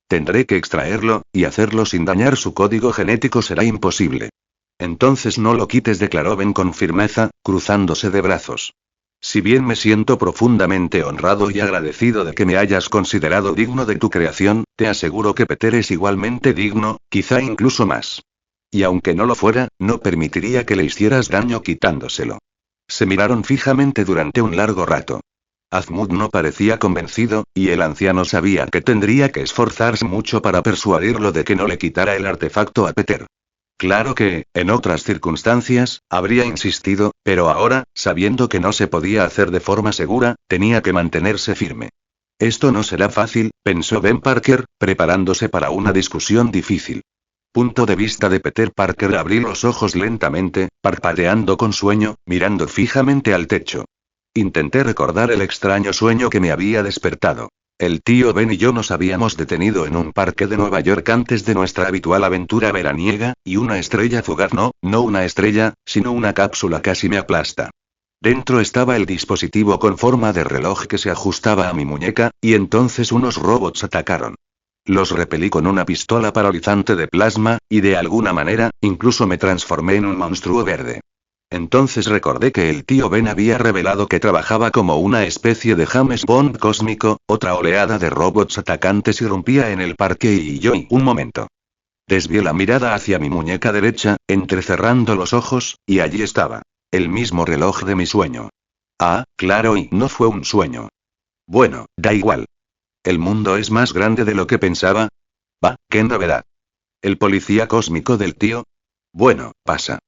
Tendré que extraerlo, y hacerlo sin dañar su código genético será imposible. Entonces no lo quites, declaró Ben con firmeza, cruzándose de brazos. Si bien me siento profundamente honrado y agradecido de que me hayas considerado digno de tu creación, te aseguro que Peter es igualmente digno, quizá incluso más. Y aunque no lo fuera, no permitiría que le hicieras daño quitándoselo. Se miraron fijamente durante un largo rato. Azmuth no parecía convencido, y el anciano sabía que tendría que esforzarse mucho para persuadirlo de que no le quitara el artefacto a Peter. Claro que, en otras circunstancias, habría insistido, pero ahora, sabiendo que no se podía hacer de forma segura, tenía que mantenerse firme. Esto no será fácil, pensó Ben Parker, preparándose para una discusión difícil. Punto de vista de Peter Parker. Abrí los ojos lentamente, parpadeando con sueño, mirando fijamente al techo. Intenté recordar el extraño sueño que me había despertado. El tío Ben y yo nos habíamos detenido en un parque de Nueva York antes de nuestra habitual aventura veraniega, y una estrella fugaz, no una estrella, sino una cápsula casi me aplasta. Dentro estaba el dispositivo con forma de reloj que se ajustaba a mi muñeca, y entonces unos robots atacaron. Los repelí con una pistola paralizante de plasma, y de alguna manera, incluso me transformé en un monstruo verde. Entonces recordé que el tío Ben había revelado que trabajaba como una especie de James Bond cósmico. Otra oleada de robots atacantes irrumpía en el parque y yo, un momento. Desvié la mirada hacia mi muñeca derecha, entrecerrando los ojos, y allí estaba. El mismo reloj de mi sueño. Ah, claro, y no fue un sueño. Bueno, da igual. ¿El mundo es más grande de lo que pensaba? Bah, qué novedad. ¿El policía cósmico del tío? Bueno, pasa.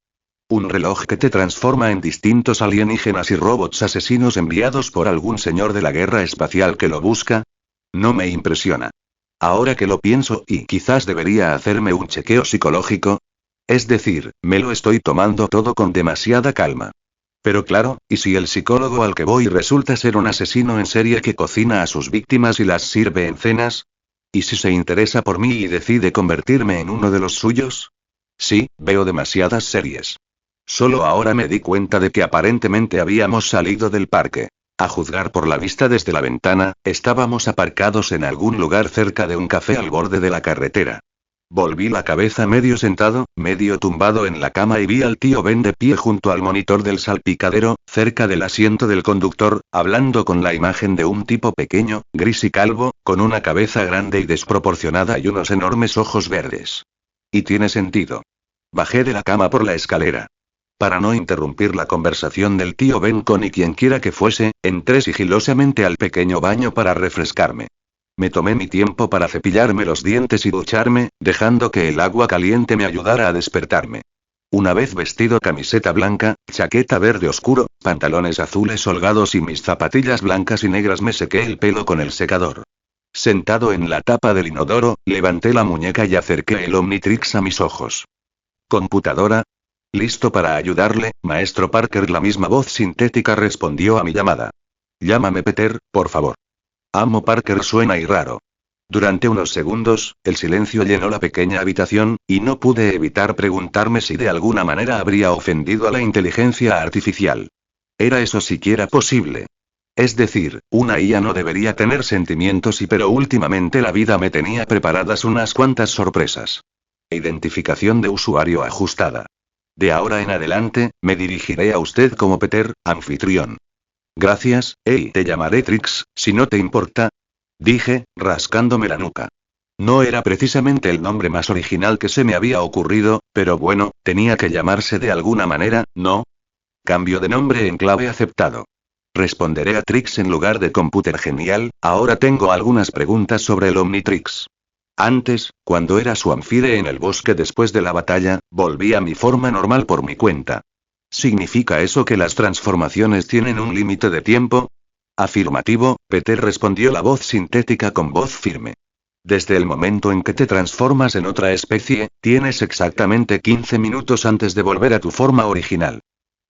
Un reloj que te transforma en distintos alienígenas y robots asesinos enviados por algún señor de la guerra espacial que lo busca. No me impresiona. Ahora que lo pienso, y quizás debería hacerme un chequeo psicológico. Es decir, me lo estoy tomando todo con demasiada calma. Pero claro, ¿y si el psicólogo al que voy resulta ser un asesino en serie que cocina a sus víctimas y las sirve en cenas? ¿Y si se interesa por mí y decide convertirme en uno de los suyos? Sí, veo demasiadas series. Solo ahora me di cuenta de que aparentemente habíamos salido del parque. A juzgar por la vista desde la ventana, estábamos aparcados en algún lugar cerca de un café al borde de la carretera. Volví la cabeza medio sentado, medio tumbado en la cama y vi al tío Ben de pie junto al monitor del salpicadero, cerca del asiento del conductor, hablando con la imagen de un tipo pequeño, gris y calvo, con una cabeza grande y desproporcionada y unos enormes ojos verdes. Y tiene sentido. Bajé de la cama por la escalera. Para no interrumpir la conversación del tío Ben con y quienquiera que fuese, entré sigilosamente al pequeño baño para refrescarme. Me tomé mi tiempo para cepillarme los dientes y ducharme, dejando que el agua caliente me ayudara a despertarme. Una vez vestido camiseta blanca, chaqueta verde oscuro, pantalones azules holgados y mis zapatillas blancas y negras, me sequé el pelo con el secador. Sentado en la tapa del inodoro, levanté la muñeca y acerqué el Omnitrix a mis ojos. ¿Computadora? Listo para ayudarle, maestro Parker. La misma voz sintética respondió a mi llamada. Llámame Peter, por favor. Amo Parker suena y raro. Durante unos segundos, el silencio llenó la pequeña habitación, y no pude evitar preguntarme si de alguna manera habría ofendido a la inteligencia artificial. ¿Era eso siquiera posible? Es decir, una IA no debería tener sentimientos pero últimamente la vida me tenía preparadas unas cuantas sorpresas. Identificación de usuario ajustada. De ahora en adelante, me dirigiré a usted como Peter, anfitrión. Gracias, te llamaré Trix, si no te importa. Dije, rascándome la nuca. No era precisamente el nombre más original que se me había ocurrido, pero bueno, tenía que llamarse de alguna manera, ¿no? Cambio de nombre en clave aceptado. Responderé a Trix en lugar de Computer. Genial. Ahora tengo algunas preguntas sobre el Omnitrix. Antes, cuando era su anfíde en el bosque después de la batalla, volví a mi forma normal por mi cuenta. ¿Significa eso que las transformaciones tienen un límite de tiempo? Afirmativo, Peter, respondió la voz sintética con voz firme. Desde el momento en que te transformas en otra especie, tienes exactamente 15 minutos antes de volver a tu forma original.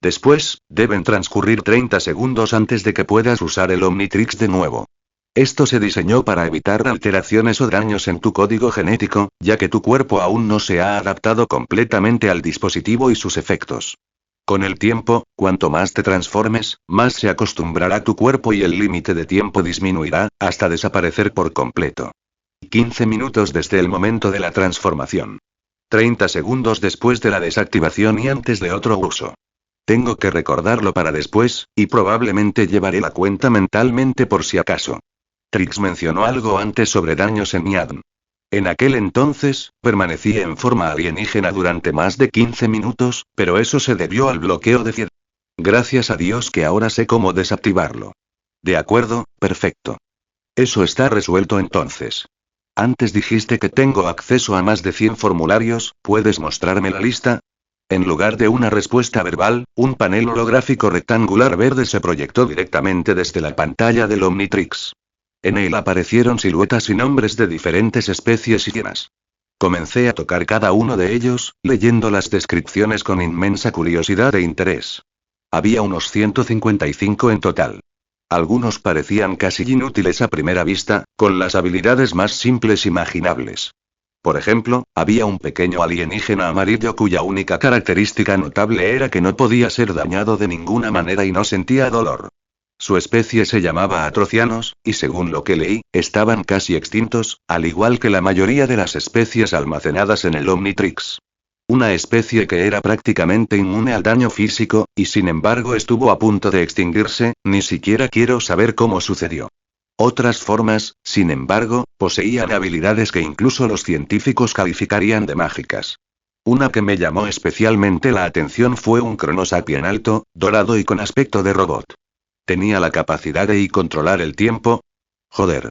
Después, deben transcurrir 30 segundos antes de que puedas usar el Omnitrix de nuevo. Esto se diseñó para evitar alteraciones o daños en tu código genético, ya que tu cuerpo aún no se ha adaptado completamente al dispositivo y sus efectos. Con el tiempo, cuanto más te transformes, más se acostumbrará tu cuerpo y el límite de tiempo disminuirá, hasta desaparecer por completo. 15 minutos desde el momento de la transformación. 30 segundos después de la desactivación y antes de otro uso. Tengo que recordarlo para después, y probablemente llevaré la cuenta mentalmente por si acaso. Trix mencionó algo antes sobre daños en mi ADN. En aquel entonces, permanecí en forma alienígena durante más de 15 minutos, pero eso se debió al bloqueo de Fied. Gracias a Dios que ahora sé cómo desactivarlo. De acuerdo, perfecto. Eso está resuelto entonces. Antes dijiste que tengo acceso a más de 100 formularios, ¿puedes mostrarme la lista? En lugar de una respuesta verbal, un panel holográfico rectangular verde se proyectó directamente desde la pantalla del Omnitrix. En él aparecieron siluetas y nombres de diferentes especies y temas. Comencé a tocar cada uno de ellos, leyendo las descripciones con inmensa curiosidad e interés. Había unos 155 en total. Algunos parecían casi inútiles a primera vista, con las habilidades más simples imaginables. Por ejemplo, había un pequeño alienígena amarillo cuya única característica notable era que no podía ser dañado de ninguna manera y no sentía dolor. Su especie se llamaba atrocianos, y según lo que leí, estaban casi extintos, al igual que la mayoría de las especies almacenadas en el Omnitrix. Una especie que era prácticamente inmune al daño físico, y sin embargo estuvo a punto de extinguirse, ni siquiera quiero saber cómo sucedió. Otras formas, sin embargo, poseían habilidades que incluso los científicos calificarían de mágicas. Una que me llamó especialmente la atención fue un Cronosapien alto, dorado y con aspecto de robot. ¿Tenía la capacidad de controlar el tiempo? Joder,